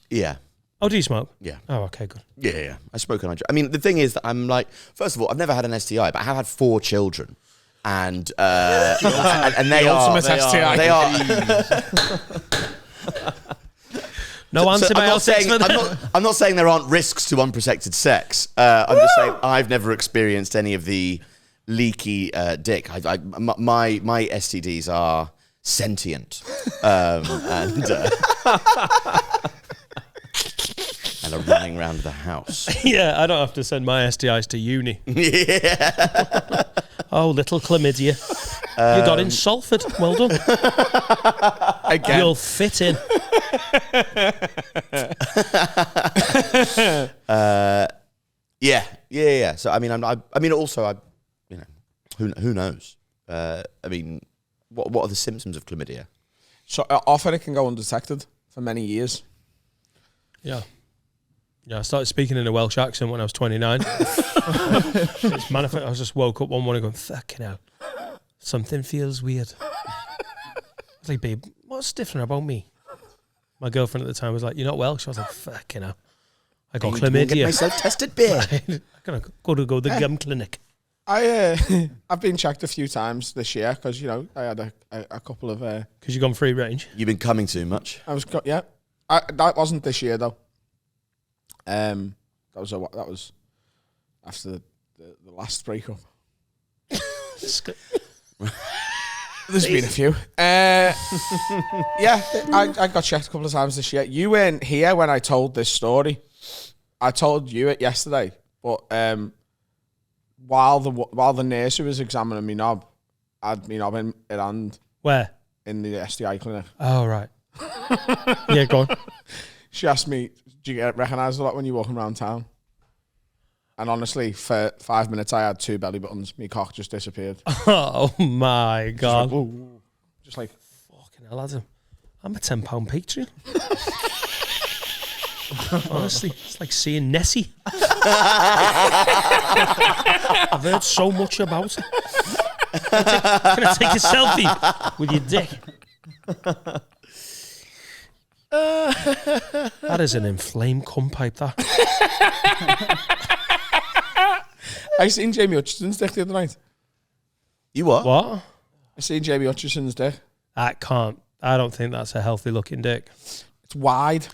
Yeah. Oh, do you smoke? Yeah. Oh, okay, good. Yeah. I spoke on. I mean, the thing is that I'm like, first of all, I've never had an STI, but I have had 4 children. And and they are STI. They are. No antibiotics. I'm not saying there aren't risks to unprotected sex. I'm just saying I've never experienced any of the leaky dick. My STDs are sentient and are running around the house. Yeah, I don't have to send my STIs to uni. Yeah. Oh, little chlamydia. You got in Salford. Well done. Again. You'll fit in. Yeah. So I mean, also, who knows? I mean, what are the symptoms of chlamydia? So often it can go undetected for many years. Yeah. Yeah, I started speaking in a Welsh accent when I was 29. It's manifest. I just woke up one morning going, fucking hell, something feels weird. I was like, babe, what's different about me? My girlfriend at the time was like, you're not Welsh. I was like, fucking hell. I got chlamydia. Get myself tested, beer. I'm going to go to the gum clinic. I've been checked a few times this year because, you know, I had a couple of... Because you've gone free range. You've been coming too much. That wasn't this year, though. That was after the last breakup. There's been a few. I got checked a couple of times this year. You weren't here when I told this story. I told you it yesterday, but while the nurse who was examining me knob, I had me knob in her hand. Where? In the STI clinic. Oh, right. Yeah, go on. She asked me, do you get recognised a lot when you're walking around town? And honestly, for 5 minutes, I had 2 belly buttons. My cock just disappeared. Oh, my God. Just like fucking hell, Adam. I'm a £10 Patreon. Honestly, it's like seeing Nessie. I've heard so much about it. Can I take a selfie with your dick? That is an inflamed cum pipe, that. I seen Jamie Hutchinson's dick the other night. You what? What? I seen Jamie Hutchinson's dick. I don't think that's a healthy looking dick. It's wide.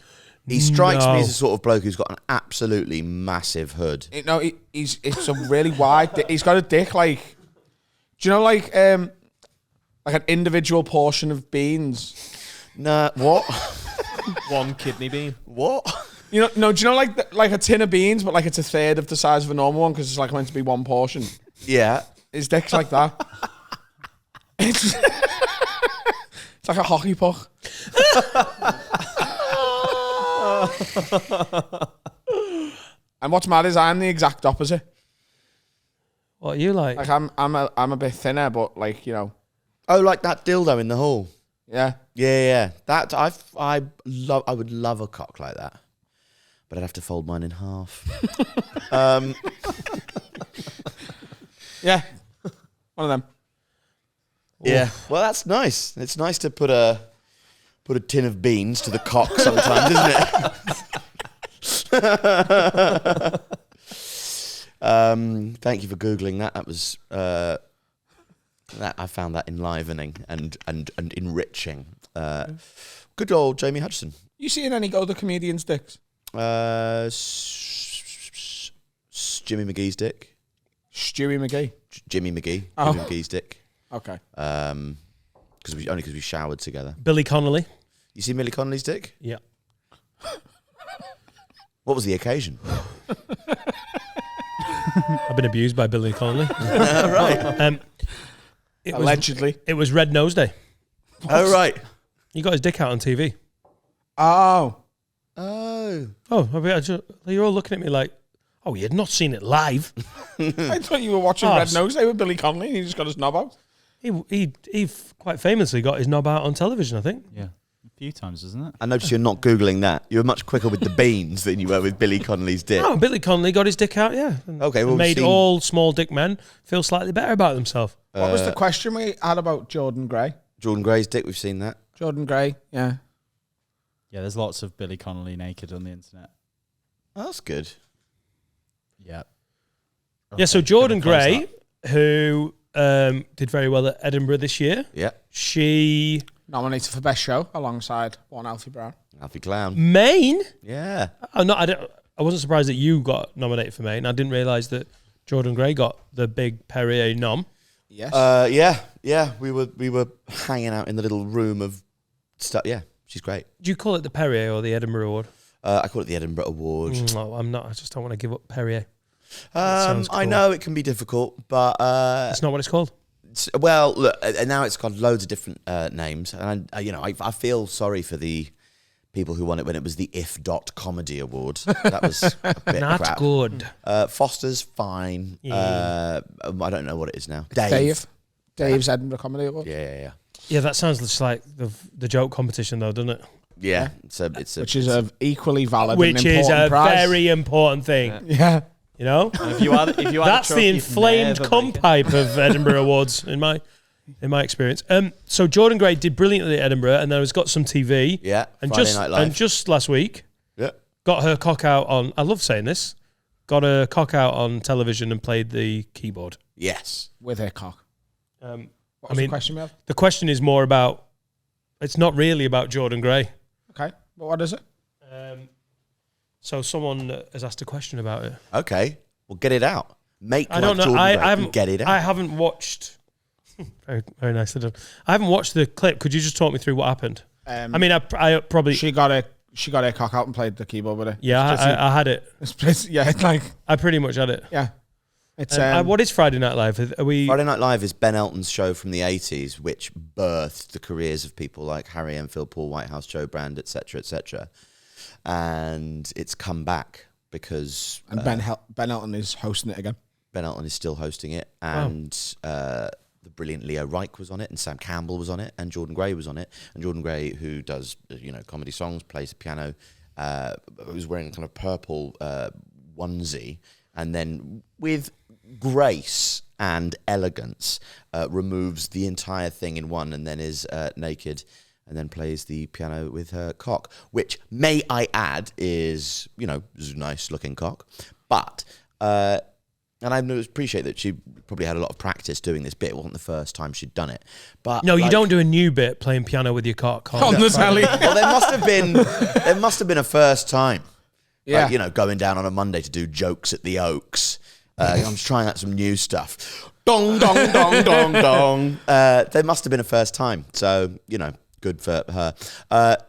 He strikes me as a sort of bloke who's got an absolutely massive hood. It's a really wide. He's got a dick like, do you know like an individual portion of beans? Nah, what? One kidney bean. What? You know, no. Do you know like a tin of beans, but like it's a third of the size of a normal one because it's like meant to be one portion. Yeah. His dick's like that. It's like a hockey puck. And what's mad is I'm the exact opposite. What are you like? Like I'm a bit thinner, but like, you know. Oh, like that dildo in the hall. Yeah. Yeah. That I would love a cock like that, but I'd have to fold mine in half. Yeah. One of them. Yeah. Well, that's nice. It's nice to put a tin of beans to the cock sometimes, isn't it? Thank you for Googling that. That was that I found that enlivening and enriching. Good old Jamie Hutchison. You seen any other comedians' dicks? Jimmy McGee's dick. Stewie McGee. Jimmy McGee. Oh. Jimmy McGee's dick. Okay. Because we showered together. Billy Connolly. You see Millie Connolly's dick? Yeah. What was the occasion? I've been abused by Billy Connolly. Right. Allegedly. It was Red Nose Day. Oh, right. He got his dick out on TV. Oh. You're all looking at me like, oh, you had not seen it live. I thought you were watching Red Nose Day with Billy Connolly and he just got his knob out. He quite famously got his knob out on television, I think. Yeah. A few times, isn't it? I noticed you're not Googling that. You were much quicker with the beans than you were with Billy Connolly's dick. Oh, Billy Connolly got his dick out, yeah. Okay, well, made all small dick men feel slightly better about themselves. What was the question we had about Jordan Gray? Jordan Gray's dick, we've seen that. Jordan Gray, yeah. Yeah, there's lots of Billy Connolly naked on the internet. Oh, that's good. Yeah. Yeah, so Jordan Gray, who did very well at Edinburgh this year. Yeah. She nominated for Best Show alongside one Alfie Brown. Alfie Clown. Maine? Yeah. I wasn't surprised that you got nominated for Maine. I didn't realise that Jordan Gray got the big Perrier nom. Yes. Yeah. We were hanging out in the little room of stuff. Yeah, she's great. Do you call it the Perrier or the Edinburgh Award? I call it the Edinburgh Award. No, I'm not. I just don't want to give up Perrier. Cool. I know it can be difficult, but it's not what it's called. Well, look, now it's got loads of different names, and I feel sorry for the people who won it when it was the If Comedy Award. That was a bit not crap. Good. Foster's fine. Yeah. I don't know what it is now. Dave's Edinburgh Comedy Award. Yeah. Yeah, that sounds just like the joke competition, though, doesn't it? Yeah, which is a equally valid Which and is important a prize. very important thing. Yeah. You know? If you had That's the trophy, you'd inflamed never cum break it. pipe of Edinburgh Awards in my experience. So Jordan Gray did brilliantly at Edinburgh, and then has got some TV. Yeah, and Friday just Night Live. and just last week, Yeah. got her cock out on. I love saying this. Got her cock out on television and played the keyboard. Yes. With her cock. What was mean- the question we have? The question is more about. It's not really about Jordan Gray. Okay. Well, what is it? So someone has asked a question about it. Okay. Well, get it out. Make I don't know. Jordan I Gray haven't and get it out. I haven't watched. Very, very nicely done. I haven't watched the clip. Could you just talk me through what happened? I mean, I probably. She got her cock out and played the keyboard with it. Yeah, I had it. It's like I pretty much had it. yeah. It's What is Friday Night Live? Are we? Friday Night Live is Ben Elton's show from the 80s, which birthed the careers of people like Harry Enfield, Paul Whitehouse, Joe Brand, etc., etc. And it's come back because Ben Elton is hosting it again. Ben Elton is still hosting it, and the brilliant Leo Reich was on it, and Sam Campbell was on it, and Jordan Gray was on it. And Jordan Gray, who does comedy songs, plays the piano, was wearing a kind of purple onesie, and then with grace and elegance removes the entire thing in one, and then is naked, and then plays the piano with her cock, which, may I add, is a nice looking cock, but. And I appreciate that she probably had a lot of practice doing this bit. It wasn't the first time she'd done it. But No, you don't do a new bit playing piano with your cock On the telly. Well, there must have been a first time. Yeah. Like, going down on a Monday to do jokes at the Oaks. I'm just trying out some new stuff. Dong dong dong dong dong. There must have been a first time. So good for her.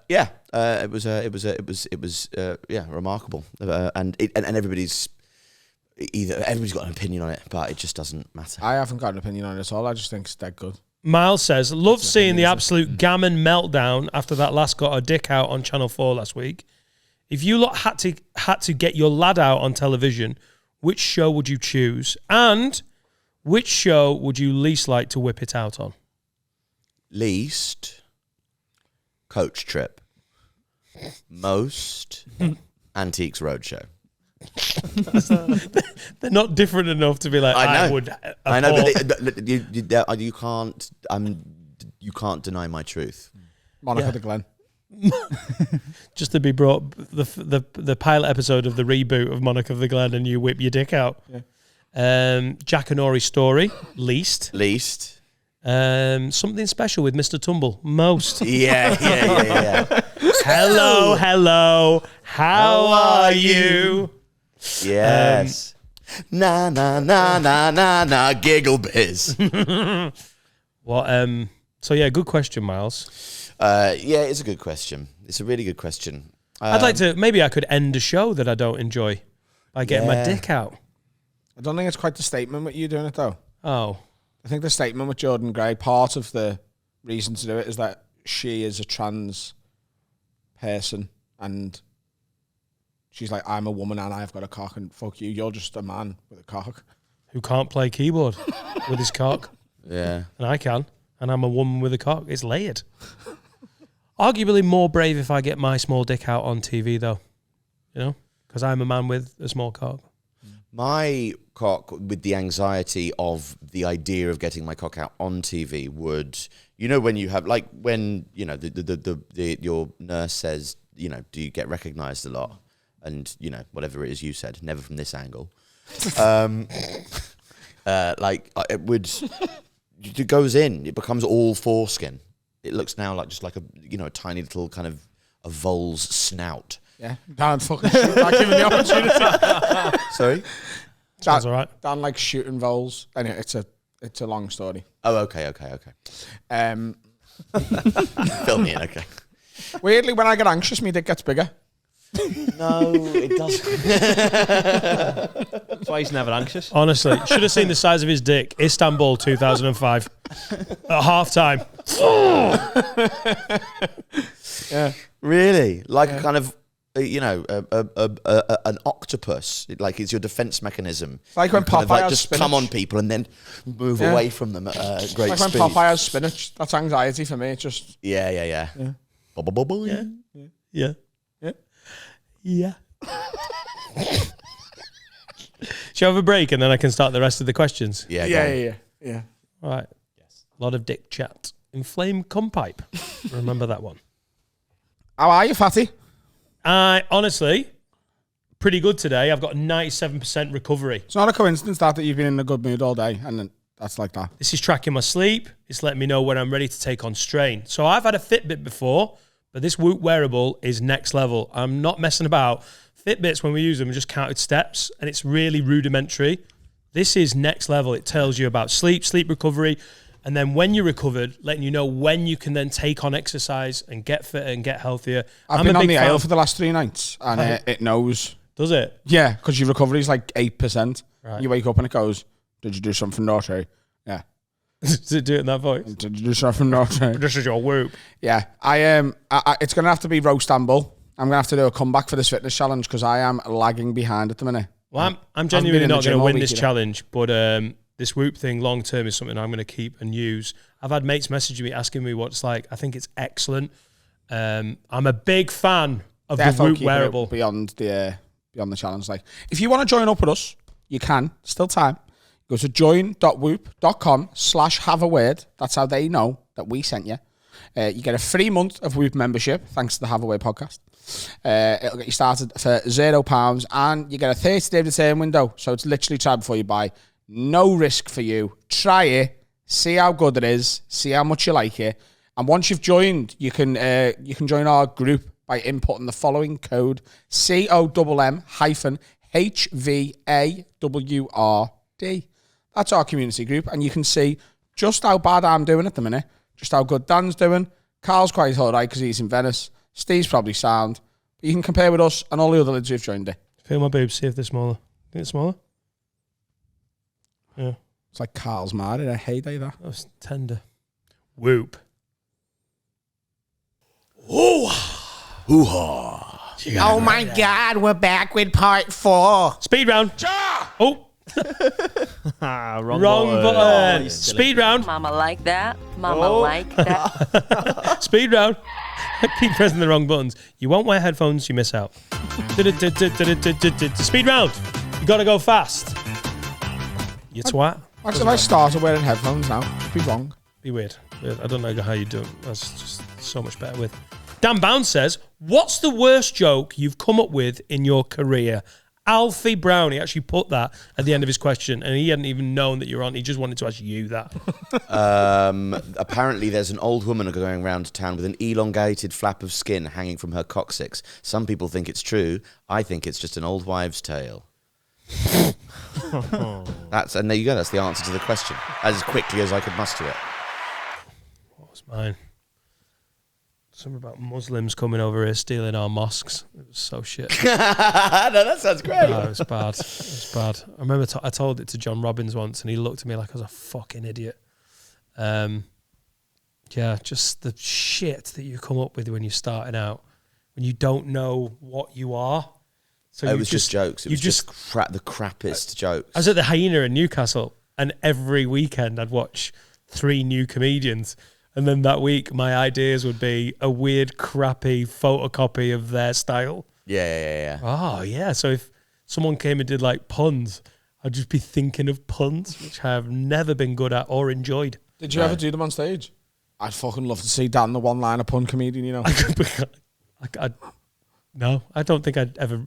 It was remarkable. And everybody's. Everybody's got an opinion on it, but it just doesn't matter. I haven't got an opinion on it at all. I just think it's dead good. Miles says, love seeing the absolute gammon meltdown after that last got a dick out on Channel 4 last week. If you lot had to get your lad out on television, which show would you choose? And which show would you least like to whip it out on? Least Coach Trip. Most Antiques Roadshow. They're not different enough to be like, I know. I know, but you can't deny my truth. Monica the Glen. just to be brought the pilot episode of the reboot of Monica of the Glen and you whip your dick out. Yeah. Jack and Ori story, least. Something special with Mr. Tumble, most. Yeah. Hello, how are you? Yes. Na na na na na na giggle biz. What? So yeah, good question, Miles. Yeah, it's a good question. It's a really good question. I'd like to. Maybe I could end a show that I don't enjoy by getting my dick out. I don't think it's quite the statement with you doing it though. Oh, I think the statement with Jordan Gray, part of the reason to do it is that she is a trans person and she's like, I'm a woman and I've got a cock, and fuck you, you're just a man with a cock. who can't play keyboard with his cock. Yeah. And I can. And I'm a woman with a cock. It's layered. Arguably more brave if I get my small dick out on TV, though. Because I'm a man with a small cock. My cock, with the anxiety of the idea of getting my cock out on TV, would, when you have, like, when, your nurse says, do you get recognized a lot? And, whatever it is you said, never from this angle. It would, it goes in, it becomes all foreskin. It looks now like just like a tiny little kind of a vole's snout. Yeah, Dan fucking shoot, not giving the opportunity. Sorry? Sounds all right. Dan likes shooting voles. Anyway, it's a long story. Oh, okay. Fill me in, okay. Weirdly, when I get anxious, my dick gets bigger. No, it doesn't. That's why he's never anxious. Honestly, should have seen the size of his dick. Istanbul 2005. At half time. Yeah. Really? Like a kind of, an octopus. Like it's your defense mechanism. Like when You kind of, Popeye has just spinach. come on people and then move away from them at great Like when speed. Popeye has spinach. That's anxiety for me. It's just... Yeah. Yeah. Yeah. Yeah. Yeah. Shall we have a break and then I can start the rest of the questions? Yeah, go on. Yeah. All right. Yes. A lot of dick chat. Inflame cum pipe. Remember that one. How are you, Fatty? Honestly, pretty good today. I've got 97% recovery. It's not a coincidence that you've been in a good mood all day, and then that's like that. This is tracking my sleep. It's letting me know when I'm ready to take on strain. So I've had a Fitbit before, but this Whoop wearable is next level. I'm not messing about. Fitbits, when we use them, are just counted steps, and it's really rudimentary. This is next level. It tells you about sleep recovery, and then when you're recovered, letting you know when you can then take on exercise and get fitter and get healthier. I've been on the ale for the last 3 nights, and it knows. Does it? Yeah, because your recovery is like 8%. Right. You wake up and it goes, did you do something naughty? Yeah. Does it do it in that voice? Did you do something naughty? This is your Whoop. Yeah. It's going to have to be roast Amble. I'm going to have to do a comeback for this fitness challenge because I am lagging behind at the minute. Well, I'm genuinely not going to win this challenge, but this Whoop thing long term is something I'm going to keep and use. I've had mates messaging me asking me what it's like. I think it's excellent. I'm a big fan of the Whoop wearable. Beyond the challenge. Like, if you want to join up with us, you can. Still time. Go to join.whoop.com/haveaword. That's how they know that we sent you. You get a free month of Whoop membership thanks to the Have Away podcast. It'll get you started for £0 and you get a 30-day return window. So it's literally try before you buy. No risk for you. Try it. See how good it is. See how much you like it. And once you've joined, you can join our group by inputting the following code COMM-HVAWRD. That's our community group, and you can see just how bad I'm doing at the minute, just how good Dan's doing. Carl's quite alright because he's in Venice. Steve's probably sound. But you can compare with us and all the other lads who've joined it. Feel my boobs, see if they're smaller. Think it's smaller? Yeah. It's like Carl's mad in a heyday, that. That was tender. Whoop. Ooh. Hoo-ha. Oh my God, we're back with part 4. Speed round. Oh. Wrong button. Speed round. Mama like that. Mama like that. Speed round. Keep pressing the wrong buttons. You won't wear headphones, you miss out. Speed round. You gotta go fast. You twat. Actually, if I started wearing headphones now, it'd be wrong. Be weird. I don't know how you do it. That's just so much better with. Dan Bounce says, what's the worst joke you've come up with in your career? Alfie Brown, he actually put that at the end of his question, and he hadn't even known that you're on. He just wanted to ask you that. Apparently, there's an old woman going around town with an elongated flap of skin hanging from her coccyx. Some people think it's true. I think it's just an old wives' tale. And there you go. That's the answer to the question, as quickly as I could muster it. What was mine? Something about Muslims coming over here stealing our mosques. It was so shit. No, that sounds great. No, it was bad. It was bad. I remember I told it to John Robbins once, and he looked at me like I was a fucking idiot. Yeah, just the shit that you come up with when you're starting out, when you don't know what you are. So it was just jokes. It was just the crappiest jokes. I was at the Hyena in Newcastle, and every weekend I'd watch 3 new comedians. And then that week, my ideas would be a weird, crappy photocopy of their style. Yeah. Oh, yeah. So if someone came and did like puns, I'd just be thinking of puns, which I have never been good at or enjoyed. Did you ever do them on stage? I'd fucking love to see Dan, the one-liner pun comedian, you know. No, I don't think I'd ever.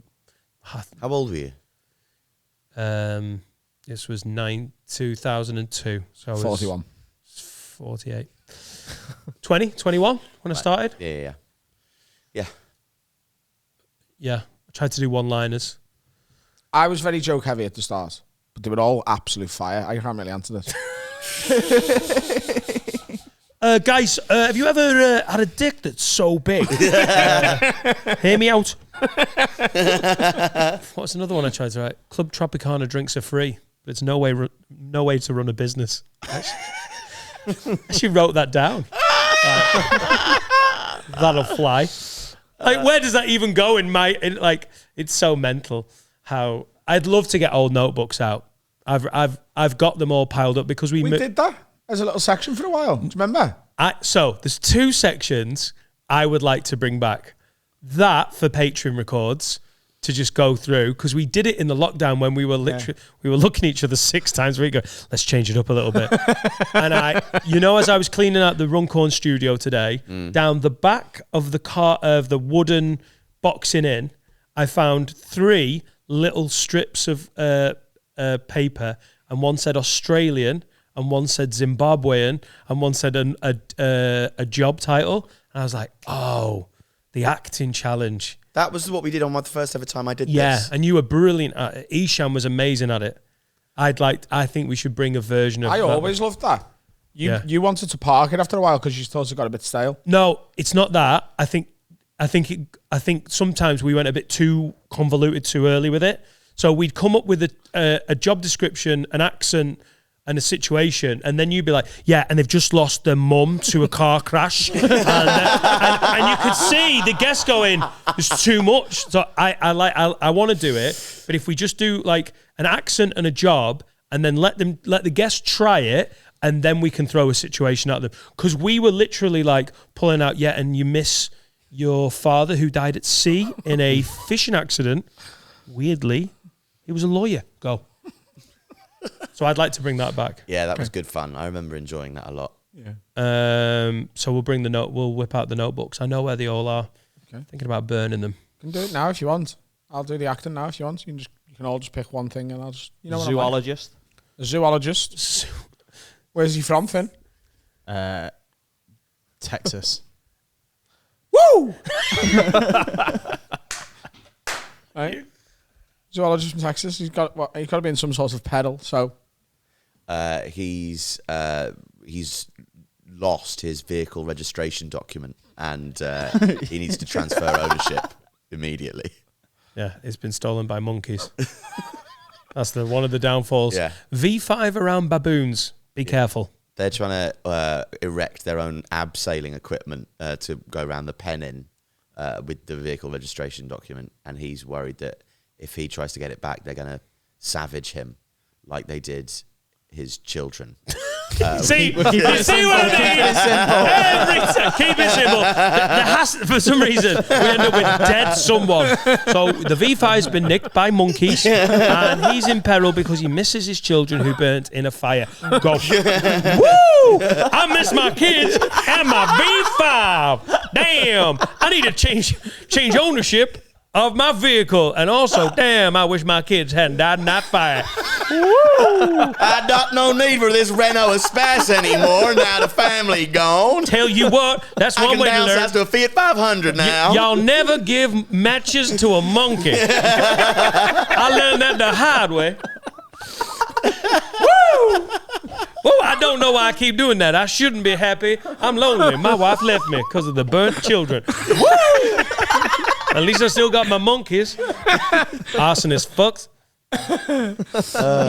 How old were you? This was 2002. So I was 41. 48. 20, 21 when I started. Yeah. Yeah, I tried to do one-liners. I was very joke heavy at the start, but they were all absolute fire. I can't really answer this. Guys, have you ever had a dick that's so big? Hear me out. What's another one I tried to write? Club Tropicana drinks are free, but it's no way to run a business. I actually wrote that down. That'll fly. Like, where does that even go in my? It's so mental. How I'd love to get old notebooks out. I've got them all piled up because we did that as a little section for a while. Do you remember? So there's 2 sections. I would like to bring back that for Patreon records to just go through, because we did it in the lockdown when we were literally we were looking at each other 6 times a week. Go, let's change it up a little bit. And as I was cleaning out the Runcorn studio today, down the back of the car of the wooden boxing in, I found 3 little strips of paper, and one said Australian, and one said Zimbabwean, and one said a job title. And I was like, oh, the acting challenge. That was what we did on my first ever time I did this. Yeah, and you were brilliant at it. Ishan was amazing at it. I think we should bring a version of I that. always loved that. You wanted to park it after a while because you thought it got a bit stale. No, it's not that. I think sometimes we went a bit too convoluted too early with it. So we'd come up with a job description, an accent, and a situation, and then you'd be like, yeah, and they've just lost their mum to a car crash. and you could see the guests going, there's too much. So I want to do it, but if we just do like an accent and a job, and then let the guests try it, and then we can throw a situation at them. Because we were literally like pulling out, yeah, and you miss your father who died at sea in a fishing accident. Weirdly, he was a lawyer. Go. So I'd like to bring that back. Yeah, that was good fun. I remember enjoying that a lot. Yeah. So we'll whip out the notebooks. I know where they all are. Okay. Thinking about burning them. You can do it now if you want. I'll do the acting now if you want. You can all just pick one thing, and I'll just Zoologist. A zoologist. Where's he from, Finn? Texas. Woo! Right. Zoologist from Texas. He's got to be in some sort of pedal. So he's lost his vehicle registration document, and he needs to transfer ownership immediately. Yeah, it's been stolen by monkeys. That's one of the downfalls. Yeah. V5 around baboons. Be careful. They're trying to erect their own abseiling equipment to go around the pennon with the vehicle registration document, and he's worried that if he tries to get it back, they're going to savage him like they did his children. See what I mean? Keep it simple. For some reason, we end up with dead someone. So the V5's been nicked by monkeys, and he's in peril because he misses his children who burnt in a fire. Go. Woo! I miss my kids and my V5. Damn. I need to change ownership of my vehicle, and also, damn, I wish my kids hadn't died in that fire. Woo! I got no need for this Renault Espace anymore. Now the family gone. Tell you what, that's one way to learn. I can downsize to a Fiat 500 now. Y'all never give matches to a monkey. I learned that the hard way. Woo! Well, I don't know why I keep doing that. I shouldn't be happy. I'm lonely. My wife left me because of the burnt children. Woo! At least I still got my monkeys. Arsonist fucks.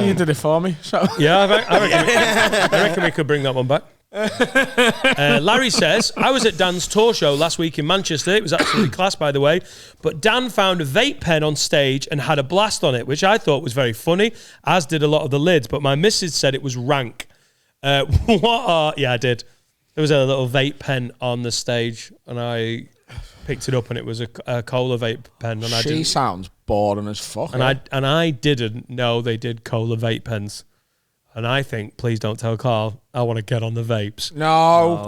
You did it for me. So yeah, I reckon we could bring that one back. Larry says, I was at Dan's tour show last week in Manchester. It was absolutely class, by the way. But Dan found a vape pen on stage and had a blast on it, which I thought was very funny, as did a lot of the lids. But my missus said it was rank. Yeah, I did. There was a little vape pen on the stage, and I picked it up, and it was a cola vape pen. And she sounds boring as fuck. And I didn't know they did cola vape pens. And I think, please don't tell Carl, I want to get on the vapes. No.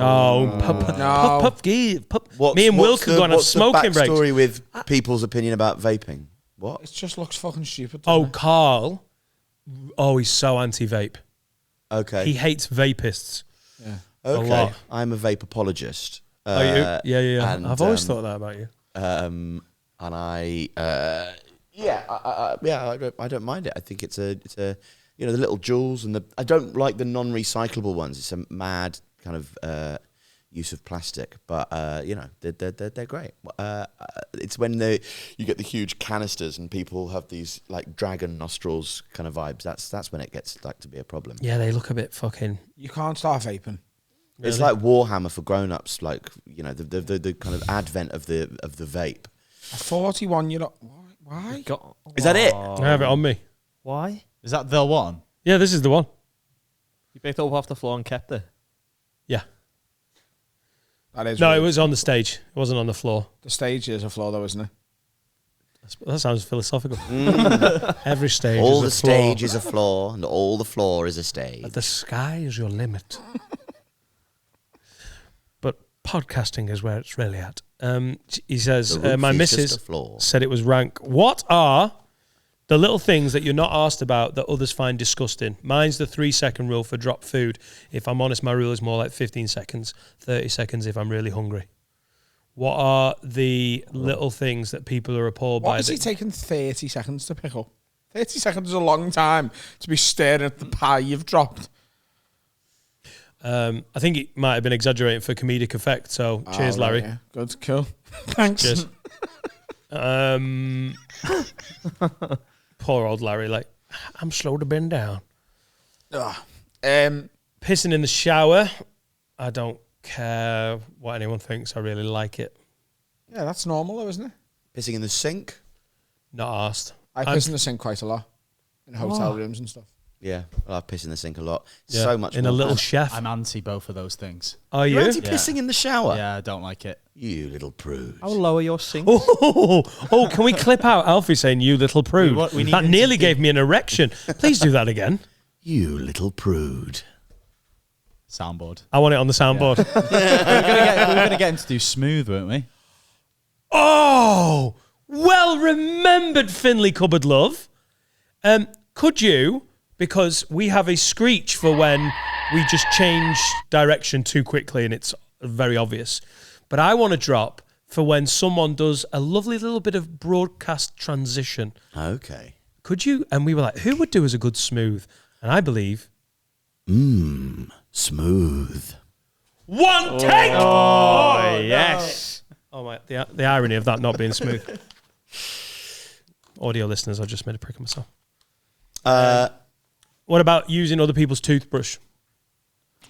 Me and Will could go on a smoking break. What's the backstory with people's opinion about vaping? What? It just looks fucking stupid. Carl. He's so anti-vape. Okay. He hates vapists. Yeah. Okay. A lot. I'm a vape apologist. Are you? Yeah. And, I've always thought that about you. And I don't mind it. I think it's a the little jewels, and I don't like the non-recyclable ones. It's a mad kind of use of plastic, but they're great. It's when you get the huge canisters and people have these like dragon nostrils kind of vibes. That's when it gets like to be a problem. Yeah, they look a bit fucking. You can't start vaping. Really? It's like Warhammer for grown-ups, like the kind of advent of the vape. A 41-year-old. Why? Is that it? I have it on me. Why? Is that the one? Yeah, this is the one. You picked it up off the floor and kept it? Yeah. That is No, rude. it was on the stage. It wasn't on the floor. The stage is a floor, though, isn't it? That sounds philosophical. Every stage All is the a floor. stage is a floor, and all the floor is a stage. But the sky is your limit. But podcasting is where it's really at. He says, The roof my is just missus a floor. said it was rank. What are the little things that you're not asked about that others find disgusting? Mine's the 3-second rule for drop food. If I'm honest, my rule is more like 15 seconds, 30 seconds if I'm really hungry. What are the little things that people are appalled by? Why is he taking 30 seconds to pick up? 30 seconds is a long time to be staring at the pie you've dropped. I think it might have been exaggerating for comedic effect. So cheers, Larry. Yeah. Good, cool. Thanks. Cheers. Poor old Larry. Like, I'm slow to bend down. Pissing in the shower. I don't care what anyone thinks. I really like it. Yeah, that's normal, though, isn't it? Pissing in the sink? Not asked. I piss in the sink quite a lot in hotel rooms and stuff. Yeah, I piss in the sink a lot. Yeah, So much in more a little fun. chef. I'm anti both of those things. Are you? You're anti-pissing in the shower? Yeah, I don't like it. You little prude. I'll lower your sink. Oh, can we clip out Alfie saying, you little prude? We need That him nearly to gave me an erection. Please do that again. You little prude. Soundboard. I want it on the soundboard. we were going to get him to do smooth, weren't we? Oh, well remembered, Finley Cupboard Love. Could you, because we have a screech for when we just change direction too quickly and it's very obvious, but I want to drop for when someone does a lovely little bit of broadcast transition. Okay. Could you? And we were like, who would do as a good smooth? And I believe... Smooth. One take! Oh, yes. Oh my! The irony of that not being smooth. Audio listeners, I just made a prick of myself. What about using other people's toothbrush?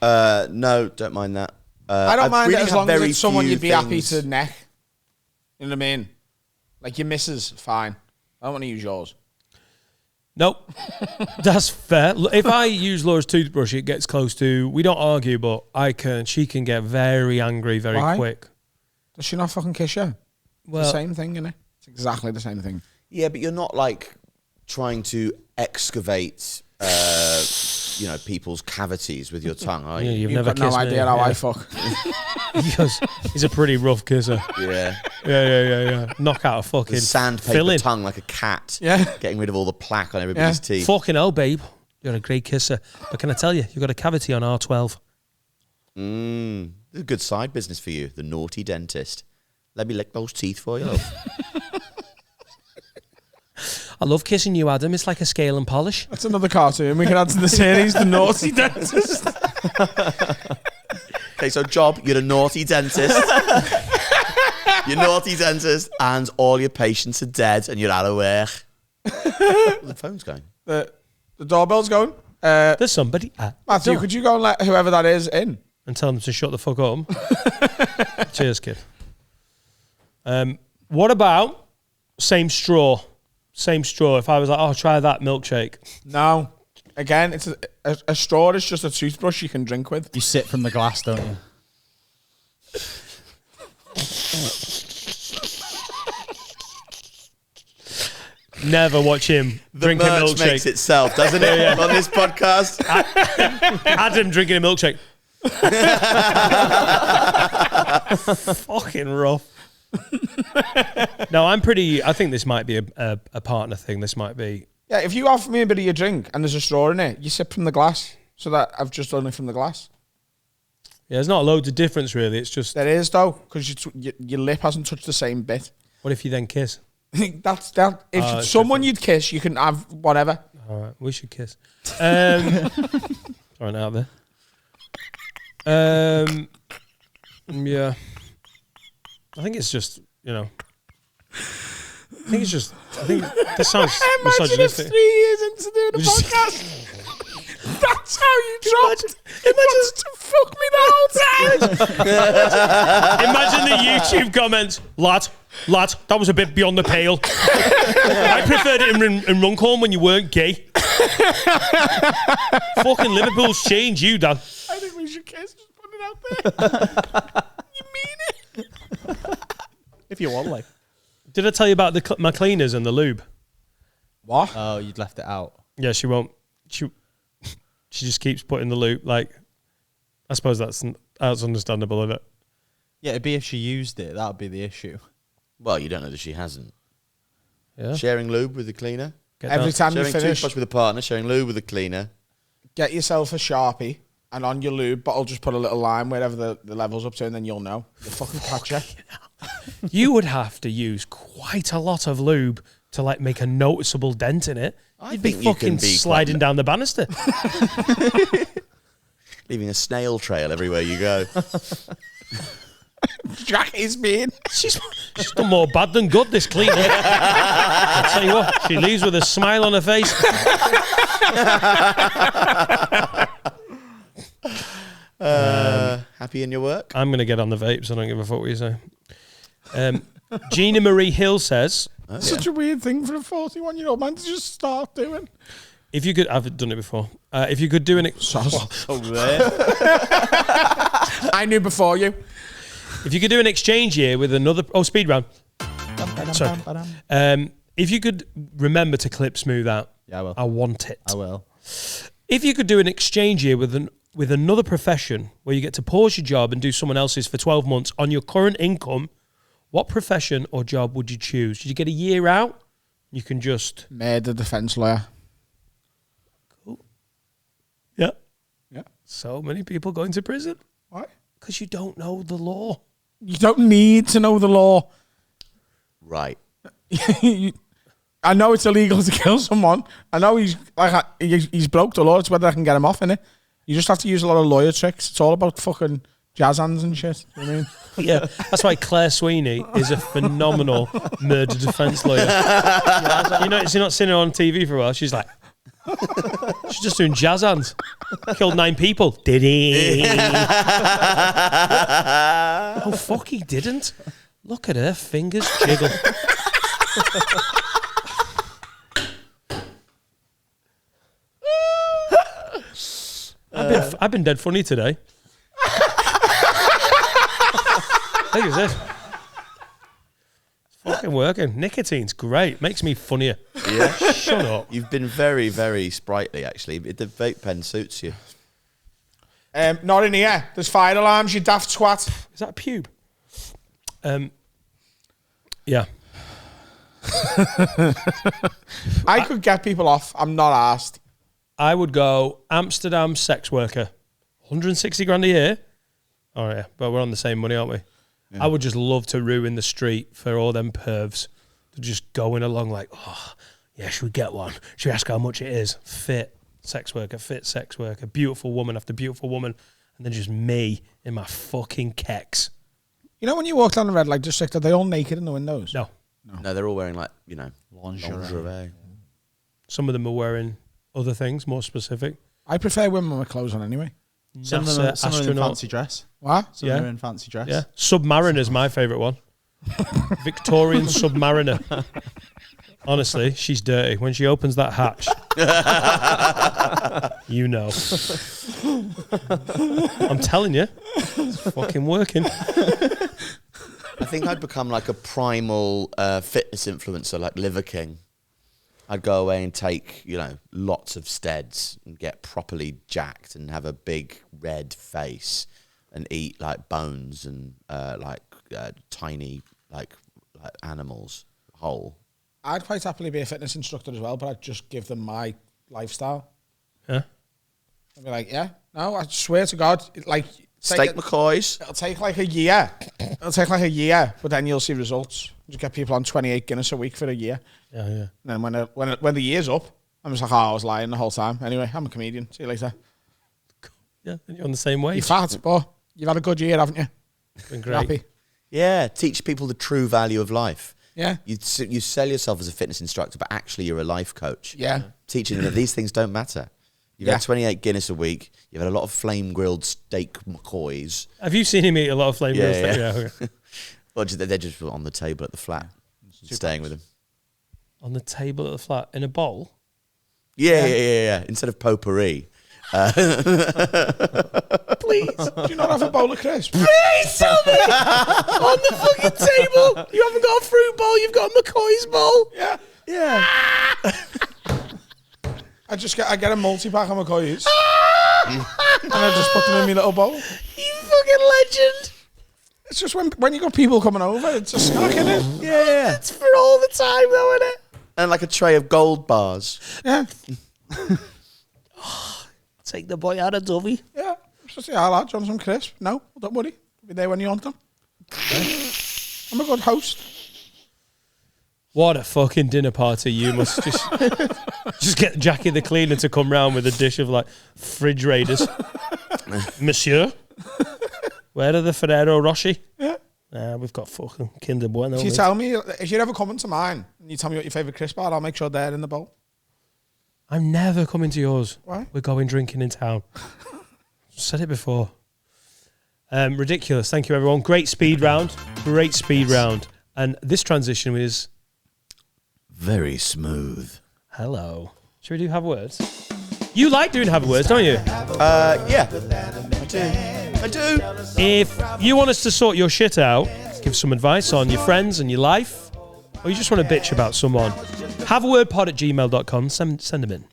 No, don't mind that. I don't mind really it as have long as very it's someone few you'd be happy things- to neck. You know what I mean? Like your missus, fine. I don't want to use yours. Nope. That's fair. Look, if I use Laura's toothbrush, it gets close to... We don't argue, but she can get very angry very Why? quick. Does she not fucking kiss you? Well, It's the same thing, isn't it? It's exactly the same thing. Yeah, but you're not like trying to excavate, people's cavities with your tongue, are yeah, you? you've You've never got no kissed idea me. how Yeah. I fuck. He's a pretty rough kisser. Yeah. Yeah. Knock out a fucking Sandpaper filling. tongue like a cat. Yeah. Getting rid of all the plaque on everybody's teeth. Fucking hell, babe. You're a great kisser. But can I tell you, you've got a cavity on R12. A good side business for you, the naughty dentist. Let me lick those teeth for you, love. I love kissing you, Adam. It's like a scale and polish. That's another cartoon we can add to the series, The Naughty Dentist. Okay, so job, you're a naughty dentist. You're naughty dentist, and all your patients are dead, and you're out of work. The phone's going. The doorbell's going. There's somebody at the Matthew, door. could you go and let whoever that is in? And tell them to shut the fuck up. Cheers, kid. What about same straw? Same straw. If I was like, oh, try that milkshake. No. Again, it's a straw is just a toothbrush you can drink with. You sip from the glass, don't you? Never watch him drink a merch milkshake. makes itself, doesn't it? On this podcast. Adam drinking a milkshake. Fucking rough. No, I think this might be a partner thing. This might be. Yeah, if you offer me a bit of your drink and there's a straw in it, you sip from the glass. So that I've just done it from the glass. Yeah, there's not loads of difference really. It's just. There is though, because your lip hasn't touched the same bit. What if you then kiss? That's that. If it's someone different. you'd kiss, you can have whatever. All right, we should kiss. Throwing it out there. Yeah. I think it's just, I think this sounds Imagine if misogynistic. 3 years into doing a podcast, that's how you dropped. Imagine to fuck me the whole time. Imagine the YouTube comments. Lad, that was a bit beyond the pale. I preferred it in Runcorn when you weren't gay. Fucking Liverpool's changed you, Dad. I think we should kiss. Just put it out there. If you want, like. Did I tell you about my cleaners and the lube? What? Oh, you'd left it out. Yeah, she won't. She just keeps putting the lube. Like, I suppose that's understandable, isn't it? Yeah, it'd be if she used it. That would be the issue. Well, you don't know that she hasn't. Yeah. Sharing lube with the cleaner. Every time you Sharing finish, toothbrush with a partner. Sharing lube with a cleaner. get yourself a Sharpie and on your lube bottle just put a little line wherever the level's up to, and then you'll know. The fucking catcher. You would have to use quite a lot of lube to like make a noticeable dent in it. You'd be think you fucking can be sliding down the banister. Leaving a snail trail everywhere you go. Jack is being. She's done more bad than good, this cleaner. I'll tell you what, she leaves with a smile on her face. Happy in your work? I'm going to get on the vapes. I don't give a fuck what you say. Gina Marie Hill says, Such a weird thing for a 41-year-old man to just start doing. if you could, I've done it before. If you could do an, I knew before you. if you could do an exchange year with another, speed round. Sorry. If you could remember to clip smooth out, Yeah, I will. I want it. I will. If you could do an exchange year with another profession where you get to pause your job and do someone else's for 12 months on your current income, what profession or job would you choose? Did you get a year out? You can just... Murder defense lawyer. Cool. Yeah. Yeah. So many people going to prison. Why? Because you don't know the law. You don't need to know the law. Right. I know it's illegal to kill someone. I know he's broke the law. It's whether I can get him off, innit? You just have to use a lot of lawyer tricks. It's all about fucking jazz hands and shit. You know what I mean? Yeah, that's why Claire Sweeney is a phenomenal murder defense lawyer. You know, you're not seeing her on TV for a while. She's like, she's just doing jazz hands. Killed 9 people. Did he? Oh, fuck, he didn't. Look at her fingers jiggle. I've been dead funny today. Look at this. It's fucking working. Nicotine's great. Makes me funnier. Yeah. Shut up. You've been very, very sprightly, actually. The vape pen suits you. Not in here. There's fire alarms, you daft twat. Is that a pube? Yeah. I could get people off. I'm not asked. I would go Amsterdam sex worker. 160 grand a year. Oh, yeah. But we're on the same money, aren't we? Yeah. I would just love to ruin the street for all them pervs. To just going along like, oh, yeah, should we get one? Should we ask how much it is? Fit sex worker, beautiful woman after beautiful woman. And then just me in my fucking kecks. You know when you walk down the red light district, are they all naked in the windows? No. No, they're all wearing, like, you know, lingerie. Some of them are wearing other things, more specific. I prefer women with clothes on anyway. Some of them are in fancy dress. What? Some of them are in fancy dress. Yeah. Submariner's my favourite one. Victorian Submariner. Honestly, she's dirty. When she opens that hatch, you know. I'm telling you, it's fucking working. I think I'd become like a primal fitness influencer, like Liver King. I'd go away and take, you know, lots of steads and get properly jacked and have a big red face and eat like bones and tiny like animals whole. I'd quite happily be a fitness instructor as well, but I'd just give them my lifestyle. Yeah. I'd be like, yeah, no, I swear to God, like Steak McCoys. It'll take like a year. But then you'll see results. Just get people on 28 Guinness a week for a year. Yeah, yeah. And then when the year's up, I'm just like, I was lying the whole time. Anyway, I'm a comedian. See you later. Yeah, and you're on the same wage. You're fat, but you've had a good year, haven't you? Been great. Happy. Yeah, teach people the true value of life. Yeah. You sell yourself as a fitness instructor, but actually you're a life coach. Yeah. Teaching them that these things don't matter. You've had 28 Guinness a week. You've had a lot of flame-grilled steak McCoys. Have you seen him eat a lot of flame-grilled steak? Yeah. Okay. Well, they're just on the table at the flat, staying with him. On the table at the flat? In a bowl? Yeah. Instead of potpourri. Please, do you not have a bowl of crisps? Please tell me on the fucking table you haven't got a fruit bowl, you've got a McCoy's bowl. Yeah. I get a multi-pack of McCoy's and I just put them in my little bowl. You fucking legend. It's just when you got people coming over, it's a snack, isn't it? Yeah. It's for all the time, though, isn't it? And like a tray of gold bars. Yeah. Take the boy out of Dovey. Yeah. Just say, hi lad, do you want some crisps? No, don't worry. I'll be there when you want them. I'm a good host. What a fucking dinner party you must just get Jackie the cleaner to come round with a dish of like fridge raiders. Monsieur, where are the Ferrero Rocher? Yeah. We've got fucking Kinder Bueno. If you tell me, if you're ever coming to mine and you tell me what your favourite crisp are, I'll make sure they're in the bowl. I'm never coming to yours. Why? We're going drinking in town. Said it before. Ridiculous. Thank you, everyone. Great speed round. Great speed round. And this transition is very smooth. Hello. Should we do have words? You like doing have words, don't you? Yeah. I do. If you want us to sort your shit out, give some advice on your friends and your life, or you just want to bitch about someone, haveawordpod@gmail.com. Send them in.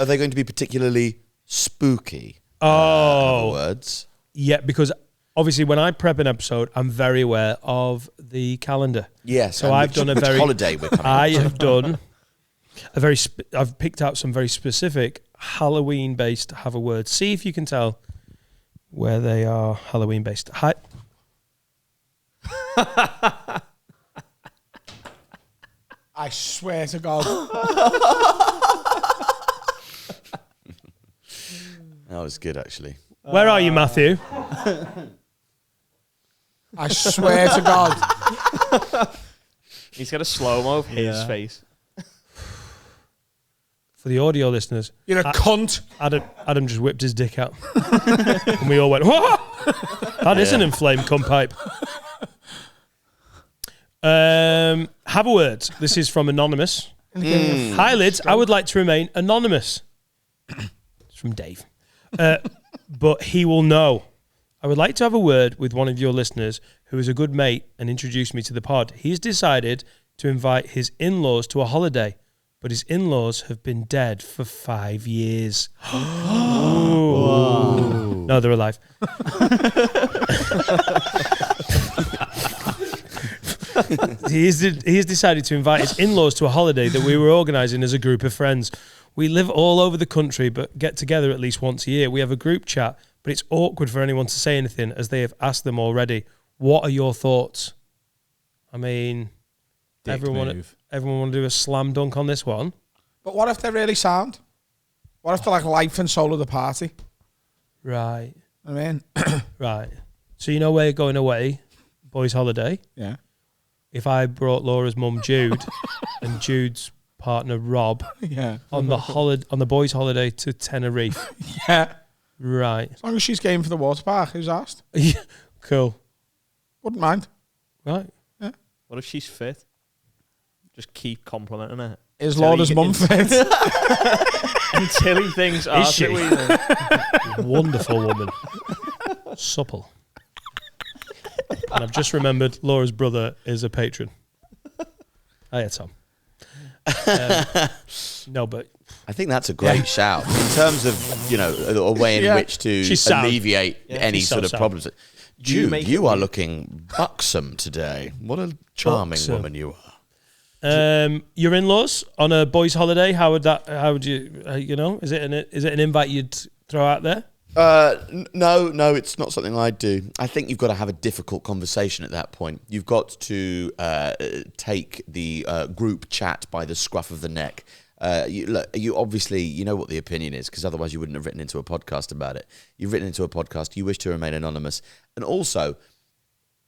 Are they going to be particularly spooky? Words. Yeah, because obviously when I prep an episode, I'm very aware of the calendar. Yes. So I've done a very holiday we're coming. I have done a very. I've picked out some very specific Halloween-based have a word. See if you can tell where they are Halloween-based. Hi. I swear to God. That was good, actually. Where are you, Matthew? I swear to God. He's got a slow-mo of his face. For the audio listeners, you're a cunt. Adam just whipped his dick out. And we all went, whoa! That is an inflamed cum pipe. Have a word. This is from Anonymous. Hi, Lids. I would like to remain anonymous. It's from Dave. But he will know. I would like to have a word with one of your listeners who is a good mate and introduced me to the pod. He's decided to invite his in-laws to a holiday, but his in-laws have been dead for 5 years. No, they're alive. He has decided to invite his in-laws to a holiday that we were organising as a group of friends. We live all over the country, but get together at least once a year. We have a group chat, but it's awkward for anyone to say anything as they have asked them already. What are your thoughts? I mean, everyone want to do a slam dunk on this one? But what if they're really sound? What if they're like life and soul of the party? Right. I mean, right. So you know we're going away, boys' holiday. Yeah. If I brought Laura's mum Jude and Jude's partner Rob, on the boys' holiday to Tenerife. Yeah. Right. As long as she's game for the water park, who's asked? Yeah. Cool. Wouldn't mind. Right. Yeah. What if she's fit? Just keep complimenting her. Is Laura's mum fit? Until he thinks, is she? Wonderful woman. Supple. And I've just remembered Laura's brother is a patron. Hiya, Tom. No, but I think that's a great shout in terms of, you know, a way in which to alleviate any sort of problems. Jude, you are looking buxom today. What a charming woman you are. Your in-laws on a boys' holiday. How would you, you know? Is it an invite you'd throw out there? No, it's not something I'd do. I think you've got to have a difficult conversation at that point. You've got to take the group chat by the scruff of the neck. You obviously, you know what the opinion is, because otherwise you wouldn't have written into a podcast about it. You've written into a podcast. You wish to remain anonymous. And also,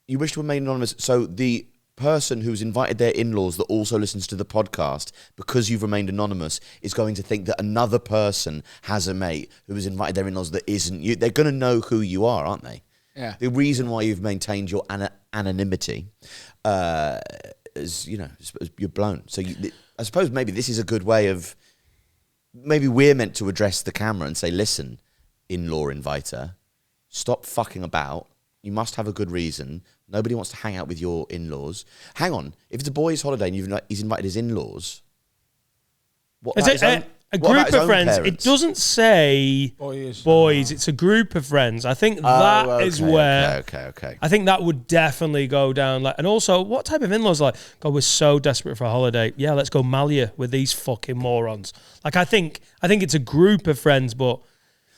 you wish to remain anonymous so the person who's invited their in-laws that also listens to the podcast, because you've remained anonymous, is going to think that another person has a mate who has invited their in-laws that isn't you. They're going to know who you are, aren't they? Yeah. The reason why you've maintained your anonymity is, you know, you're blown. So I suppose maybe this is a good way of maybe we're meant to address the camera and say, listen, in-law inviter, stop fucking about. You must have a good reason. Nobody wants to hang out with your in-laws. Hang on. If it's a boy's holiday and he's invited his in-laws, what about his own? A group of friends. It doesn't say boys. It's a group of friends. I think that is where. Okay. I think that would definitely go down. Like, and also, what type of in-laws? Like, God, we're so desperate for a holiday. Yeah, let's go Malia with these fucking morons. Like, I think it's a group of friends, but.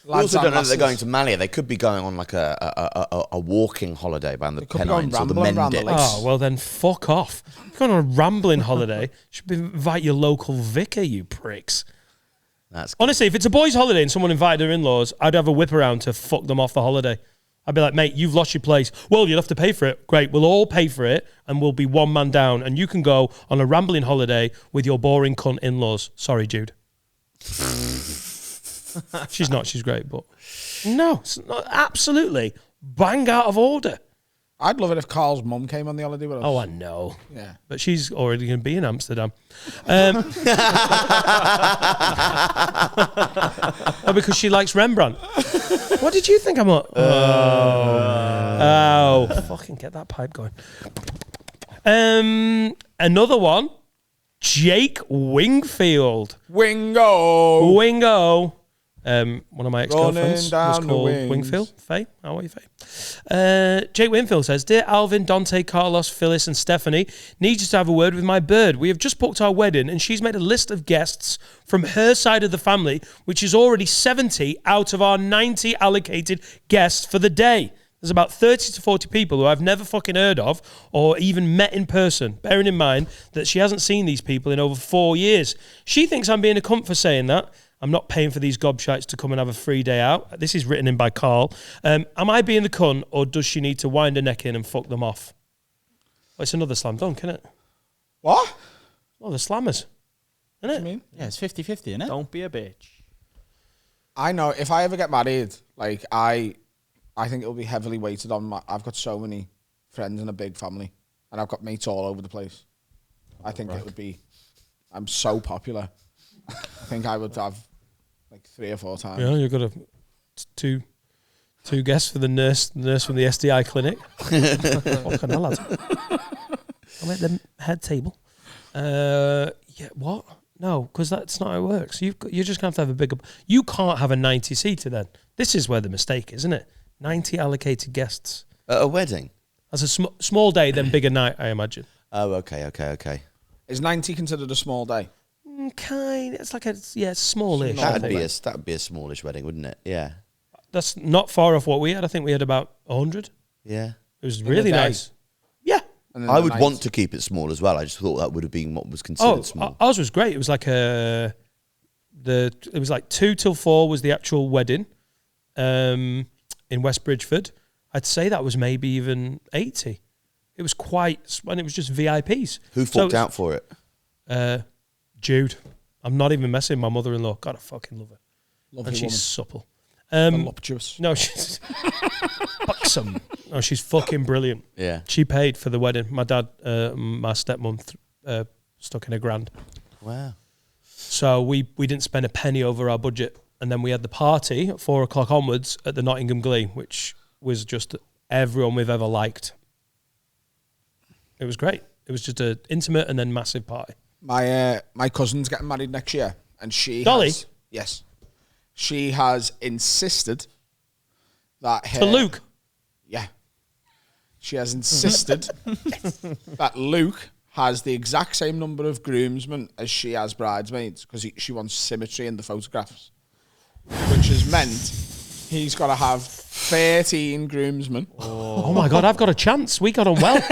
We also don't know that they're going to Malia. They could be going on like a walking holiday around the Pennines or the Mendip. Oh, well then fuck off. You're going on a rambling holiday. You should invite your local vicar, you pricks. That's good. Honestly, if it's a boys' holiday and someone invited their in-laws, I'd have a whip around to fuck them off the holiday. I'd be like, mate, you've lost your place. Well, you'll have to pay for it. Great, we'll all pay for it and we'll be one man down and you can go on a rambling holiday with your boring cunt in-laws. Sorry, Jude. She's not. She's great, but no, it's not, absolutely bang out of order. I'd love it if Carl's mum came on the holiday with us. Oh, I know. Yeah, but she's already going to be in Amsterdam. Oh, because she likes Rembrandt. What did you think I'm on? Oh, fucking get that pipe going. Another one. Jake Wingfield. Wingo. One of my ex-girlfriends was called Wingfield. Faye, how are you, Faye? Jake Wingfield says, Dear Alvin, Dante, Carlos, Phyllis and Stephanie, need you to have a word with my bird. We have just booked our wedding and she's made a list of guests from her side of the family, which is already 70 out of our 90 allocated guests for the day. There's about 30 to 40 people who I've never fucking heard of or even met in person, bearing in mind that she hasn't seen these people in over 4 years. She thinks I'm being a cunt for saying that. I'm not paying for these gobshites to come and have a free day out. This is written in by Carl. Am I being the cunt or does she need to wind her neck in and fuck them off? Well, it's another slam dunk, isn't it? What? Oh, the slammers. Isn't it? What do you mean? Yeah, it's 50-50, isn't it? Don't be a bitch. I know if I ever get married, like I think it'll be heavily weighted on I've got so many friends and a big family and I've got mates all over the place. I think it would be, I'm so popular. I think I would have like 3 or 4 times. Yeah, you've got two guests for the nurse from the SDI clinic. Fucking hell, lads. I'm at the head table. Yeah, what? No, because that's not how it works. You're just going to have a bigger... You can't have a 90-seater then. This is where the mistake is, isn't it? 90 allocated guests. At a wedding? That's a small day, then bigger night, I imagine. Oh, okay. Is 90 considered a small day? Kind. It's like smallish. That'd be a smallish wedding, wouldn't it? Yeah. That's not far off what we had. I think we had about 100. Yeah. It was really nice. Yeah. I would want to keep it small as well. I just thought that would have been what was considered small. Ours was great. It was like it was like 2 till 4 was the actual wedding, in West Bridgeford. I'd say that was maybe even 80. It was and it was just VIPs. Who forked out for it? Jude. I'm not even messing with my mother-in-law. God, I fucking love her. Lovely and she's woman. supple. Voluptuous. No, she's buxom. No, she's fucking brilliant. Yeah. She paid for the wedding. My dad, my stepmom stuck in $1,000. Wow. So we didn't spend a penny over our budget. And then we had the party at 4 o'clock onwards at the Nottingham Glee, which was just everyone we've ever liked. It was great. It was just an intimate and then massive party. My cousin's getting married next year, and Dolly? Yes. She has insisted that To Luke? Yeah. She has insisted that Luke has the exact same number of groomsmen as she has bridesmaids because she wants symmetry in the photographs, which has meant he's got to have 13 groomsmen. Oh my God, I've got a chance. We got on well.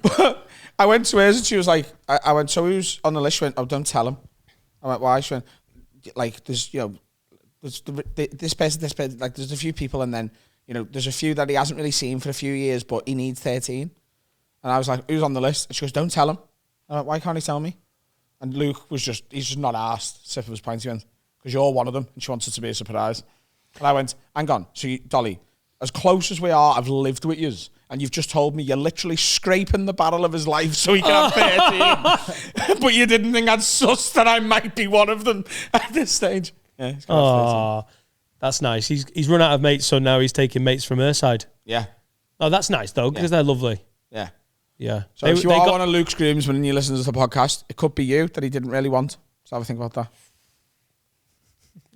But I went to hers and she was like, I went, so who's on the list? She went, oh, don't tell him. I went, why? She went, like, there's, there's this person, like, there's a few people and then, there's a few that he hasn't really seen for a few years, but he needs 13. And I was like, who's on the list? And she goes, don't tell him. I went, why can't he tell me? And Luke he's just not asked, sip of his pint. He went, because you're one of them and she wants it to be a surprise. And I went, hang on, so Dolly, as close as we are, I've lived with yous. and you've just told me you're literally scraping the barrel of his life so he can have 13. But you didn't think I'd suss that I might be one of them at this stage. Yeah, he's gonna have 13. That's nice. He's run out of mates, so now he's taking mates from her side. Yeah. Oh, that's nice, though, because they're lovely. Yeah. Yeah. So if you are one of Luke's groomsmen and you listen to the podcast, it could be you that he didn't really want. So have a think about that.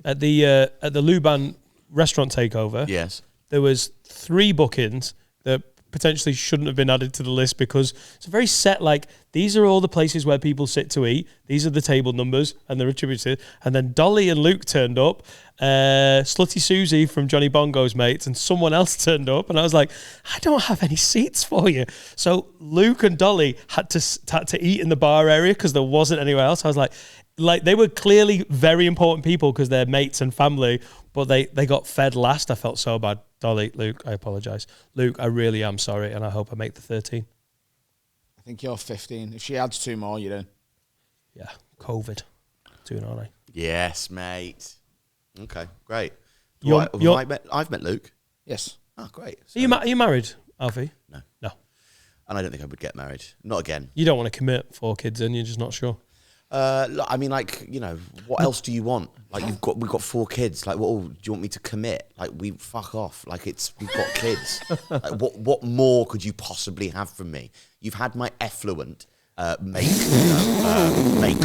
At the Luban restaurant takeover, Yes. there was 3 bookings that potentially shouldn't have been added to the list because it's a very set, like, these are all the places where people sit to eat. These are the table numbers and they're attributed. And then Dolly and Luke turned up, Slutty Susie from Johnny Bongo's mates, and someone else turned up. And I was like, I don't have any seats for you. So Luke and Dolly had to eat in the bar area because there wasn't anywhere else. I was like they were clearly very important people because they're mates and family, but they got fed last. I felt so bad. Dolly, Luke, I apologise. Luke, I really am sorry, and I hope I make the 13. I think you're 15. If she adds 2 more, you're in. Yeah, COVID. Doing all right. Yes, mate. Okay, great. I've met Luke. Yes. Oh, great. Are you married, Alfie? No. No. And I don't think I would get married. Not again. You don't want to commit 4 kids in, you're just not sure. I mean, like, you know, what else do you want? Like, we've got 4 kids. Like, what do you want me to commit? Like, we fuck off. Like, we've got kids. Like, what more could you possibly have from me? You've had my effluent make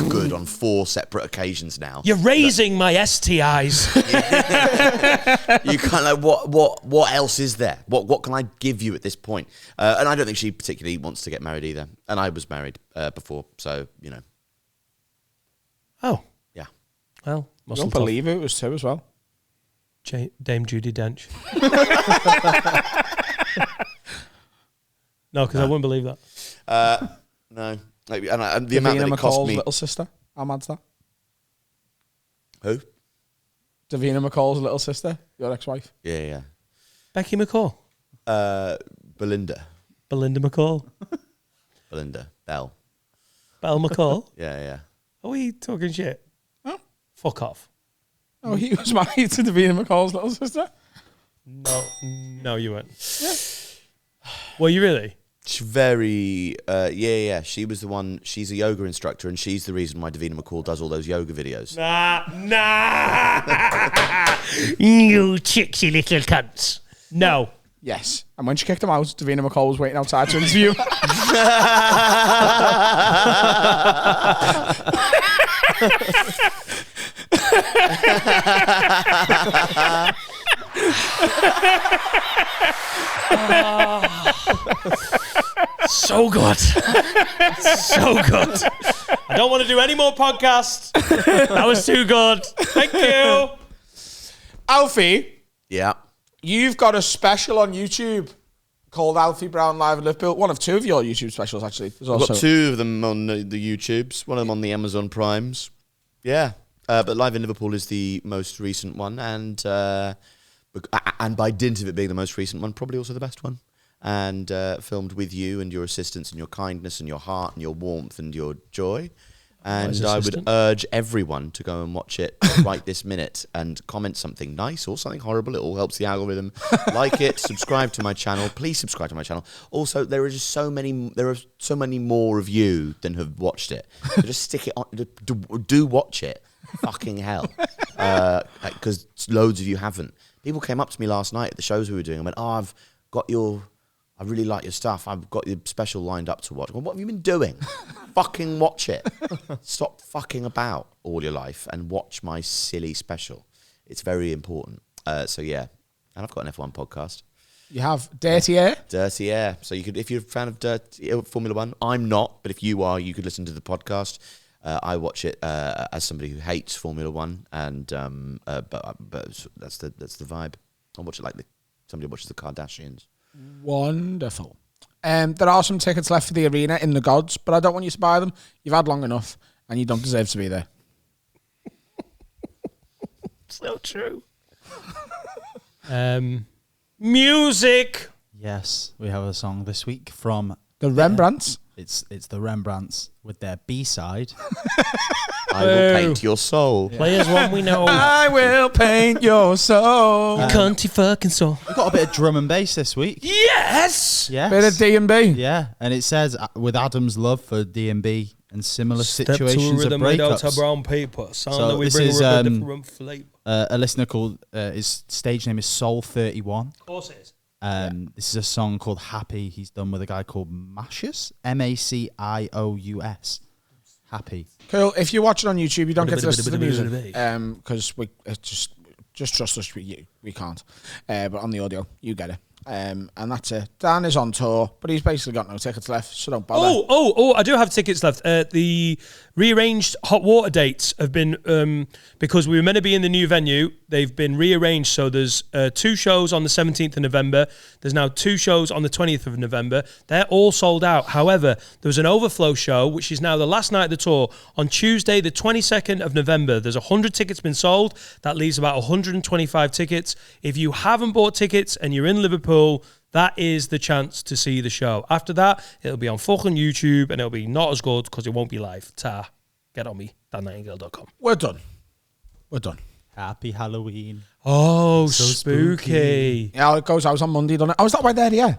good on 4 separate occasions now. You're raising my STIs. You can't, like, what else is there? What can I give you at this point? And I don't think she particularly wants to get married either. And I was married before, so, you know. Oh. Yeah. Well, I don't believe it was 2 as well. Dame Judi Dench. No, because I wouldn't believe that. No. Like, and the amount that it cost me. Little sister. How mad's that? Who? Davina McCall's little sister, your ex-wife. Yeah. Becky McCall. Belinda. Belinda McCall. Belinda. Belle McCall. Yeah. Are we talking shit? Oh. Fuck off. Oh, he was married to Davina McCall's little sister? No, you weren't. Yeah. Were you really? She's very, yeah. She was the one, she's a yoga instructor, and she's the reason why Davina McCall does all those yoga videos. Nah. You chicksy little cunts. No. Yes. And when she kicked him out, Davina McCall was waiting outside to interview. So good. So good. I don't want to do any more podcasts. That was too good. Thank you. Alfie. Yeah. You've got a special on YouTube called Alfie Brown Live in Liverpool. One of 2 of your YouTube specials, actually. I've got 2 of them on the YouTubes. One of them on the Amazon Primes. Yeah. But Live in Liverpool is the most recent one. And by dint of it being the most recent one, probably also the best one. And filmed with you and your assistance and your kindness and your heart and your warmth and your joy. And I would urge everyone to go and watch it right this minute and comment something nice or something horrible. It all helps the algorithm. Like it, subscribe to my channel. Please subscribe to my channel. Also, there are so many more of you than have watched it. So just stick it on. Do watch it. Fucking hell. Because loads of you haven't. People came up to me last night at the shows we were doing and went, I really like your stuff. I've got your special lined up to watch. Well, what have you been doing? Fucking watch it. Stop fucking about all your life and watch my silly special. It's very important. So yeah, and I've got an F1 podcast. You have Dirty Air? Dirty Air. So you could, if you're a fan of Formula One, I'm not, but if you are, you could listen to the podcast. I watch it as somebody who hates Formula One, and but that's the vibe. I watch it like somebody watches the Kardashians. Wonderful. There are some tickets left for the arena in the gods, but I don't want you to buy them. You've had long enough, and you don't deserve to be there. So true. Music. Yes, we have a song this week from The Rembrandts. It's the Rembrandts with their B-side. I will paint your soul. Players one we know. I will paint your soul. Cunty fucking soul. We've got a bit of drum and bass this week. Yes! Yes. Bit of D&B. Yeah, and it says, with Adam's love for D&B and similar Step to a situations of rhythm made out of breakups. brown paper. Sound So that we this bring is, with a different flavour. A listener called, his stage name is Soul31. Of course it is. This is a song called Happy. He's done with a guy called Macious, Macious. Happy. Cool. If you watch it on YouTube, you don't get to listen to the music because we just trust us. We can't. But on the audio, you get it. And that's it. Dan is on tour, but he's basically got no tickets left, so don't bother. I do have tickets left. The rearranged hot water dates have been, because we were meant to be in the new venue, they've been rearranged. So there's 2 shows on the 17th of November. There's now 2 shows on the 20th of November. They're all sold out. However, there was an overflow show, which is now the last night of the tour. On Tuesday, the 22nd of November, there's 100 tickets been sold. That leaves about 125 tickets. If you haven't bought tickets and you're in Liverpool, that is the chance to see the show. After that, it'll be on fucking YouTube and it'll be not as good because it won't be live. Ta. Get on me. DanNightingale.com. We're done. Happy Halloween. Oh, So spooky. Yeah, it goes out on Monday, doesn't it? I was that way there, yeah.